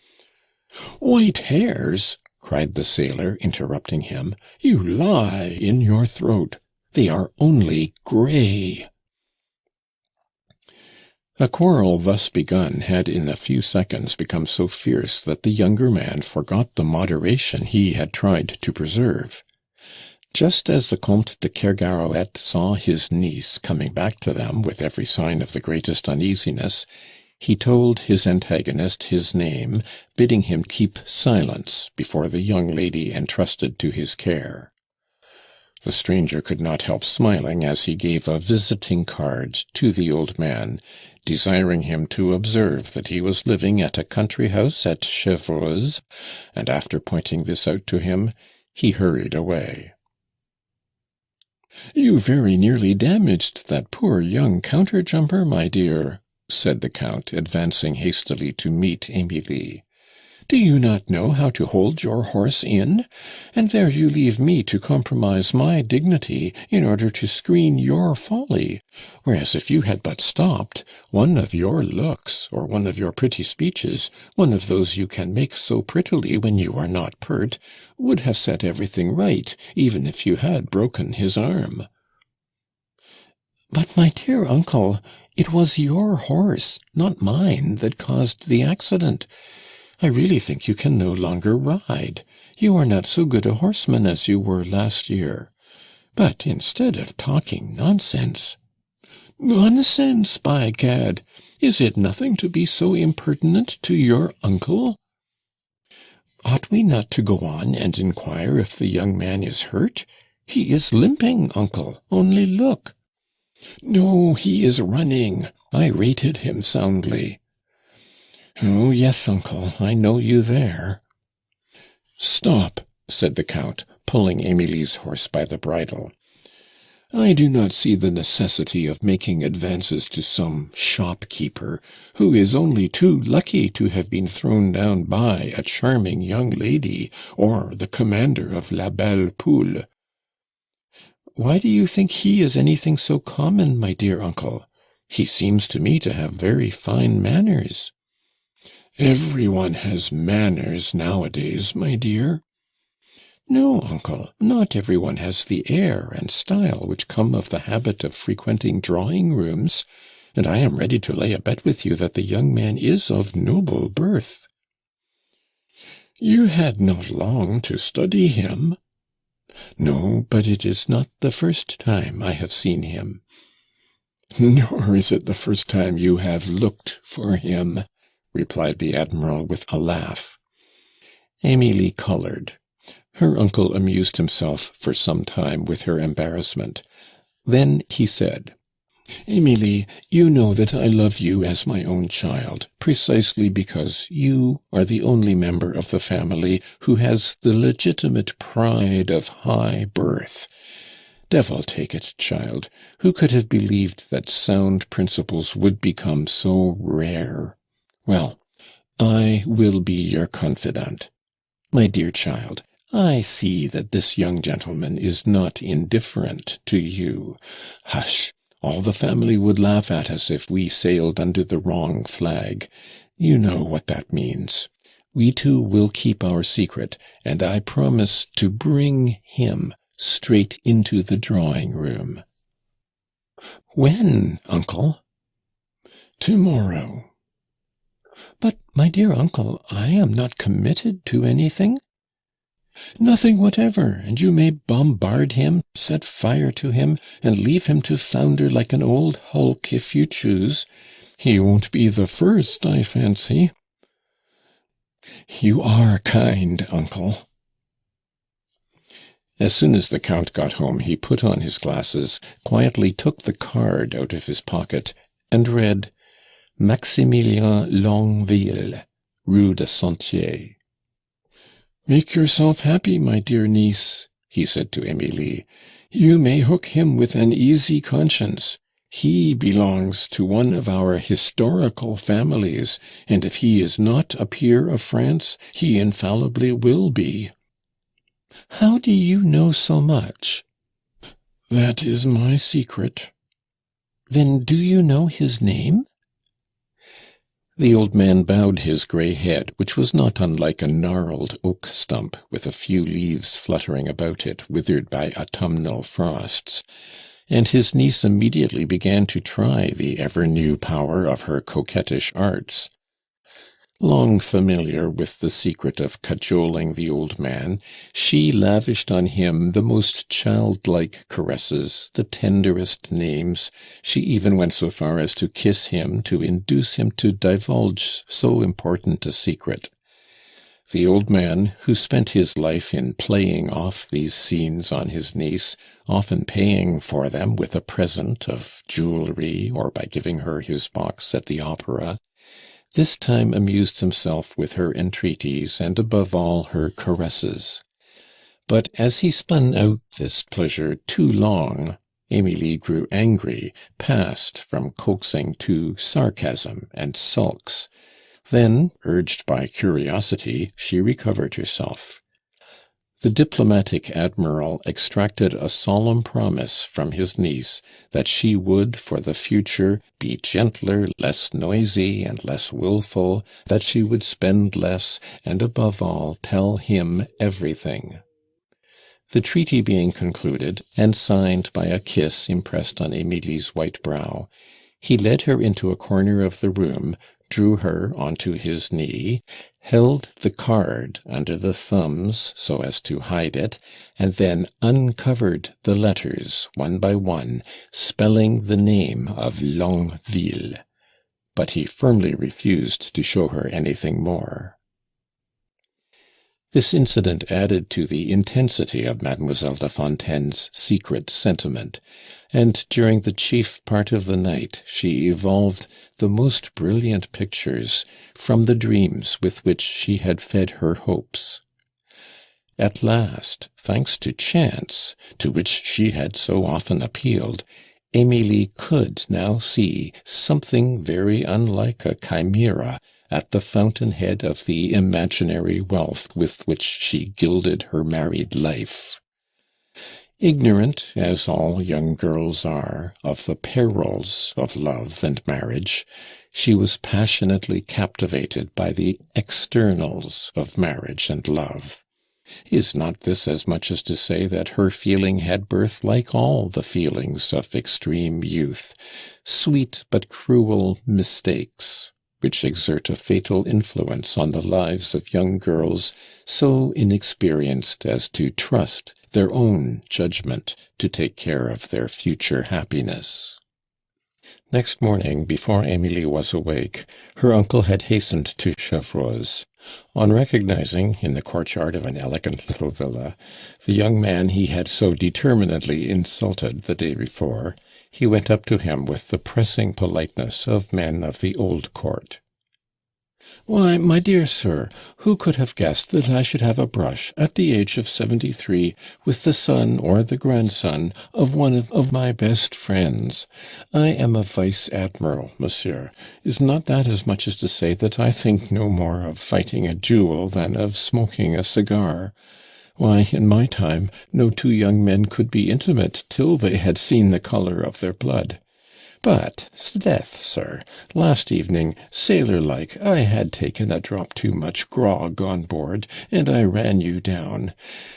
"White hairs!" cried the sailor, interrupting him. "You lie in your throat. They are only grey." A quarrel thus begun had in a few seconds become so fierce that the younger man forgot the moderation he had tried to preserve. Just as the Comte de Kergarouët saw his niece coming back to them with every sign of the greatest uneasiness, he told his antagonist his name, bidding him keep silence before the young lady entrusted to his care. The stranger could not help smiling as he gave a visiting card to the old man, desiring him to observe that he was living at a country house at Chevreuse, and after pointing this out to him, he hurried away. "You very nearly damaged that poor young counter-jumper, my dear," said the Count, advancing hastily to meet Emilie. "Do you not know how to hold your horse in? And there you leave me to compromise my dignity in order to screen your folly, whereas if you had but stopped, one of your looks, or one of your pretty speeches, one of those you can make so prettily when you are not pert, would have set everything right, even if you had broken his arm." "But, my dear uncle, it was your horse, not mine, that caused the accident. I really think you can no longer ride. You are not so good a horseman as you were last year. But instead of talking nonsense—" "Nonsense, by gad! Is it nothing to be so impertinent to your uncle?" "Ought we not to go on and inquire if the young man is hurt? He is limping, uncle. Only look." "No, he is running. I rated him soundly." "Oh, yes, uncle, I know you there." "Stop," said the Count, pulling Emilie's horse by the bridle. "I do not see the necessity of making advances to some shopkeeper, who is only too lucky to have been thrown down by a charming young lady, or the commander of La Belle Poule." "Why do you think he is anything so common, my dear uncle? He seems to me to have very fine manners." "Everyone has manners nowadays, my dear." "No, uncle, not everyone has the air and style which come of the habit of frequenting drawing-rooms, and I am ready to lay a bet with you that the young man is of noble birth." "You had not long to study him." "No, but it is not the first time I have seen him." "Nor is it the first time you have looked for him," replied the Admiral with a laugh. Emilie coloured. Her uncle amused himself for some time with her embarrassment. Then he said, "Emilie, you know that I love you as my own child, precisely because you are the only member of the family who has the legitimate pride of high birth. Devil take it, child, who could have believed that sound principles would become so rare? Well, I will be your confidant. My dear child, I see that this young gentleman is not indifferent to you. Hush! All the family would laugh at us if we sailed under the wrong flag. You know what that means. We two will keep our secret, and I promise to bring him straight into the drawing-room." "When, uncle?" "Tomorrow." "But, my dear uncle, I am not committed to anything." "Nothing whatever, and you may bombard him, set fire to him, and leave him to founder like an old hulk if you choose. He won't be the first, I fancy." "You are kind, uncle." As soon as the Count got home, he put on his glasses, quietly took the card out of his pocket, and read, "Maximilien Longueville, Rue de Sentier." "Make yourself happy, my dear niece," he said to Emilie. "You may hook him with an easy conscience. He belongs to one of our historical families, and if he is not a peer of France, he infallibly will be." "How do you know so much?" "That is my secret." "Then do you know his name?" The old man bowed his grey head, which was not unlike a gnarled oak stump, with a few leaves fluttering about it, withered by autumnal frosts, and his niece immediately began to try the ever-new power of her coquettish arts. Long familiar with the secret of cajoling the old man, she lavished on him the most childlike caresses, the tenderest names. She even went so far as to kiss him, to induce him to divulge so important a secret. The old man, who spent his life in playing off these scenes on his niece, often paying for them with a present of jewellery or by giving her his box at the opera, this time amused himself with her entreaties and above all her caresses. But as he spun out this pleasure too long, Emilie grew angry, passed from coaxing to sarcasm and sulks. Then, urged by curiosity, she recovered herself. The diplomatic admiral extracted a solemn promise from his niece that she would for the future be gentler, less noisy, and less wilful, that she would spend less, and above all tell him everything. The treaty being concluded, and signed by a kiss impressed on Emilie's white brow, he led her into a corner of the room, drew her onto his knee, held the card under the thumbs so as to hide it, and then uncovered the letters one by one, spelling the name of Longueville. But he firmly refused to show her anything more. This incident added to the intensity of Mademoiselle de Fontaine's secret sentiment, and during the chief part of the night she evolved the most brilliant pictures from the dreams with which she had fed her hopes. At last, thanks to chance, to which she had so often appealed, Emilie could now see something very unlike a chimera at the fountainhead of the imaginary wealth with which she gilded her married life. Ignorant, as all young girls are, of the perils of love and marriage, she was passionately captivated by the externals of marriage and love. Is not this as much as to say that her feeling had birth like all the feelings of extreme youth, sweet but cruel mistakes, which exert a fatal influence on the lives of young girls so inexperienced as to trust their own judgment to take care of their future happiness? Next morning, before Emilie was awake, her uncle had hastened to Chevreuse. On recognizing, in the courtyard of an elegant little villa, the young man he had so determinedly insulted the day before, he went up to him with the pressing politeness of men of the old court. "Why, my dear sir, who could have guessed that I should have a brush, at the age of 73, with the son or the grandson of one of my best friends? I am a vice-admiral, monsieur. Is not that as much as to say that I think no more of fighting a duel than of smoking a cigar? Why, in my time, no two young men could be intimate till they had seen the colour of their blood. But, 'sdeath, sir, last evening, sailor-like, I had taken a drop too much grog on board, and I ran you down.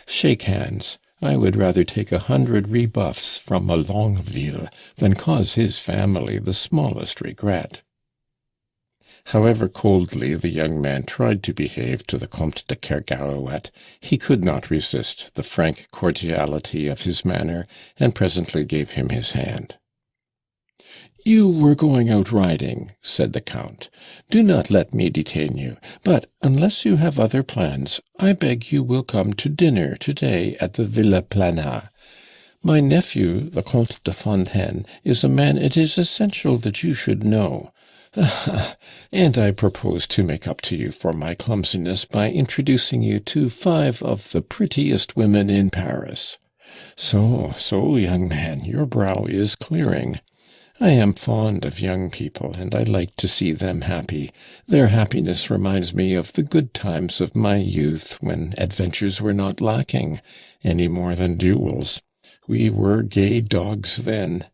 Shake hands. I would rather take 100 rebuffs from a Longueville than cause his family the smallest regret." However coldly the young man tried to behave to the Comte de Kergarouët, he could not resist the frank cordiality of his manner, and presently gave him his hand. "You were going out riding," said the Count. "Do not let me detain you, but, unless you have other plans, I beg you will come to dinner to-day at the Villa Planat. My nephew, the Comte de Fontaine, is a man it is essential that you should know. And I propose to make up to you for my clumsiness by introducing you to 5 of the prettiest women in Paris. So, young man, your brow is clearing. I am fond of young people, and I like to see them happy. Their happiness reminds me of the good times of my youth, when adventures were not lacking, any more than duels. We were gay dogs then.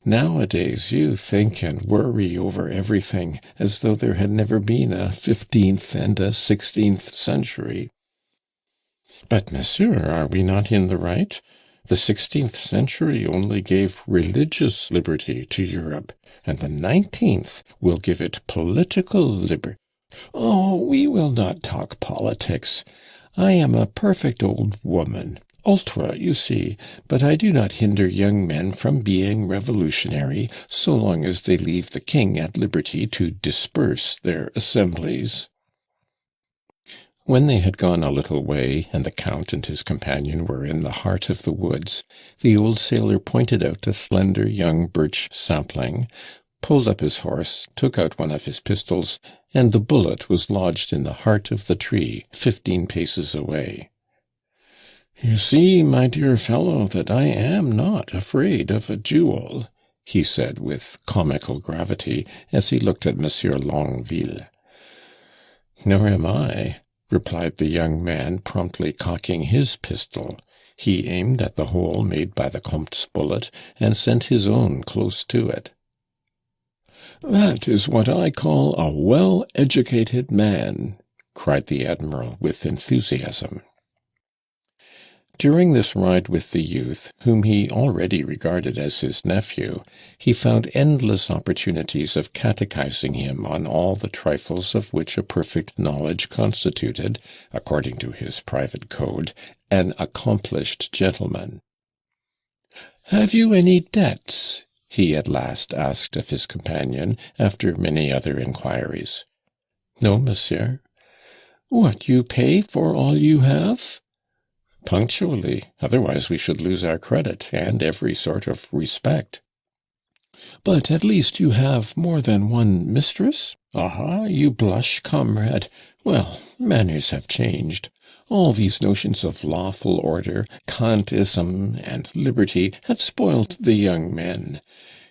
Nowadays you think and worry over everything, as though there had never been a 15th and a 16th century." "But, monsieur, are we not in the right? The 16th century only gave religious liberty to Europe, and the 19th will give it political liberty." "Oh, we will not talk politics. I am a perfect old woman, ultra, you see, but I do not hinder young men from being revolutionary, so long as they leave the king at liberty to disperse their assemblies." When they had gone a little way, and the Count and his companion were in the heart of the woods, the old sailor pointed out a slender young birch sapling, pulled up his horse, took out one of his pistols, and the bullet was lodged in the heart of the tree, 15 paces away. "You see, my dear fellow, that I am not afraid of a duel," he said with comical gravity, as he looked at Monsieur Longueville. "Nor am I," replied the young man, promptly cocking his pistol. He aimed at the hole made by the Comte's bullet, and sent his own close to it. "That is what I call a well-educated man," cried the Admiral with enthusiasm. During this ride with the youth, whom he already regarded as his nephew, he found endless opportunities of catechizing him on all the trifles of which a perfect knowledge constituted, according to his private code, an accomplished gentleman. "Have you any debts?" he at last asked of his companion, after many other inquiries. "No, monsieur." "What, you pay for all you have?" "Punctually, otherwise we should lose our credit, and every sort of respect." "But at least you have more than one mistress? Aha, you blush, comrade. Well, manners have changed. All these notions of lawful order, Kantism, and liberty have spoilt the young men.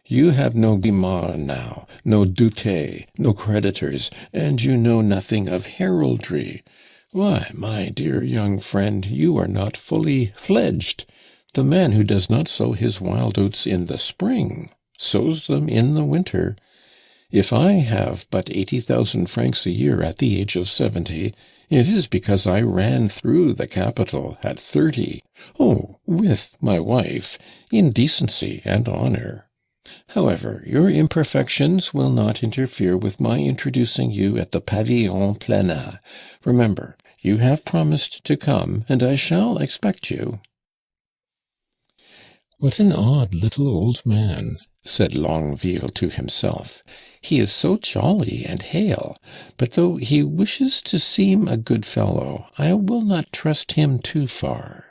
You have no Guimard now, no Doutet, no creditors, and you know nothing of heraldry. Why, my dear young friend, you are not fully fledged. The man who does not sow his wild oats in the spring sows them in the winter. If I have but 80,000 francs a year at the age of 70, it is because I ran through the capital at 30. Oh, with my wife, in decency and honor. However, your imperfections will not interfere with my introducing you at the Pavillon Plana. Remember, you have promised to come, and I shall expect you." "What an odd little old man," said Longueville to himself. "He is so jolly and hale, but though he wishes to seem a good fellow, I will not trust him too far."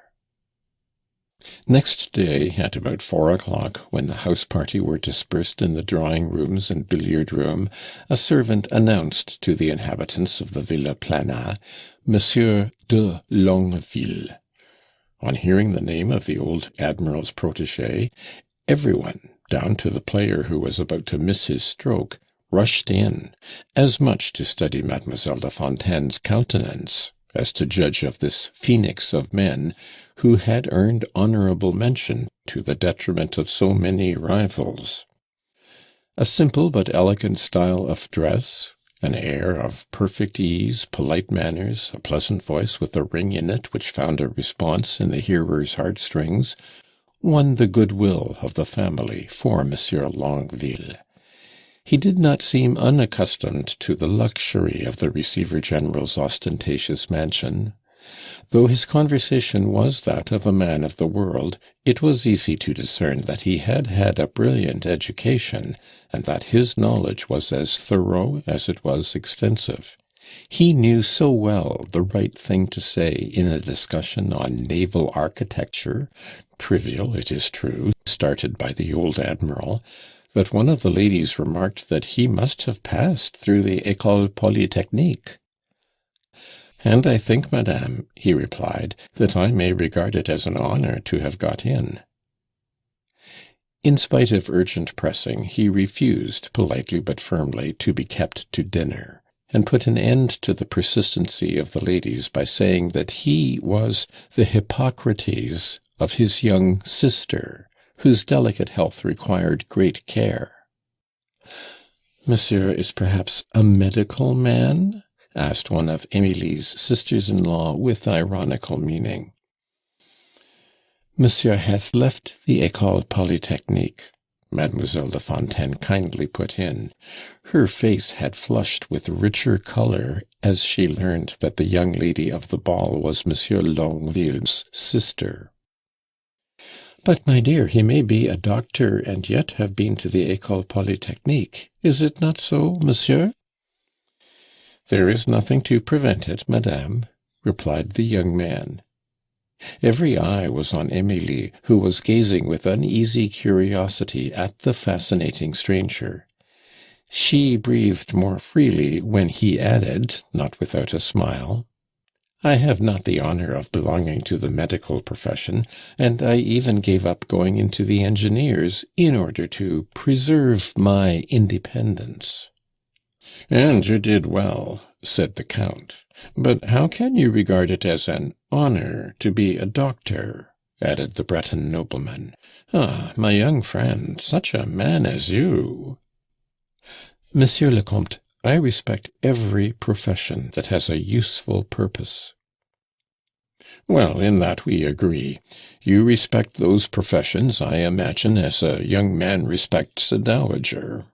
Next day, at about 4 o'clock, when the house party were dispersed in the drawing-rooms and billiard-room, a servant announced to the inhabitants of the Villa Plana, Monsieur de Longueville. On hearing the name of the old Admiral's protégé, everyone, down to the player who was about to miss his stroke, rushed in, as much to study Mademoiselle de Fontaine's countenance as to judge of this phoenix of men, who had earned honourable mention to the detriment of so many rivals. A simple but elegant style of dress, an air of perfect ease, polite manners, a pleasant voice with a ring in it which found a response in the hearer's heartstrings, won the goodwill of the family for Monsieur Longueville. He did not seem unaccustomed to the luxury of the Receiver General's ostentatious mansion. Though his conversation was that of a man of the world, it was easy to discern that he had had a brilliant education, and that his knowledge was as thorough as it was extensive. He knew so well the right thing to say in a discussion on naval architecture, trivial, it is true, started by the old Admiral, that one of the ladies remarked that he must have passed through the École Polytechnique. "And I think, madame," he replied, "that I may regard it as an honour to have got in." In spite of urgent pressing, he refused, politely but firmly, to be kept to dinner, and put an end to the persistency of the ladies by saying that he was the Hippocrates of his young sister, whose delicate health required great care. "Monsieur is perhaps a medical man?" asked one of Emilie's sisters-in-law with ironical meaning. "Monsieur has left the École Polytechnique," Mademoiselle de Fontaine kindly put in. Her face had flushed with richer colour as she learned that the young lady of the ball was Monsieur Longueville's sister. "But, my dear, he may be a doctor and yet have been to the École Polytechnique. Is it not so, monsieur?" "There is nothing to prevent it, madame," replied the young man. Every eye was on Emilie, who was gazing with uneasy curiosity at the fascinating stranger. She breathed more freely when he added, not without a smile, "I have not the honour of belonging to the medical profession, and I even gave up going into the engineers in order to preserve my independence." "And you did well," said the Count. "But how can you regard it as an honour to be a doctor?" added the Breton nobleman. "Ah, my young friend, such a man as you—" "Monsieur le Comte, I respect every profession that has a useful purpose." "Well, in that we agree. You respect those professions, I imagine, as a young man respects a dowager."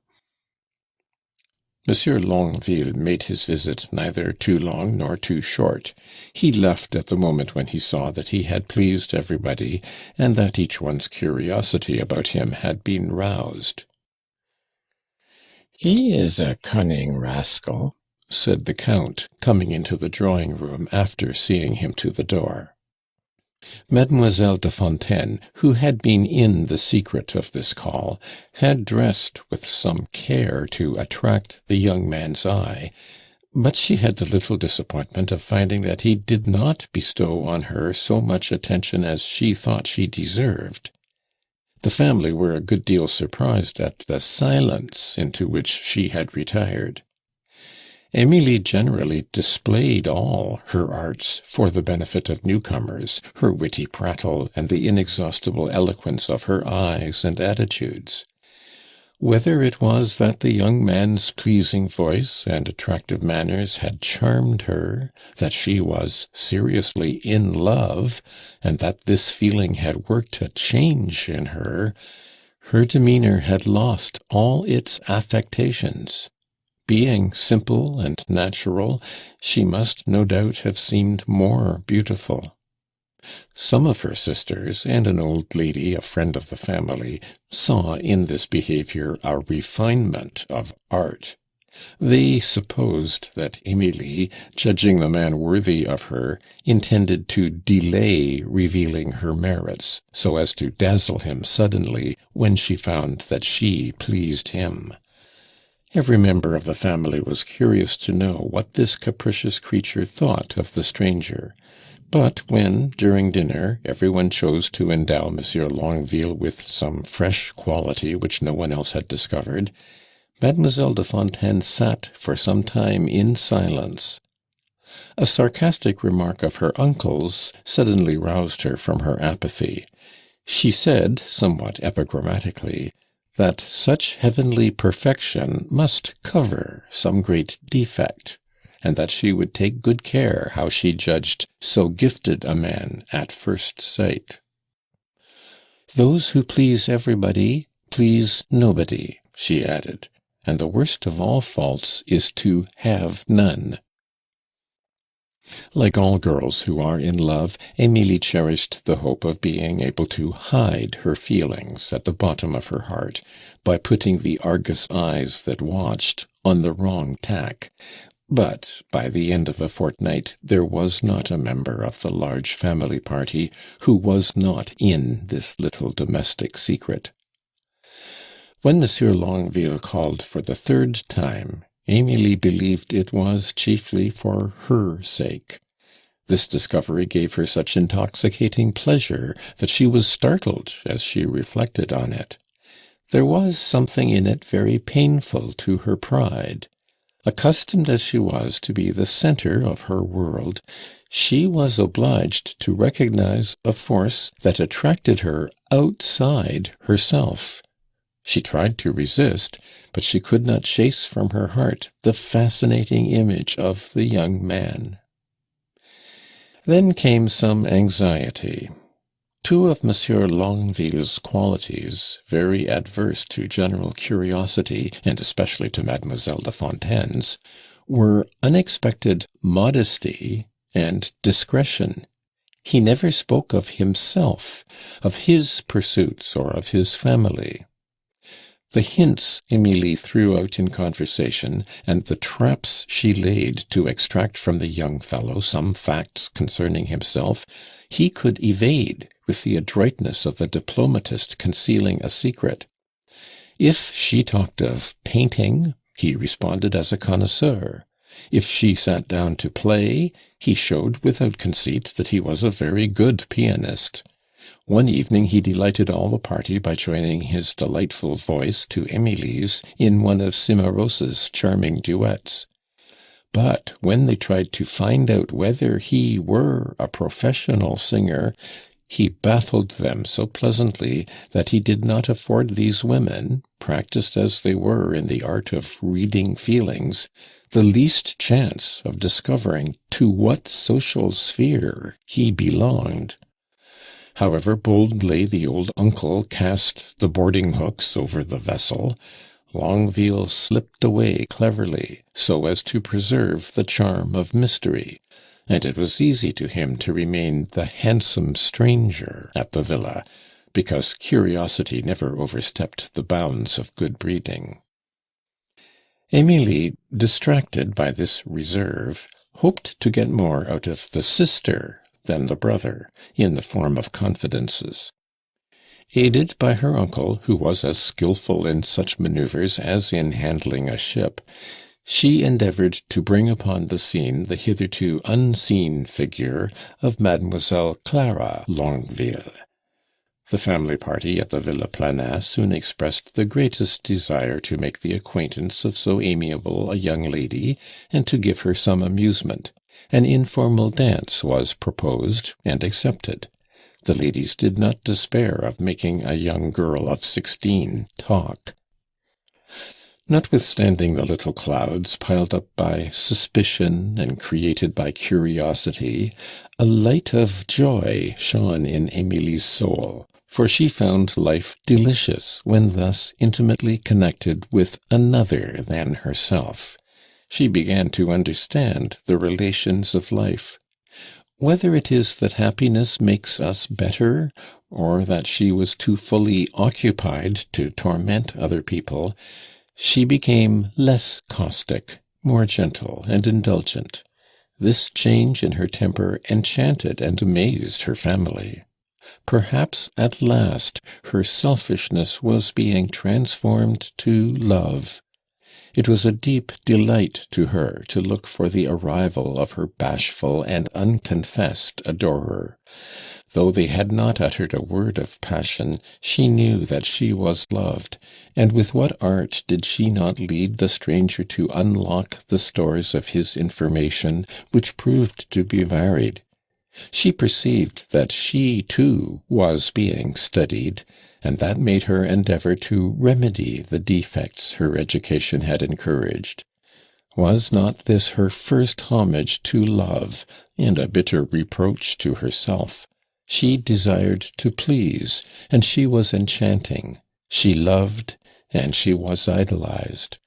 Monsieur Longueville made his visit neither too long nor too short. He left at the moment when he saw that he had pleased everybody, and that each one's curiosity about him had been roused. "He is a cunning rascal," said the Count, coming into the drawing-room after seeing him to the door. Mademoiselle de Fontaine, who had been in the secret of this call, had dressed with some care to attract the young man's eye, but she had the little disappointment of finding that he did not bestow on her so much attention as she thought she deserved. The family were a good deal surprised at the silence into which she had retired. Emilie generally displayed all her arts for the benefit of newcomers, her witty prattle and the inexhaustible eloquence of her eyes and attitudes. Whether it was that the young man's pleasing voice and attractive manners had charmed her, that she was seriously in love, and that this feeling had worked a change in her, her demeanour had lost all its affectations. Being simple and natural, she must no doubt have seemed more beautiful. Some of her sisters, and an old lady, a friend of the family, saw in this behaviour a refinement of art. They supposed that Emilie, judging the man worthy of her, intended to delay revealing her merits, so as to dazzle him suddenly when she found that she pleased him. Every member of the family was curious to know what this capricious creature thought of the stranger. But when, during dinner, everyone chose to endow Monsieur Longueville with some fresh quality which no one else had discovered, Mademoiselle de Fontaine sat for some time in silence. A sarcastic remark of her uncle's suddenly roused her from her apathy. She said, somewhat epigrammatically, that such heavenly perfection must cover some great defect, and that she would take good care how she judged so gifted a man at first sight. "Those who please everybody please nobody," she added, "and the worst of all faults is to have none." Like all girls who are in love, Emilie cherished the hope of being able to hide her feelings at the bottom of her heart by putting the Argus eyes that watched on the wrong tack. But by the end of a fortnight there was not a member of the large family party who was not in this little domestic secret. When Monsieur Longueville called for the third time, Emilie believed it was chiefly for her sake. This discovery gave her such intoxicating pleasure that she was startled as she reflected on it. There was something in it very painful to her pride. Accustomed as she was to be the centre of her world, she was obliged to recognize a force that attracted her outside herself. She tried to resist, but she could not chase from her heart the fascinating image of the young man. Then came some anxiety. Two of Monsieur Longueville's qualities, very adverse to general curiosity, and especially to Mademoiselle de Fontaine's, were unexpected modesty and discretion. He never spoke of himself, of his pursuits, or of his family. The hints Emilie threw out in conversation, and the traps she laid to extract from the young fellow some facts concerning himself, he could evade with the adroitness of a diplomatist concealing a secret. If she talked of painting, he responded as a connoisseur. If she sat down to play, he showed without conceit that he was a very good pianist. One evening he delighted all the party by joining his delightful voice to Emilie's in one of Cimarosa's charming duets. But when they tried to find out whether he were a professional singer, he baffled them so pleasantly that he did not afford these women, practised as they were in the art of reading feelings, the least chance of discovering to what social sphere he belonged. However boldly the old uncle cast the boarding hooks over the vessel, Longueville slipped away cleverly, so as to preserve the charm of mystery, and it was easy to him to remain the handsome stranger at the villa, because curiosity never overstepped the bounds of good breeding. Emilie, distracted by this reserve, hoped to get more out of the sister than the brother, in the form of confidences. Aided by her uncle, who was as skilful in such manoeuvres as in handling a ship, she endeavoured to bring upon the scene the hitherto unseen figure of Mademoiselle Clara Longueville. The family party at the Villa Planat soon expressed the greatest desire to make the acquaintance of so amiable a young lady, and to give her some amusement. An informal dance was proposed and accepted. The ladies did not despair of making a young girl of 16 talk. Notwithstanding the little clouds piled up by suspicion and created by curiosity, a light of joy shone in Emilie's soul, for she found life delicious when thus intimately connected with another than herself. She began to understand the relations of life. Whether it is that happiness makes us better, or that she was too fully occupied to torment other people, she became less caustic, more gentle and indulgent. This change in her temper enchanted and amazed her family. Perhaps at last her selfishness was being transformed to love. It was a deep delight to her to look for the arrival of her bashful and unconfessed adorer. Though they had not uttered a word of passion, she knew that she was loved, and with what art did she not lead the stranger to unlock the stores of his information, which proved to be varied. She perceived that she, too, was being studied, and that made her endeavour to remedy the defects her education had encouraged. Was not this her first homage to love, and a bitter reproach to herself? She desired to please, and she was enchanting. She loved, and she was idolized.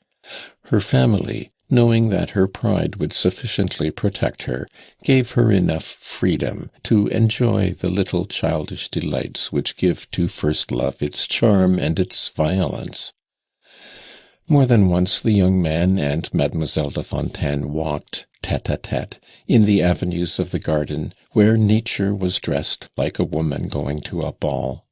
Her family, knowing that her pride would sufficiently protect her, gave her enough freedom to enjoy the little childish delights which give to first love its charm and its violence. More than once the young man and Mademoiselle de Fontaine walked tete-a-tete in the avenues of the garden, where nature was dressed like a woman going to a ball.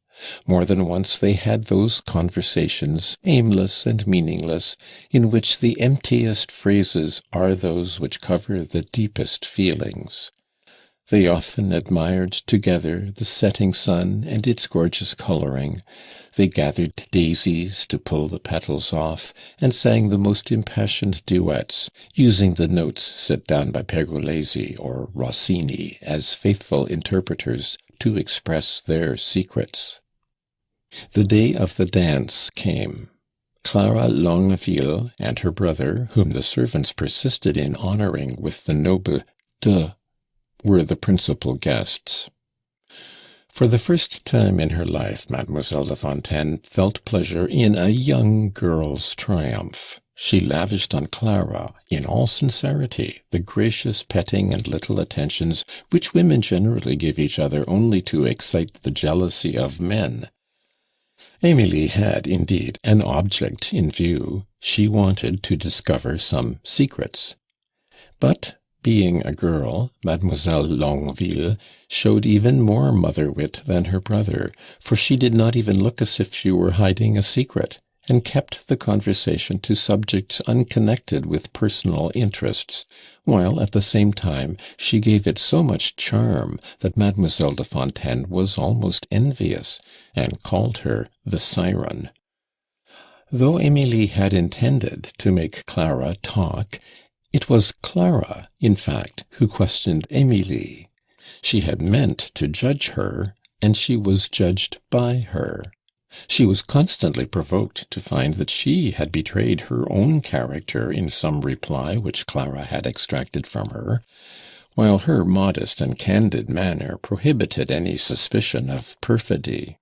More than once they had those conversations, aimless and meaningless, in which the emptiest phrases are those which cover the deepest feelings. They often admired together the setting sun and its gorgeous colouring. They gathered daisies to pull the petals off, and sang the most impassioned duets, using the notes set down by Pergolesi or Rossini as faithful interpreters to express their secrets. The day of the dance came. Clara Longueville and her brother, whom the servants persisted in honouring with the noble de, were the principal guests. For the first time in her life, Mademoiselle de Fontaine felt pleasure in a young girl's triumph. She lavished on Clara, in all sincerity, the gracious petting and little attentions which women generally give each other only to excite the jealousy of men. Emilie had, indeed, an object in view. She wanted to discover some secrets. But, being a girl, Mademoiselle Longueville showed even more mother-wit than her brother, for she did not even look as if she were hiding a secret, and kept the conversation to subjects unconnected with personal interests, while at the same time she gave it so much charm that Mademoiselle de Fontaine was almost envious, and called her the Siren. Though Emilie had intended to make Clara talk, it was Clara, in fact, who questioned Emilie. She had meant to judge her, and she was judged by her. She was constantly provoked to find that she had betrayed her own character in some reply which Clara had extracted from her, while her modest and candid manner prohibited any suspicion of perfidy.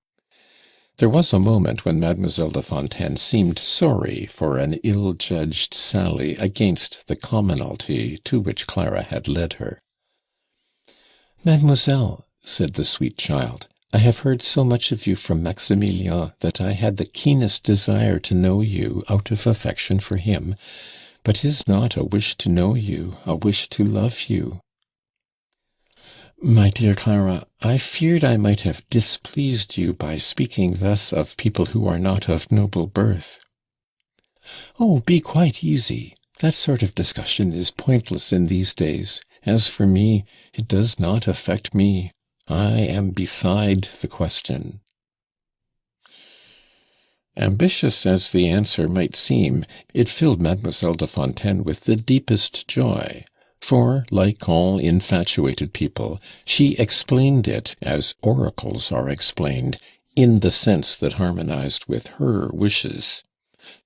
There was a moment when Mademoiselle de Fontaine seemed sorry for an ill-judged sally against the commonalty to which Clara had led her. "Mademoiselle," said the sweet child, "I have heard so much of you from Maximilien that I had the keenest desire to know you out of affection for him, but is not a wish to know you a wish to love you?" "My dear Clara, I feared I might have displeased you by speaking thus of people who are not of noble birth." "Oh, be quite easy. That sort of discussion is pointless in these days. As for me, it does not affect me. I am beside the question." Ambitious as the answer might seem, it filled Mademoiselle de Fontaine with the deepest joy. For, like all infatuated people, she explained it, as oracles are explained, in the sense that harmonized with her wishes.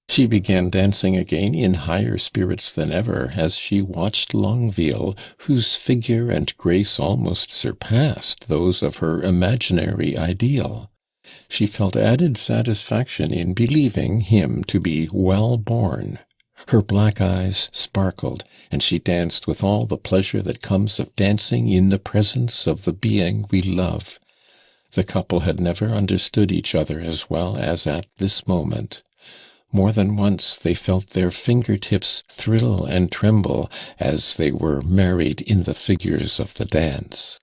She began dancing again in higher spirits than ever, as she watched Longueville, whose figure and grace almost surpassed those of her imaginary ideal. She felt added satisfaction in believing him to be well born. Her black eyes sparkled, and she danced with all the pleasure that comes of dancing in the presence of the being we love. The couple had never understood each other as well as at this moment. More than once they felt their finger-tips thrill and tremble as they were married in the figures of the dance.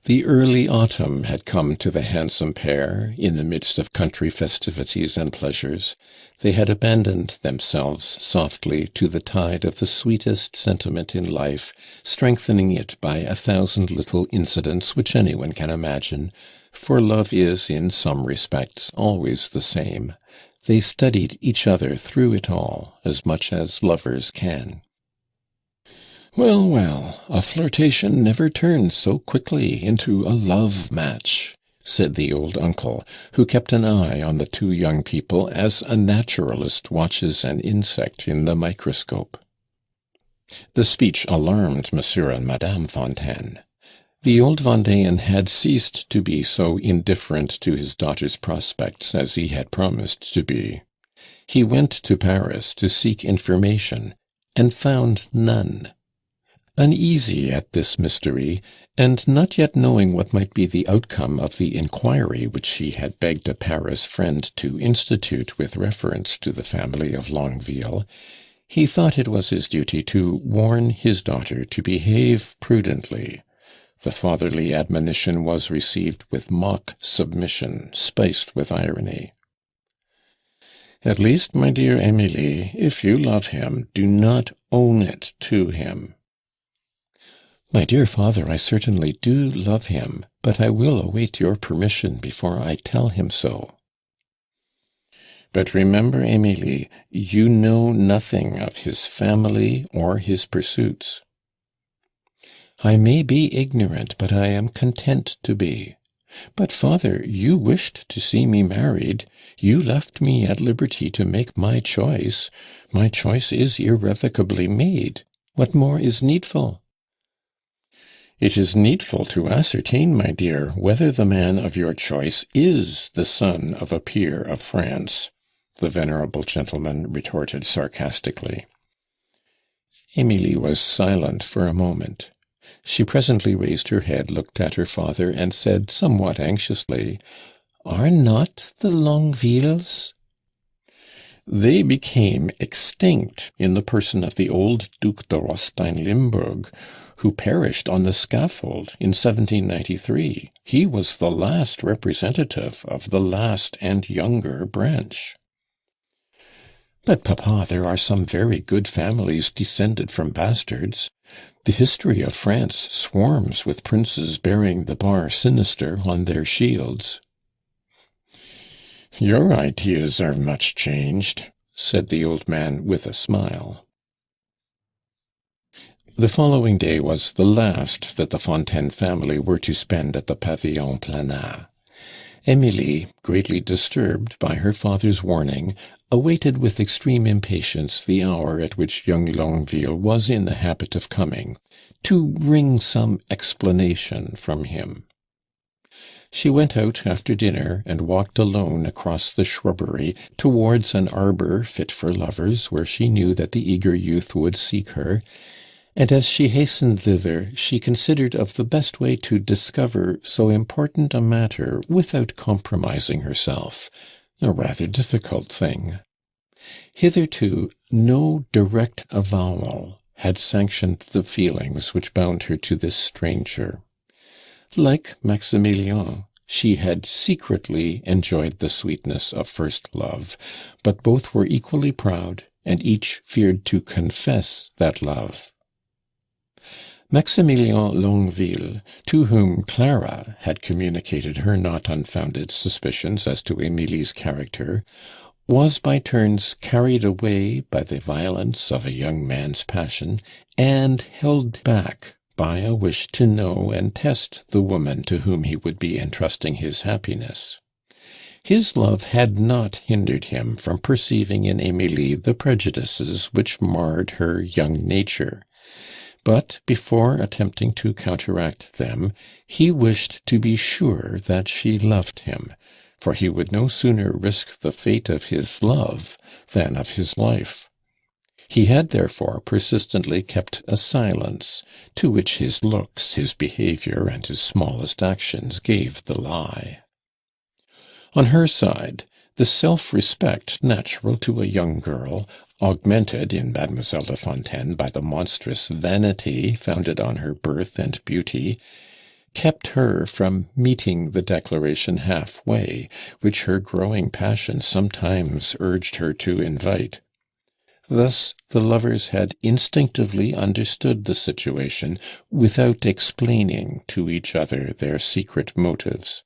The early autumn had come to the handsome pair, in the midst of country festivities and pleasures. They had abandoned themselves softly to the tide of the sweetest sentiment in life, strengthening it by 1,000 little incidents which anyone can imagine, for love is, in some respects, always the same. They studied each other through it all, as much as lovers can. "Well, well, a flirtation never turns so quickly into a love match," said the old uncle, who kept an eye on the two young people as a naturalist watches an insect in the microscope. The speech alarmed Monsieur and Madame Fontaine. The old Vendéan had ceased to be so indifferent to his daughter's prospects as he had promised to be. He went to Paris to seek information, and found none. Uneasy at this mystery, and not yet knowing what might be the outcome of the inquiry which he had begged a Paris friend to institute with reference to the family of Longueville, he thought it was his duty to warn his daughter to behave prudently. The fatherly admonition was received with mock submission, spiced with irony. "At least, my dear Emilie, if you love him, do not own it to him." "My dear father, I certainly do love him, but I will await your permission before I tell him so." "But remember, Emilie, you know nothing of his family or his pursuits." "I may be ignorant, but I am content to be. But, father, you wished to see me married. You left me at liberty to make my choice. My choice is irrevocably made. What more is needful?" "It is needful to ascertain, my dear, whether the man of your choice is the son of a peer of France," the venerable gentleman retorted sarcastically. Emilie was silent for a moment. She presently raised her head, looked at her father, and said somewhat anxiously, "Are not the Longuevilles—" "They became extinct in the person of the old Duc de Rostein-Limburg, who perished on the scaffold in 1793. He was the last representative of the last and younger branch." "But, papa, there are some very good families descended from bastards. The history of France swarms with princes bearing the bar sinister on their shields." "Your ideas are much changed," said the old man with a smile. The following day was the last that the Fontaine family were to spend at the Pavillon Planat. Emilie, greatly disturbed by her father's warning, awaited with extreme impatience the hour at which young Longueville was in the habit of coming, to wring some explanation from him. She went out after dinner, and walked alone across the shrubbery towards an arbour fit for lovers, where she knew that the eager youth would seek her, and as she hastened thither she considered of the best way to discover so important a matter without compromising herself, a rather difficult thing. Hitherto no direct avowal had sanctioned the feelings which bound her to this stranger. Like Maximilien, she had secretly enjoyed the sweetness of first love, but both were equally proud, and each feared to confess that love. Maximilien Longueville, to whom Clara had communicated her not unfounded suspicions as to Emilie's character, was by turns carried away by the violence of a young man's passion, and held back by a wish to know and test the woman to whom he would be entrusting his happiness. His love had not hindered him from perceiving in Emilie the prejudices which marred her young nature. But before attempting to counteract them, he wished to be sure that she loved him, for he would no sooner risk the fate of his love than of his life. He had therefore persistently kept a silence, to which his looks, his behaviour, and his smallest actions gave the lie. On her side, the self-respect natural to a young girl, augmented in Mademoiselle de Fontaine by the monstrous vanity founded on her birth and beauty, kept her from meeting the declaration half-way, which her growing passion sometimes urged her to invite. Thus the lovers had instinctively understood the situation, without explaining to each other their secret motives.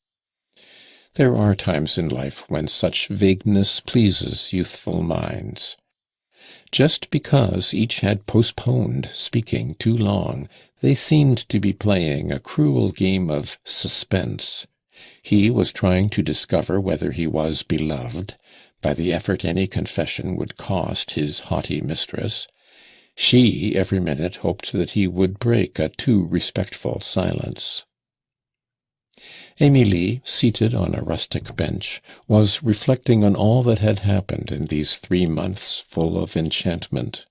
There are times in life when such vagueness pleases youthful minds. Just because each had postponed speaking too long, they seemed to be playing a cruel game of suspense. He was trying to discover whether he was beloved, by the effort any confession would cost his haughty mistress. She every minute hoped that he would break a too respectful silence. Emilie, seated on a rustic bench, was reflecting on all that had happened in these 3 months full of enchantment.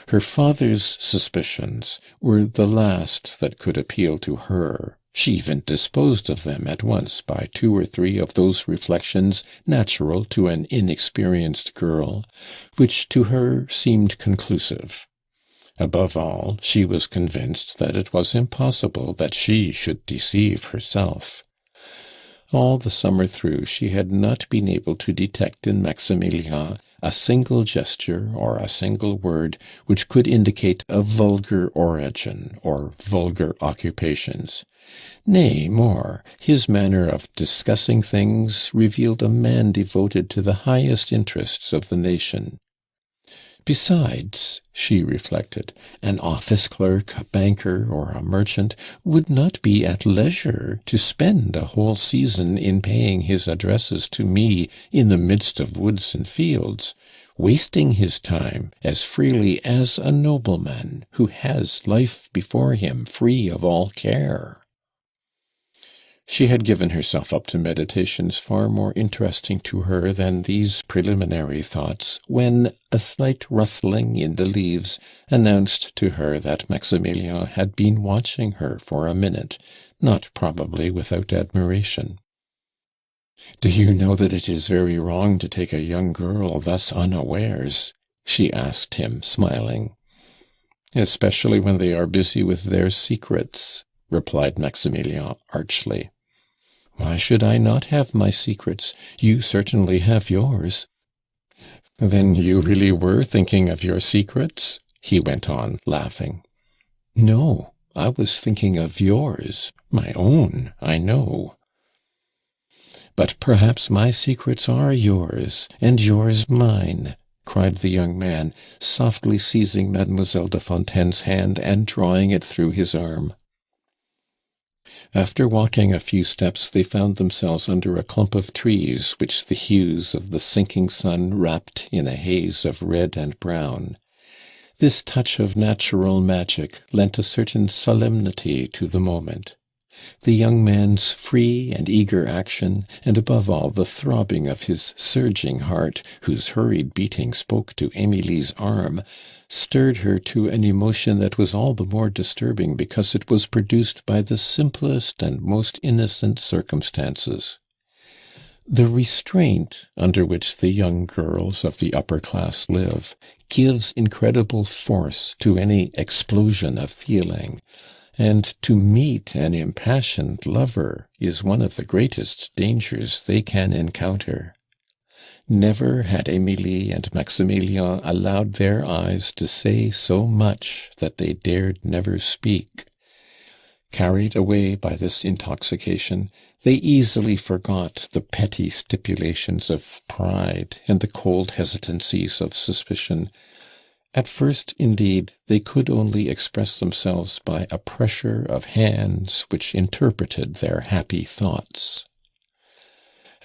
Her father's suspicions were the last that could appeal to her. She even disposed of them at once by 2 or 3 of those reflections natural to an inexperienced girl, which to her seemed conclusive. Above all, she was convinced that it was impossible that she should deceive herself. All the summer through she had not been able to detect in Maximilien a single gesture or a single word which could indicate a vulgar origin or vulgar occupations. Nay, more, his manner of discussing things revealed a man devoted to the highest interests of the nation. Besides, she reflected, an office clerk, a banker, or a merchant would not be at leisure to spend a whole season in paying his addresses to me in the midst of woods and fields, wasting his time as freely as a nobleman who has life before him free of all care. She had given herself up to meditations far more interesting to her than these preliminary thoughts, when a slight rustling in the leaves announced to her that Maximilien had been watching her for a minute, not probably without admiration. "Do you know that it is very wrong to take a young girl thus unawares?" she asked him, smiling. "Especially when they are busy with their secrets," replied Maximilien archly. "Why should I not have my secrets? You certainly have yours." "Then you really were thinking of your secrets?" he went on, laughing. "No, I was thinking of yours. My own, I know." "But perhaps my secrets are yours, and yours mine," cried the young man, softly seizing Mademoiselle de Fontaine's hand and drawing it through his arm. After walking a few steps, they found themselves under a clump of trees which the hues of the sinking sun wrapped in a haze of red and brown. This touch of natural magic lent a certain solemnity to the moment. The young man's free and eager action, and above all the throbbing of his surging heart, whose hurried beating spoke to Emilie's arm, stirred her to an emotion that was all the more disturbing because it was produced by the simplest and most innocent circumstances. The restraint under which the young girls of the upper class live gives incredible force to any explosion of feeling, and to meet an impassioned lover is one of the greatest dangers they can encounter. Never had Emilie and Maximilien allowed their eyes to say so much that they dared never speak. Carried away by this intoxication, they easily forgot the petty stipulations of pride and the cold hesitancies of suspicion. At first, indeed, they could only express themselves by a pressure of hands which interpreted their happy thoughts.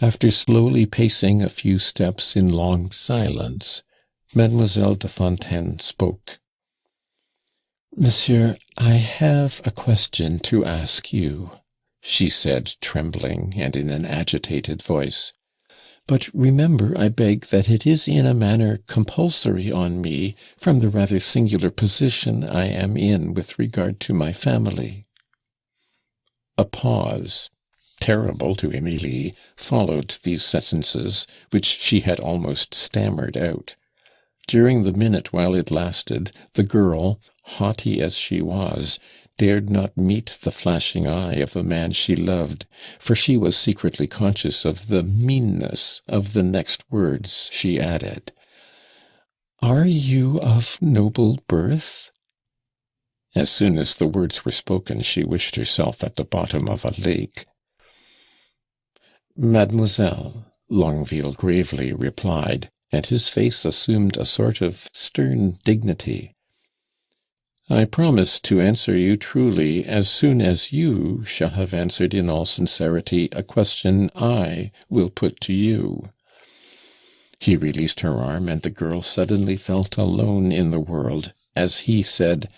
After slowly pacing a few steps in long silence, Mademoiselle de Fontaine spoke. "Monsieur, I have a question to ask you," she said, trembling and in an agitated voice. "But remember, I beg, that it is in a manner compulsory on me, from the rather singular position I am in with regard to my family." A pause, terrible to Emilie, followed these sentences, which she had almost stammered out. During the minute while it lasted, the girl, haughty as she was, dared not meet the flashing eye of the man she loved, for she was secretly conscious of the meanness of the next words she added. "Are you of noble birth?" As soon as the words were spoken, she wished herself at the bottom of a lake. "Mademoiselle," Longueville gravely replied, and his face assumed a sort of stern dignity, "I promise to answer you truly as soon as you shall have answered in all sincerity a question I will put to you." He released her arm, and the girl suddenly felt alone in the world, as he said,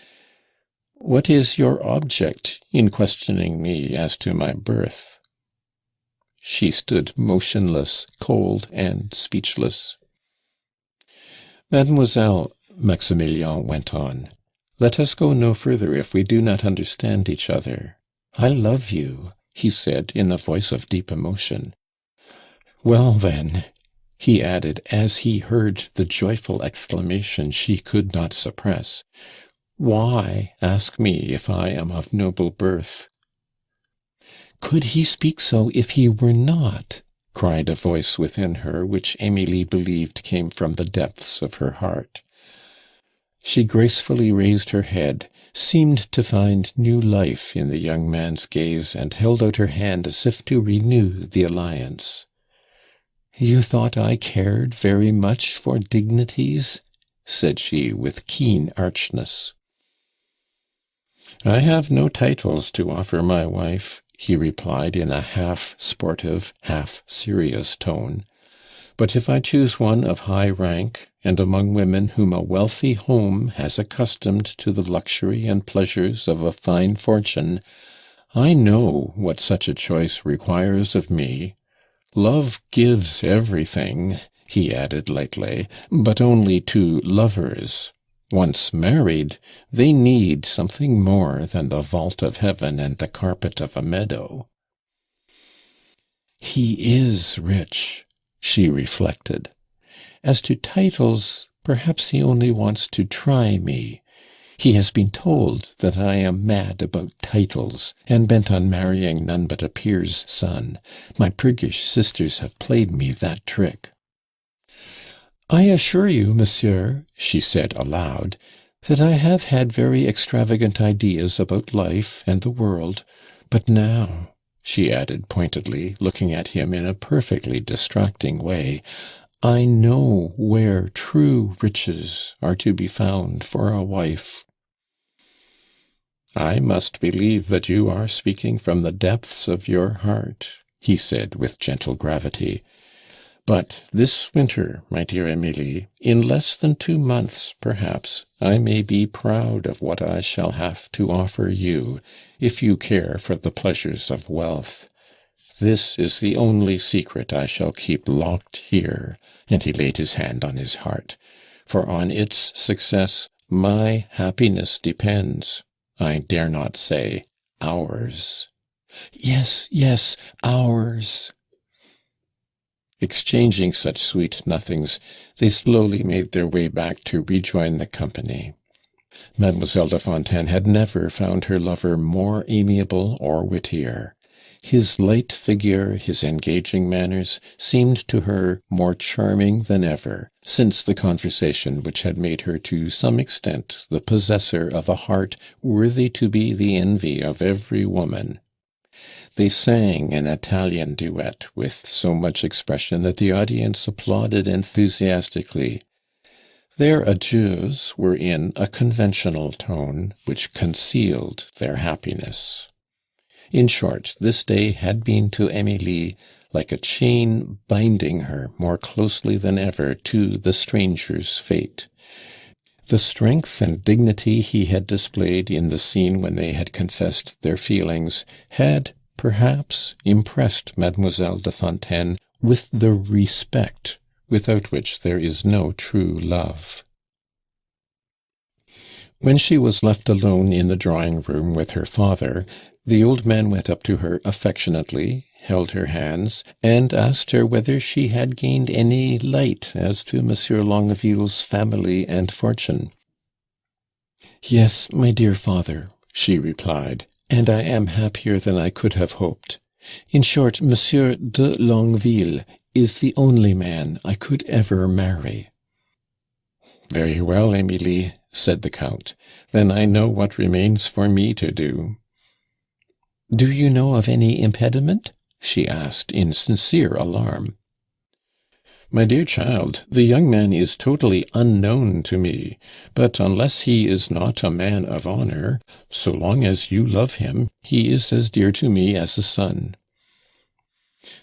"What is your object in questioning me as to my birth?" She stood motionless, cold, and speechless. "Mademoiselle," Maximilien went on, "let us go no further if we do not understand each other. I love you," he said in a voice of deep emotion. "Well, then," he added, as he heard the joyful exclamation she could not suppress, "why ask me if I am of noble birth?" "Could he speak so if he were not?" cried a voice within her, which Emilie believed came from the depths of her heart. She gracefully raised her head, seemed to find new life in the young man's gaze, and held out her hand as if to renew the alliance. "You thought I cared very much for dignities?" said she, with keen archness. "I have no titles to offer my wife," he replied in a half-sportive, half-serious tone. "But if I choose one of high rank, and among women whom a wealthy home has accustomed to the luxury and pleasures of a fine fortune, I know what such a choice requires of me. Love gives everything," he added lightly, "but only to lovers. Once married, they need something more than the vault of heaven and the carpet of a meadow." "He is rich," she reflected. "As to titles, perhaps he only wants to try me. He has been told that I am mad about titles, and bent on marrying none but a peer's son. My priggish sisters have played me that trick." "I assure you, monsieur," she said aloud, "that I have had very extravagant ideas about life and the world, but now," she added pointedly, looking at him in a perfectly distracting way, "I know where true riches are to be found for a wife." "I must believe that you are speaking from the depths of your heart," he said with gentle gravity. "But this winter, my dear Emilie, in less than 2 months, perhaps, I may be proud of what I shall have to offer you, if you care for the pleasures of wealth. This is the only secret I shall keep locked here," and he laid his hand on his heart, "for on its success my happiness depends. I dare not say ours." "Yes, yes, ours." Exchanging such sweet nothings, they slowly made their way back to rejoin the company. Mademoiselle de Fontaine had never found her lover more amiable or wittier. His light figure, his engaging manners, seemed to her more charming than ever, since the conversation which had made her to some extent the possessor of a heart worthy to be the envy of every woman. They sang an Italian duet with so much expression that the audience applauded enthusiastically. Their adieus were in a conventional tone, which concealed their happiness. In short, this day had been to Emilie like a chain binding her more closely than ever to the stranger's fate. The strength and dignity he had displayed in the scene when they had confessed their feelings had perhaps impressed Mademoiselle de Fontaine with the respect without which there is no true love. When she was left alone in the drawing-room with her father, the old man went up to her affectionately, held her hands, and asked her whether she had gained any light as to Monsieur Longueville's family and fortune. "Yes, my dear father," she replied, "and I am happier than I could have hoped. In short, Monsieur de Longueville is the only man I could ever marry." "Very well, Emilie," said the Count. "Then I know what remains for me to do." "Do you know of any impediment?" she asked in sincere alarm. "My dear child, the young man is totally unknown to me, but unless he is not a man of honor, so long as you love him, he is as dear to me as a son."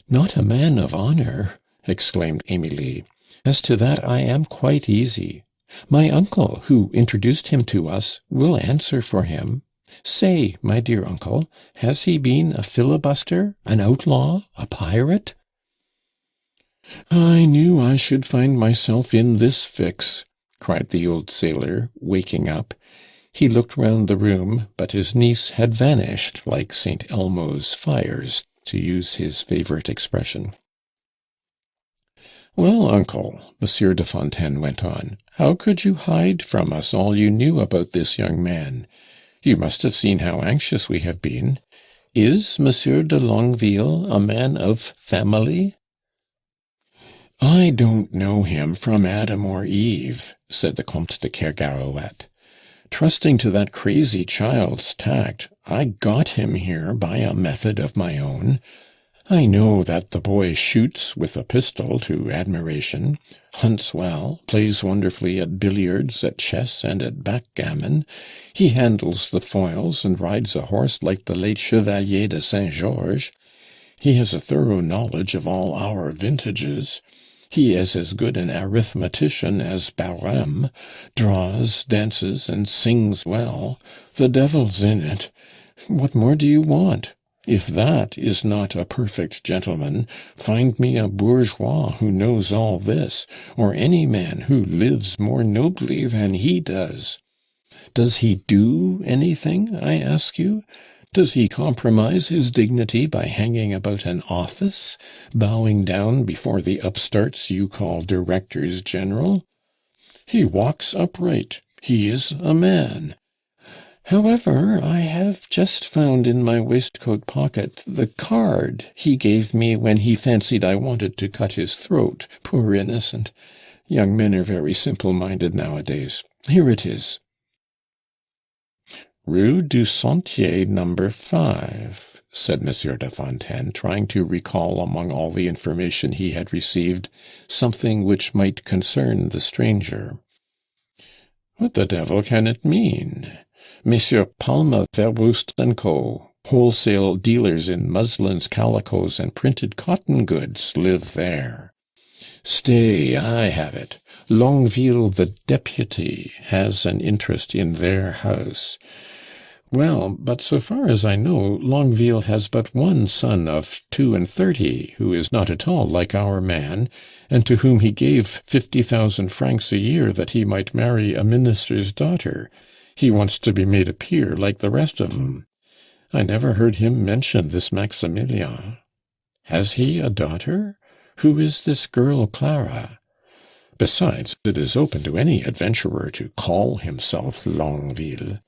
"Not a man of honor!" exclaimed Emilie. "As to that I am quite easy. My uncle, who introduced him to us, will answer for him. Say, my dear uncle, has he been a filibuster, an outlaw, a pirate?" "I knew I should find myself in this fix," cried the old sailor, waking up. He looked round the room, but his niece had vanished like St. Elmo's fires, to use his favourite expression. "Well, uncle," Monsieur de Fontaine went on, "how could you hide from us all you knew about this young man? You must have seen how anxious we have been. Is Monsieur de Longueville a man of family?" "I don't know him from Adam or Eve," said the Comte de Kergarouët. "Trusting to that crazy child's tact, I got him here by a method of my own. I know that the boy shoots with a pistol to admiration, hunts well, plays wonderfully at billiards, at chess, and at backgammon. He handles the foils and rides a horse like the late Chevalier de Saint Georges. He has a thorough knowledge of all our vintages. He is as good an arithmetician as Barème, draws, dances, and sings well. The devil's in it. What more do you want? If that is not a perfect gentleman, find me a bourgeois who knows all this, or any man who lives more nobly than he does. Does he do anything, I ask you? Does he compromise his dignity by hanging about an office, bowing down before the upstarts you call directors general? He walks upright. He is a man. However, I have just found in my waistcoat pocket the card he gave me when he fancied I wanted to cut his throat, poor innocent. Young men are very simple-minded nowadays. Here it is. Rue du Sentier, number 5, said Monsieur de Fontaine, trying to recall among all the information he had received something which might concern the stranger. What the devil can it mean? Monsieur Palma Verbrust & Co., wholesale dealers in muslins, calicoes, and printed cotton goods, live there. Stay, I have it. Longueville the deputy has an interest in their house. Well, but so far as I know, Longueville has but one son of 32, who is not at all like our man, and to whom he gave 50,000 francs a year that he might marry a minister's daughter. He wants to be made a peer like the rest of them. I never heard him mention this Maximilien. Has he a daughter? Who is this girl Clara? Besides, it is open to any adventurer to call himself Longueville.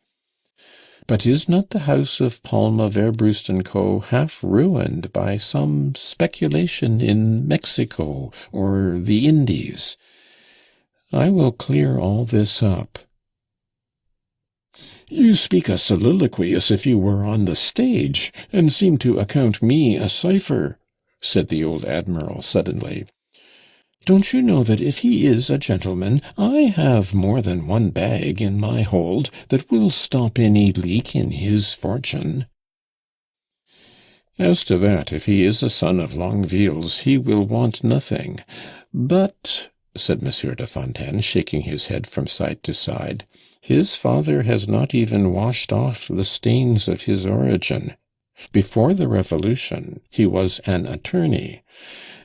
But is not the house of Palma Verbrust & Co. half ruined by some speculation in Mexico or the Indies? I will clear all this up. You speak a soliloquy as if you were on the stage, and seem to account me a cipher, said the old admiral suddenly. Don't you know that if he is a gentleman, I have more than one bag in my hold that will stop any leak in his fortune? As to that, if he is a son of Longueville's, he will want nothing. But, said Monsieur de Fontaine, shaking his head from side to side, his father has not even washed off the stains of his origin. Before the Revolution, he was an attorney,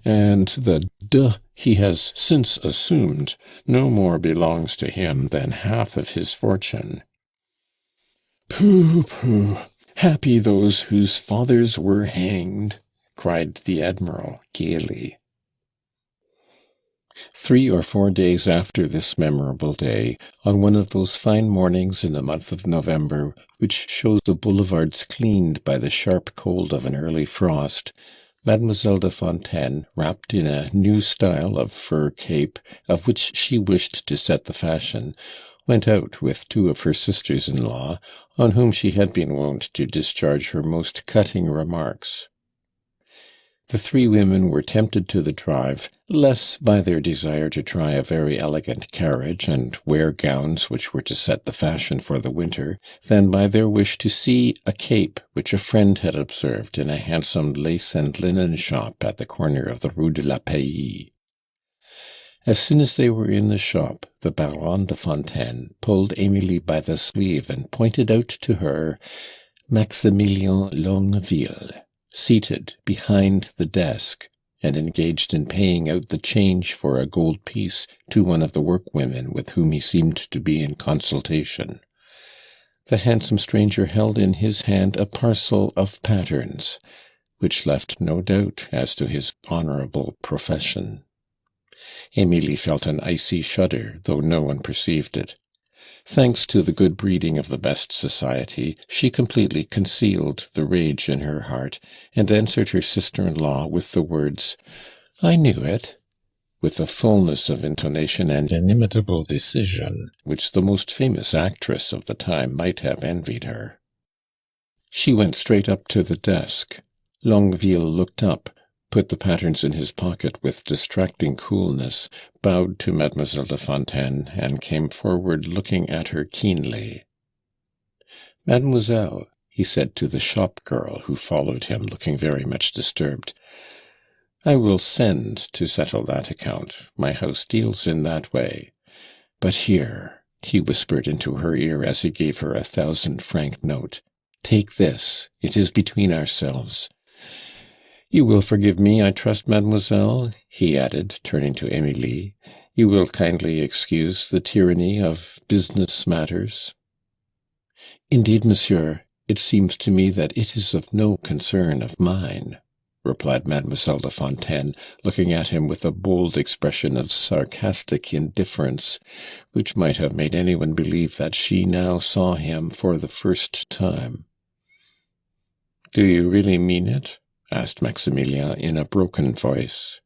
and the de he has since assumed no more belongs to him than half of his fortune. Pooh, pooh! Happy those whose fathers were hanged, cried the admiral gaily. 3 or 4 days after this memorable day, on one of those fine mornings in the month of November, which shows the boulevards cleaned by the sharp cold of an early frost, Mademoiselle de Fontaine, wrapped in a new style of fur cape, of which she wished to set the fashion, went out with 2 of her sisters-in-law, on whom she had been wont to discharge her most cutting remarks. The 3 women were tempted to the drive, less by their desire to try a very elegant carriage and wear gowns which were to set the fashion for the winter, than by their wish to see a cape which a friend had observed in a handsome lace and linen shop at the corner of the Rue de la Paix. As soon as they were in the shop, the Baronne de Fontaine pulled Emilie by the sleeve and pointed out to her Maximilien Longueville, seated behind the desk, and engaged in paying out the change for a gold piece to one of the workwomen with whom he seemed to be in consultation. The handsome stranger held in his hand a parcel of patterns, which left no doubt as to his honourable profession. Emilie felt an icy shudder, though no one perceived it. Thanks to the good breeding of the best society, she completely concealed the rage in her heart, and answered her sister-in-law with the words, "I knew it," with a fullness of intonation and inimitable decision which the most famous actress of the time might have envied her. She went straight up to the desk. Longueville looked up, put the patterns in his pocket with distracting coolness, bowed to Mademoiselle de Fontaine, and came forward looking at her keenly. "Mademoiselle," he said to the shop-girl, who followed him, looking very much disturbed, I will send to settle that account. My house deals in that way. But here," he whispered into her ear as he gave her 1,000-franc note, "take this. It is between ourselves. You will forgive me, I trust, mademoiselle," he added, turning to Emilie. "You will kindly excuse the tyranny of business matters." "Indeed, monsieur, it seems to me that it is of no concern of mine," replied Mademoiselle de Fontaine, looking at him with a bold expression of sarcastic indifference, which might have made anyone believe that she now saw him for the first time. "Do you really mean it?" asked Maximilien in a broken voice.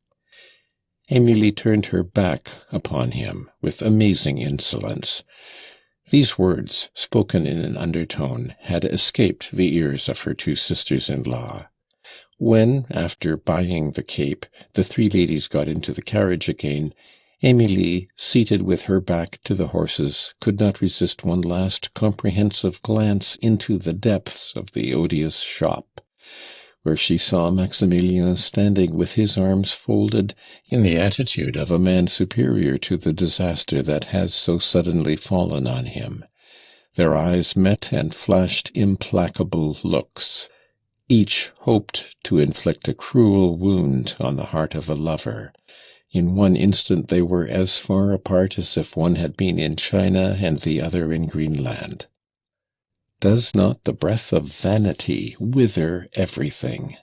Emilie turned her back upon him with amazing insolence. These words, spoken in an undertone, had escaped the ears of her two sisters-in-law. When, after buying the cape, the three ladies got into the carriage again, Emilie, seated with her back to the horses, could not resist one last comprehensive glance into the depths of the odious shop, where she saw Maximilien standing with his arms folded in the attitude of a man superior to the disaster that has so suddenly fallen on him. Their eyes met and flashed implacable looks. Each hoped to inflict a cruel wound on the heart of a lover. In one instant they were as far apart as if one had been in China and the other in Greenland. Does not the breath of vanity wither everything?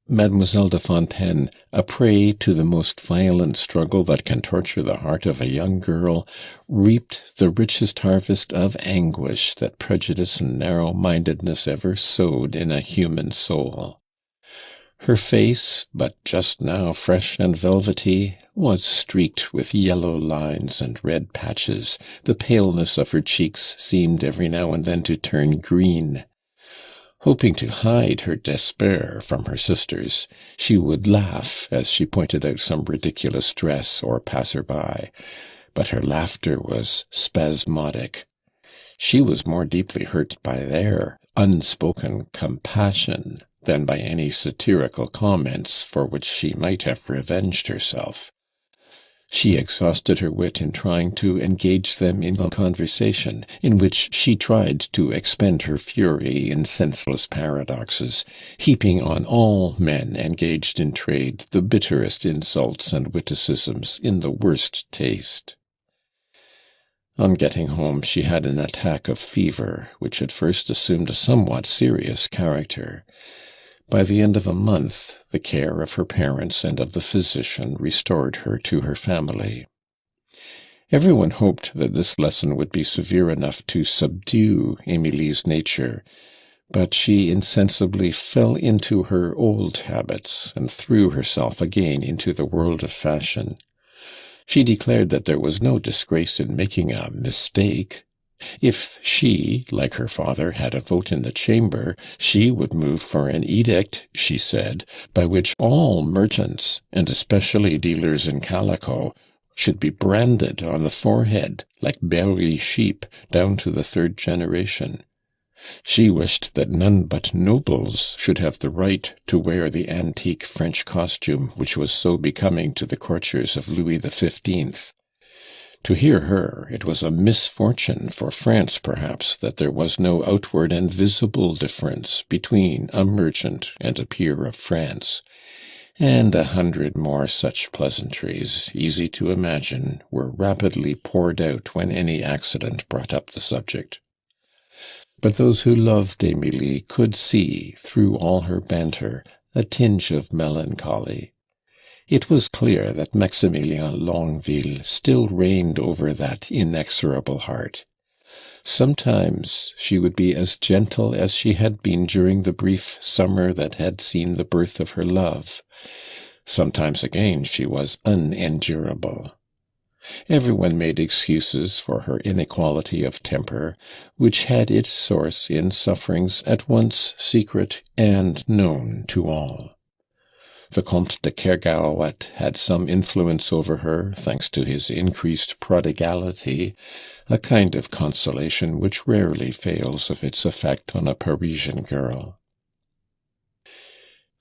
Mademoiselle de Fontaine, a prey to the most violent struggle that can torture the heart of a young girl, reaped the richest harvest of anguish that prejudice and narrow-mindedness ever sowed in a human soul. Her face, but just now fresh and velvety, was streaked with yellow lines and red patches. The paleness of her cheeks seemed every now and then to turn green. Hoping to hide her despair from her sisters, she would laugh as she pointed out some ridiculous dress or passer-by, but her laughter was spasmodic. She was more deeply hurt by their unspoken compassion than by any satirical comments for which she might have revenged herself. She exhausted her wit in trying to engage them in a conversation, in which she tried to expend her fury in senseless paradoxes, heaping on all men engaged in trade the bitterest insults and witticisms in the worst taste. On getting home she had an attack of fever, which at first assumed a somewhat serious character. By the end of a month, the care of her parents and of the physician restored her to her family. Everyone hoped that this lesson would be severe enough to subdue Emilie's nature, but she insensibly fell into her old habits and threw herself again into the world of fashion. She declared that there was no disgrace in making a mistake. If she, like her father, had a vote in the Chamber, she would move for an edict, she said, by which all merchants, and especially dealers in calico, should be branded on the forehead, like Berry sheep, down to the 3rd generation. She wished that none but nobles should have the right to wear the antique French costume which was so becoming to the courtiers of Louis XV. To hear her, it was a misfortune for France, perhaps, that there was no outward and visible difference between a merchant and a peer of France, and 100 more such pleasantries, easy to imagine, were rapidly poured out when any accident brought up the subject. But those who loved Emilie could see, through all her banter, a tinge of melancholy. It was clear that Maximilien Longueville still reigned over that inexorable heart. Sometimes she would be as gentle as she had been during the brief summer that had seen the birth of her love. Sometimes again she was unendurable. Everyone made excuses for her inequality of temper, which had its source in sufferings at once secret and known to all. The Comte de Kergarouët had some influence over her, thanks to his increased prodigality, a kind of consolation which rarely fails of its effect on a Parisian girl.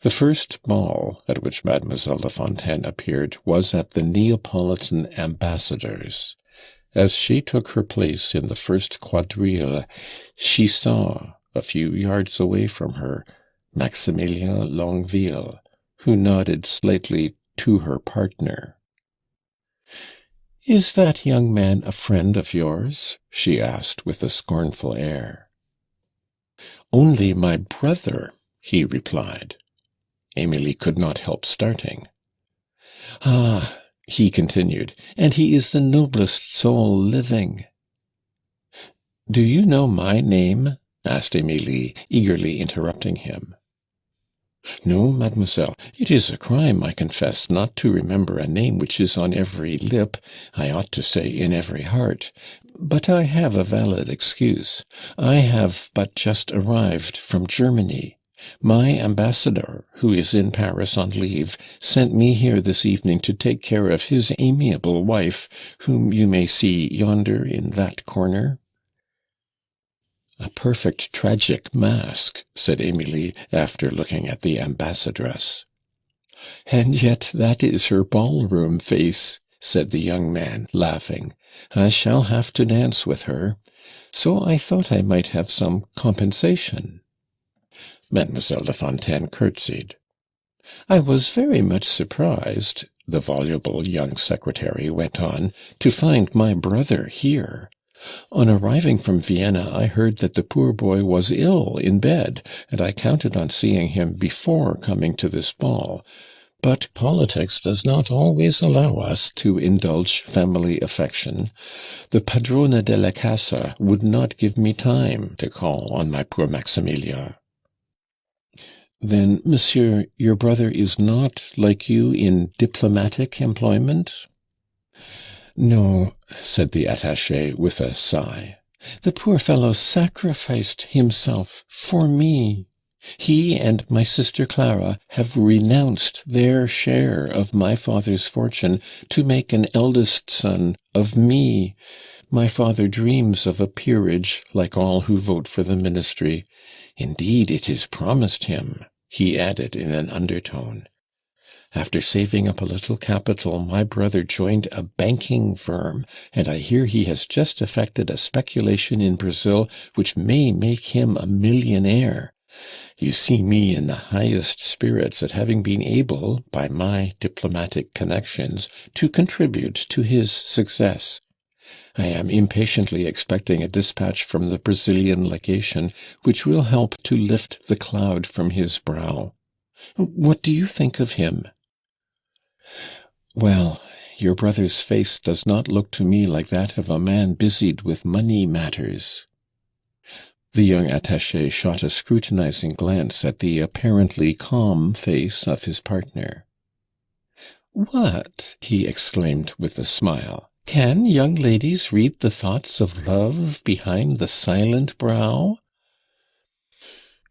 The first ball at which Mademoiselle de Fontaine appeared was at the Neapolitan ambassador's. As she took her place in the first quadrille, she saw, a few yards away from her, Maximilien Longueville, who nodded slightly to her partner. "Is that young man a friend of yours?" she asked with a scornful air. "Only my brother," he replied. Emilie could not help starting. "Ah," he continued, "and he is the noblest soul living." "Do you know my name?" asked Emilie, eagerly interrupting him. "No, mademoiselle. It is a crime, I confess, not to remember a name which is on every lip, I ought to say in every heart. But I have a valid excuse. I have but just arrived from Germany. My ambassador, who is in Paris on leave, sent me here this evening to take care of his amiable wife, whom you may see yonder in that corner." "A perfect tragic mask," said Emilie, after looking at the ambassadress. "And yet that is her ballroom face," said the young man, laughing. "I shall have to dance with her. So I thought I might have some compensation." Mademoiselle de Fontaine curtsied. "I was very much surprised," the voluble young secretary went on, "to find my brother here. On arriving from Vienna, I heard that the poor boy was ill in bed, and I counted on seeing him before coming to this ball. But politics does not always allow us to indulge family affection. The padrona de la casa would not give me time to call on my poor Maximilien." "Then, monsieur, your brother is not, like you, in diplomatic employment?" "No," said the attaché with a sigh. "The poor fellow sacrificed himself for me. He and my sister Clara have renounced their share of my father's fortune to make an eldest son of me. My father dreams of a peerage, like all who vote for the ministry. Indeed, it is promised him," he added in an undertone. "After saving up a little capital, my brother joined a banking firm, and I hear he has just effected a speculation in Brazil which may make him a millionaire. You see me in the highest spirits at having been able, by my diplomatic connections, to contribute to his success. I am impatiently expecting a dispatch from the Brazilian legation, which will help to lift the cloud from his brow. What do you think of him?" "Well, your brother's face does not look to me like that of a man busied with money matters." The young attaché shot a scrutinizing glance at the apparently calm face of his partner. "What!" he exclaimed with a smile. "Can young ladies read the thoughts of love behind the silent brow?"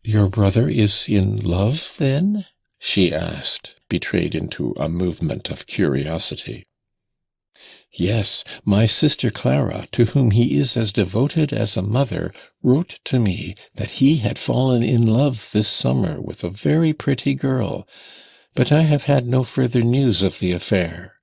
"Your brother is in love, then?" she asked, betrayed into a movement of curiosity. "Yes, my sister Clara, to whom he is as devoted as a mother, wrote to me that he had fallen in love this summer with a very pretty girl, but I have had no further news of the affair.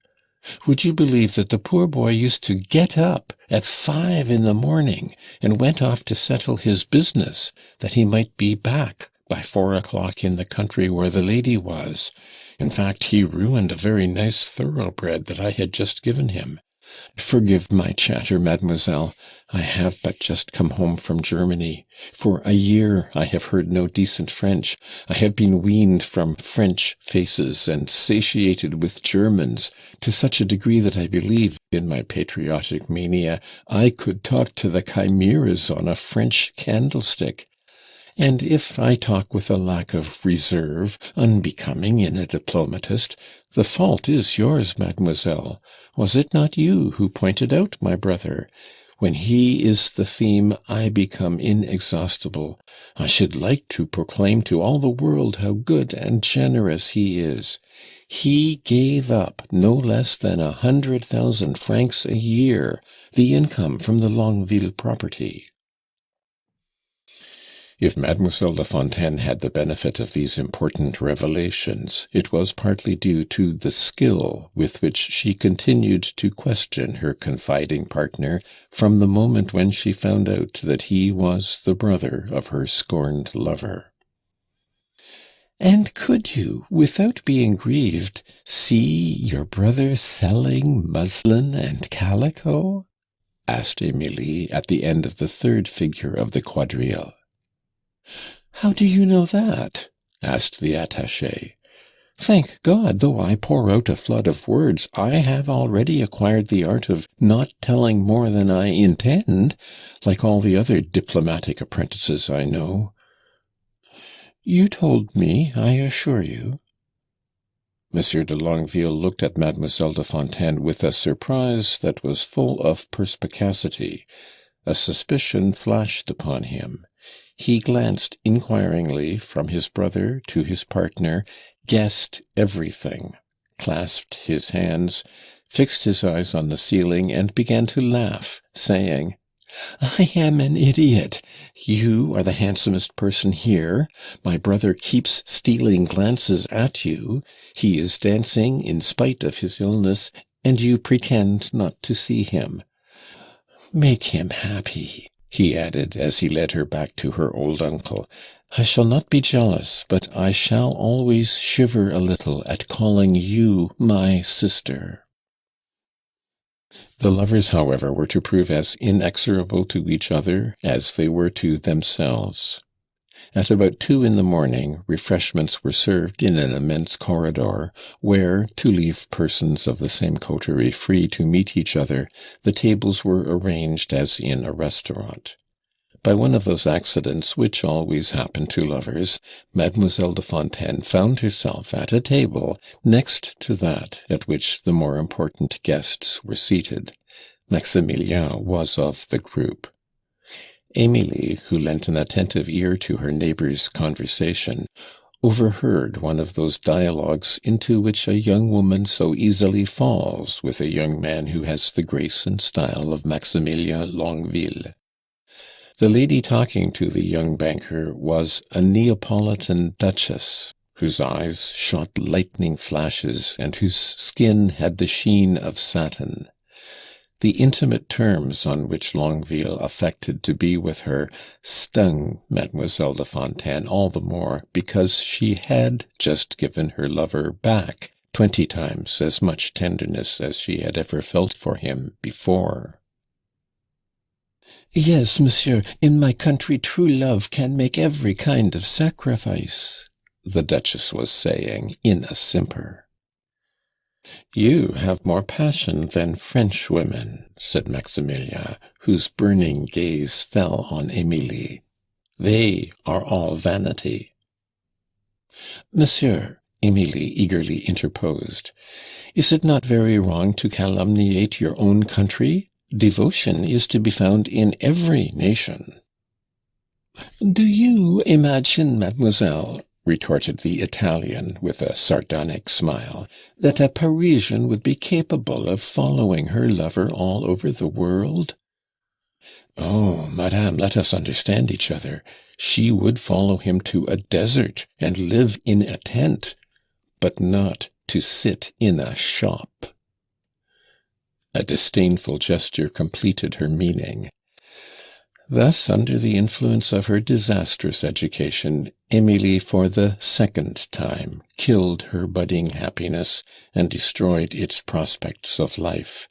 Would you believe that the poor boy used to get up at 5 in the morning and went off to settle his business, that he might be back by 4 o'clock in the country where the lady was. In fact, he ruined a very nice thoroughbred that I had just given him. Forgive my chatter, mademoiselle. I have but just come home from Germany. For a year I have heard no decent French. I have been weaned from French faces and satiated with Germans, to such a degree that I believe, in my patriotic mania, I could talk to the chimeras on a French candlestick. And if I talk with a lack of reserve, unbecoming in a diplomatist, the fault is yours, mademoiselle. Was it not you who pointed out my brother? When he is the theme, I become inexhaustible. I should like to proclaim to all the world how good and generous he is. He gave up no less than 100,000 francs a year, the income from the Longueville property." If Mademoiselle de Fontaine had the benefit of these important revelations, it was partly due to the skill with which she continued to question her confiding partner from the moment when she found out that he was the brother of her scorned lover. "And could you, without being grieved, see your brother selling muslin and calico?" asked Emilie at the end of the third figure of the quadrille. "How do you know that?" asked the attaché. "Thank God, though I pour out a flood of words, I have already acquired the art of not telling more than I intend, like all the other diplomatic apprentices I know." "You told me, I assure you." Monsieur de Longueville looked at Mademoiselle de Fontaine with a surprise that was full of perspicacity. A suspicion flashed upon him. He glanced inquiringly from his brother to his partner, guessed everything, clasped his hands, fixed his eyes on the ceiling, and began to laugh, saying, "I am an idiot. You are the handsomest person here. My brother keeps stealing glances at you. He is dancing in spite of his illness, and you pretend not to see him. Make him happy," he added, as he led her back to her old uncle. "I shall not be jealous, but I shall always shiver a little at calling you my sister." The lovers, however, were to prove as inexorable to each other as they were to themselves. At about 2 in the morning, refreshments were served in an immense corridor, where, to leave persons of the same coterie free to meet each other, the tables were arranged as in a restaurant. By one of those accidents which always happen to lovers, Mademoiselle de Fontaine found herself at a table next to that at which the more important guests were seated. Maximilien was of the group. Emilie, who lent an attentive ear to her neighbour's conversation, overheard one of those dialogues into which a young woman so easily falls with a young man who has the grace and style of Maximilien Longueville. The lady talking to the young banker was a Neapolitan duchess, whose eyes shot lightning flashes, and whose skin had the sheen of satin. The intimate terms on which Longueville affected to be with her stung Mademoiselle de Fontaine all the more because she had just given her lover back 20 times as much tenderness as she had ever felt for him before. "Yes, monsieur, in my country true love can make every kind of sacrifice," the Duchess was saying in a simper. "You have more passion than French women," said Maximilien, whose burning gaze fell on Emilie. "They are all vanity." "Monsieur," Emilie eagerly interposed, "is it not very wrong to calumniate your own country? Devotion is to be found in every nation." "Do you imagine, mademoiselle," retorted the Italian with a sardonic smile, "that a Parisian would be capable of following her lover all over the world?" "Oh, madame, let us understand each other. She would follow him to a desert and live in a tent, but not to sit in a shop." A disdainful gesture completed her meaning. Thus, under the influence of her disastrous education, Emilie for the second time killed her budding happiness and destroyed its prospects of life.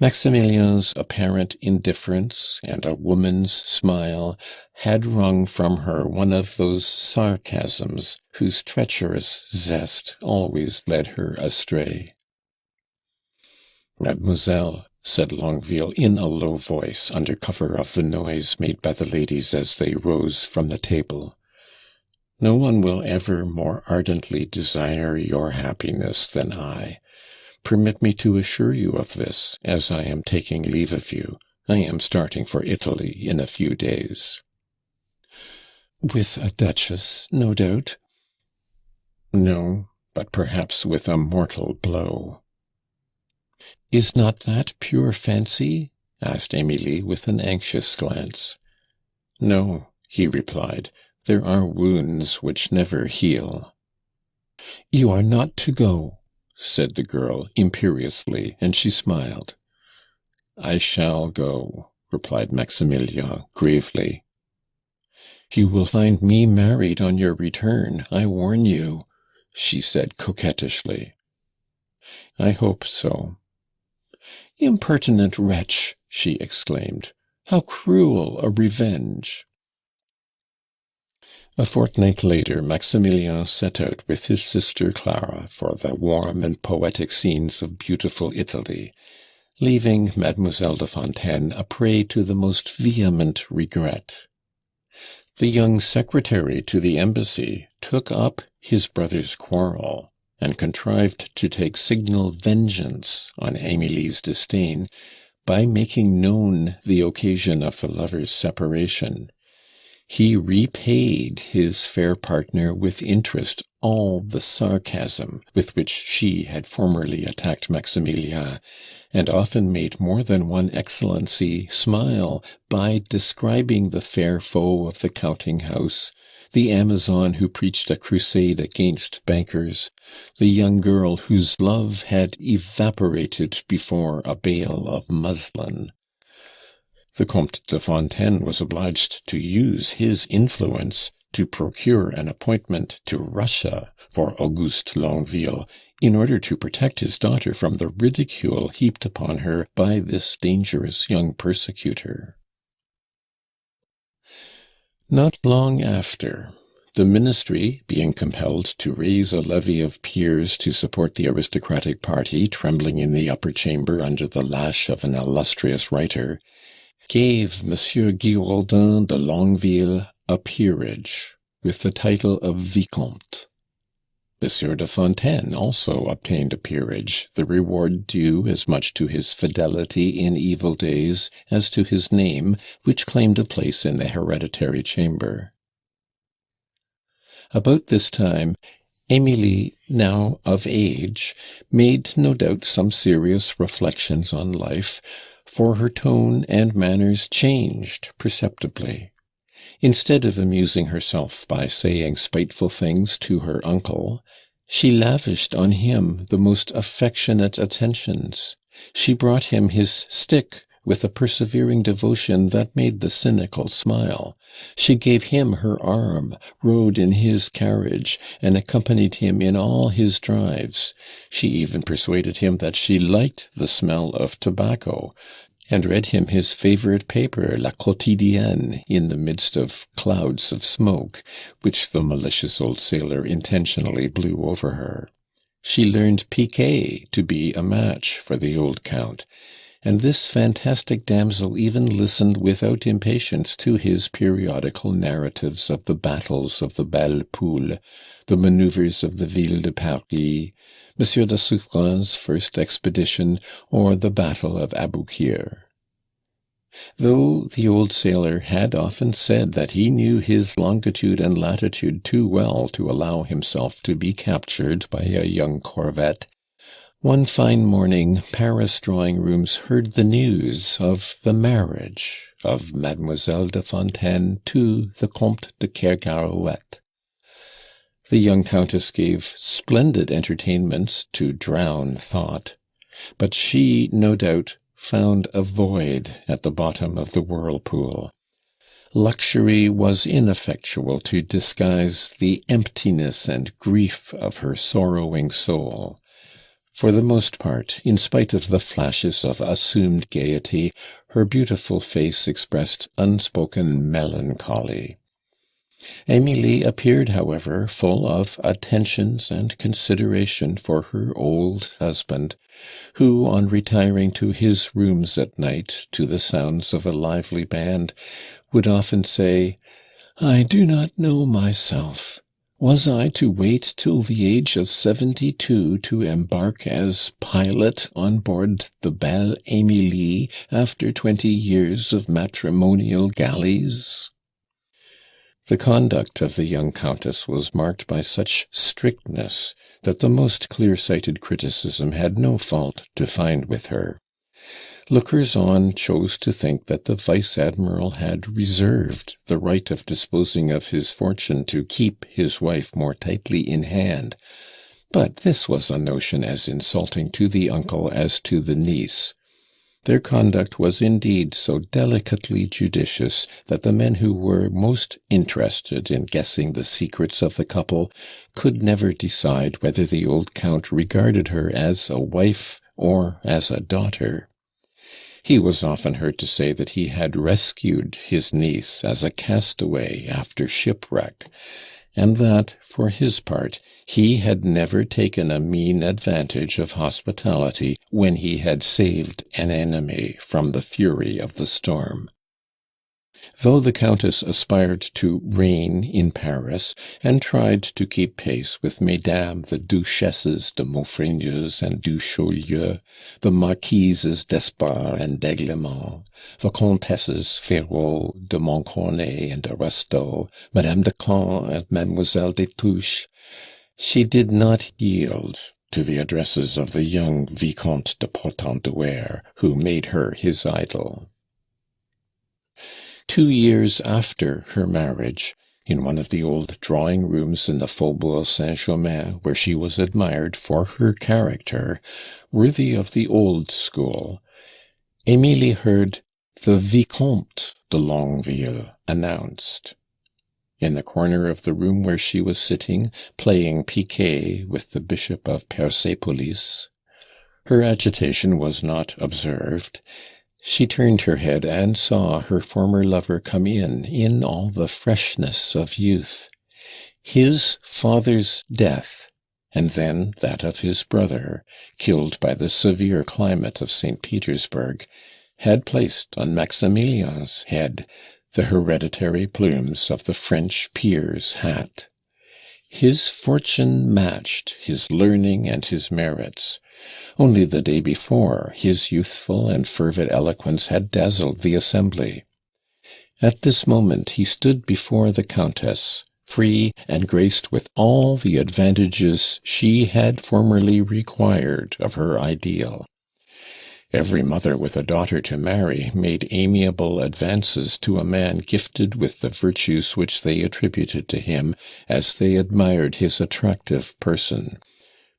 Maximilien's apparent indifference and a woman's smile had wrung from her one of those sarcasms whose treacherous zest always led her astray. "Mademoiselle," said Longueville in a low voice, under cover of the noise made by the ladies as they rose from the table, "no one will ever more ardently desire your happiness than I. Permit me to assure you of this, as I am taking leave of you. I am starting for Italy in a few days." "With a duchess, no doubt?" "No, but perhaps with a mortal blow." "Is not that pure fancy?" asked Emilie with an anxious glance. "No, he replied. "There are wounds which never heal." "You are not to go," said the girl imperiously, and she smiled. "I shall go," replied Maximilien gravely. "You will find me married on your return, I warn you," she said coquettishly. "I hope so." "Impertinent wretch!" she exclaimed. "How cruel a revenge!" A fortnight later, Maximilien set out with his sister Clara for the warm and poetic scenes of beautiful Italy, leaving Mademoiselle de Fontaine a prey to the most vehement regret. The young secretary to the embassy took up his brother's quarrel, and contrived to take signal vengeance on Emilie's disdain by making known the occasion of the lovers' separation. He repaid his fair partner with interest all the sarcasm with which she had formerly attacked Maximilien, and often made more than one excellency smile by describing the fair foe of the counting-house, the Amazon who preached a crusade against bankers, the young girl whose love had evaporated before a bale of muslin. The Comte de Fontaine was obliged to use his influence to procure an appointment to Russia for Auguste Longueville, in order to protect his daughter from the ridicule heaped upon her by this dangerous young persecutor. Not long after, the ministry, being compelled to raise a levy of peers to support the aristocratic party trembling in the upper chamber under the lash of an illustrious writer, gave Monsieur Giraudin de Longueville a peerage, with the title of Vicomte. Monsieur de Fontaine also obtained a peerage, the reward due as much to his fidelity in evil days as to his name, which claimed a place in the hereditary chamber. About this time, Emilie, now of age, made no doubt some serious reflections on life, for her tone and manners changed perceptibly. Instead of amusing herself by saying spiteful things to her uncle, she lavished on him the most affectionate attentions. She brought him his stick with a persevering devotion that made the cynical smile. She gave him her arm, rode in his carriage, and accompanied him in all his drives. She even persuaded him that she liked the smell of tobacco, and read him his favourite paper, La Quotidienne, in the midst of clouds of smoke, which the malicious old sailor intentionally blew over her. She learned piquet to be a match for the old Count, and this fantastic damsel even listened without impatience to his periodical narratives of the battles of the Belle Poule, the manoeuvres of the Ville de Paris, Monsieur de Suffren's first expedition, or the battle of Aboukir. Though the old sailor had often said that he knew his longitude and latitude too well to allow himself to be captured by a young corvette, one fine morning Paris drawing-rooms heard the news of the marriage of Mademoiselle de Fontaine to the Comte de Kergarouët. The young Countess gave splendid entertainments to drown thought, but she, no doubt, found a void at the bottom of the whirlpool. Luxury was ineffectual to disguise the emptiness and grief of her sorrowing soul. For the most part, in spite of the flashes of assumed gaiety, her beautiful face expressed unspoken melancholy. Emilie appeared, however, full of attentions and consideration for her old husband, who, on retiring to his rooms at night to the sounds of a lively band, would often say, "I do not know myself. Was I to wait till the age of 72 to embark as pilot on board the Belle Emilie after 20 years of matrimonial galleys?" The conduct of the young Countess was marked by such strictness that the most clear-sighted criticism had no fault to find with her. Lookers-on chose to think that the vice-admiral had reserved the right of disposing of his fortune to keep his wife more tightly in hand, but this was a notion as insulting to the uncle as to the niece. Their conduct was indeed so delicately judicious that the men who were most interested in guessing the secrets of the couple could never decide whether the old count regarded her as a wife or as a daughter. He was often heard to say that he had rescued his niece as a castaway after shipwreck, and that, for his part, he had never taken a mean advantage of hospitality when he had saved an enemy from the fury of the storm. Though the Countess aspired to reign in Paris, and tried to keep pace with Mesdames the Duchesses de Maufrigneuse and du Chaulieu, the Marquises d'Espard and d'Aiglemont, the Comtesses Ferraud, de Montcornet and de Restaud, Madame de Caen and Mademoiselle des Touches, she did not yield to the addresses of the young Vicomte de Portenduère, who made her his idol. 2 years after her marriage, in one of the old drawing-rooms in the Faubourg Saint-Germain, where she was admired for her character, worthy of the old school, Émilie heard the Vicomte de Longueville announced. In the corner of the room where she was sitting, playing piquet with the Bishop of Persépolis, her agitation was not observed. She turned her head and saw her former lover come in all the freshness of youth. His father's death, and then that of his brother, killed by the severe climate of St. Petersburg, had placed on Maximilian's head the hereditary plumes of the French peer's hat. His fortune matched his learning and his merits. Only the day before, his youthful and fervid eloquence had dazzled the assembly. At this moment he stood before the Countess, free and graced with all the advantages she had formerly required of her ideal. Every mother with a daughter to marry made amiable advances to a man gifted with the virtues which they attributed to him as they admired his attractive person.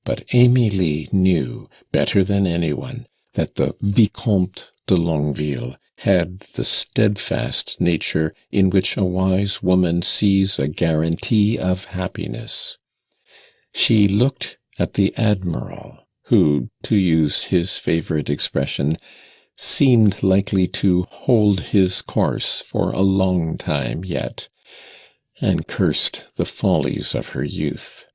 But Émilie knew, better than anyone, that the Vicomte de Longueville had the steadfast nature in which a wise woman sees a guarantee of happiness. She looked at the Admiral, who, to use his favourite expression, seemed likely to hold his course for a long time yet, and cursed the follies of her youth.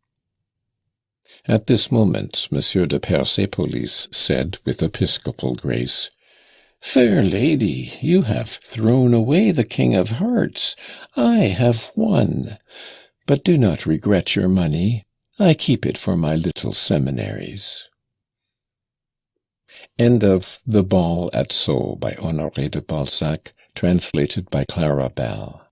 At this moment, Monsieur de Persépolis said with episcopal grace, "Fair lady, you have thrown away the King of Hearts. I have won. But do not regret your money. I keep it for my little seminaries." End of The Ball at Sceaux by Honoré de Balzac, translated by Clara Bell.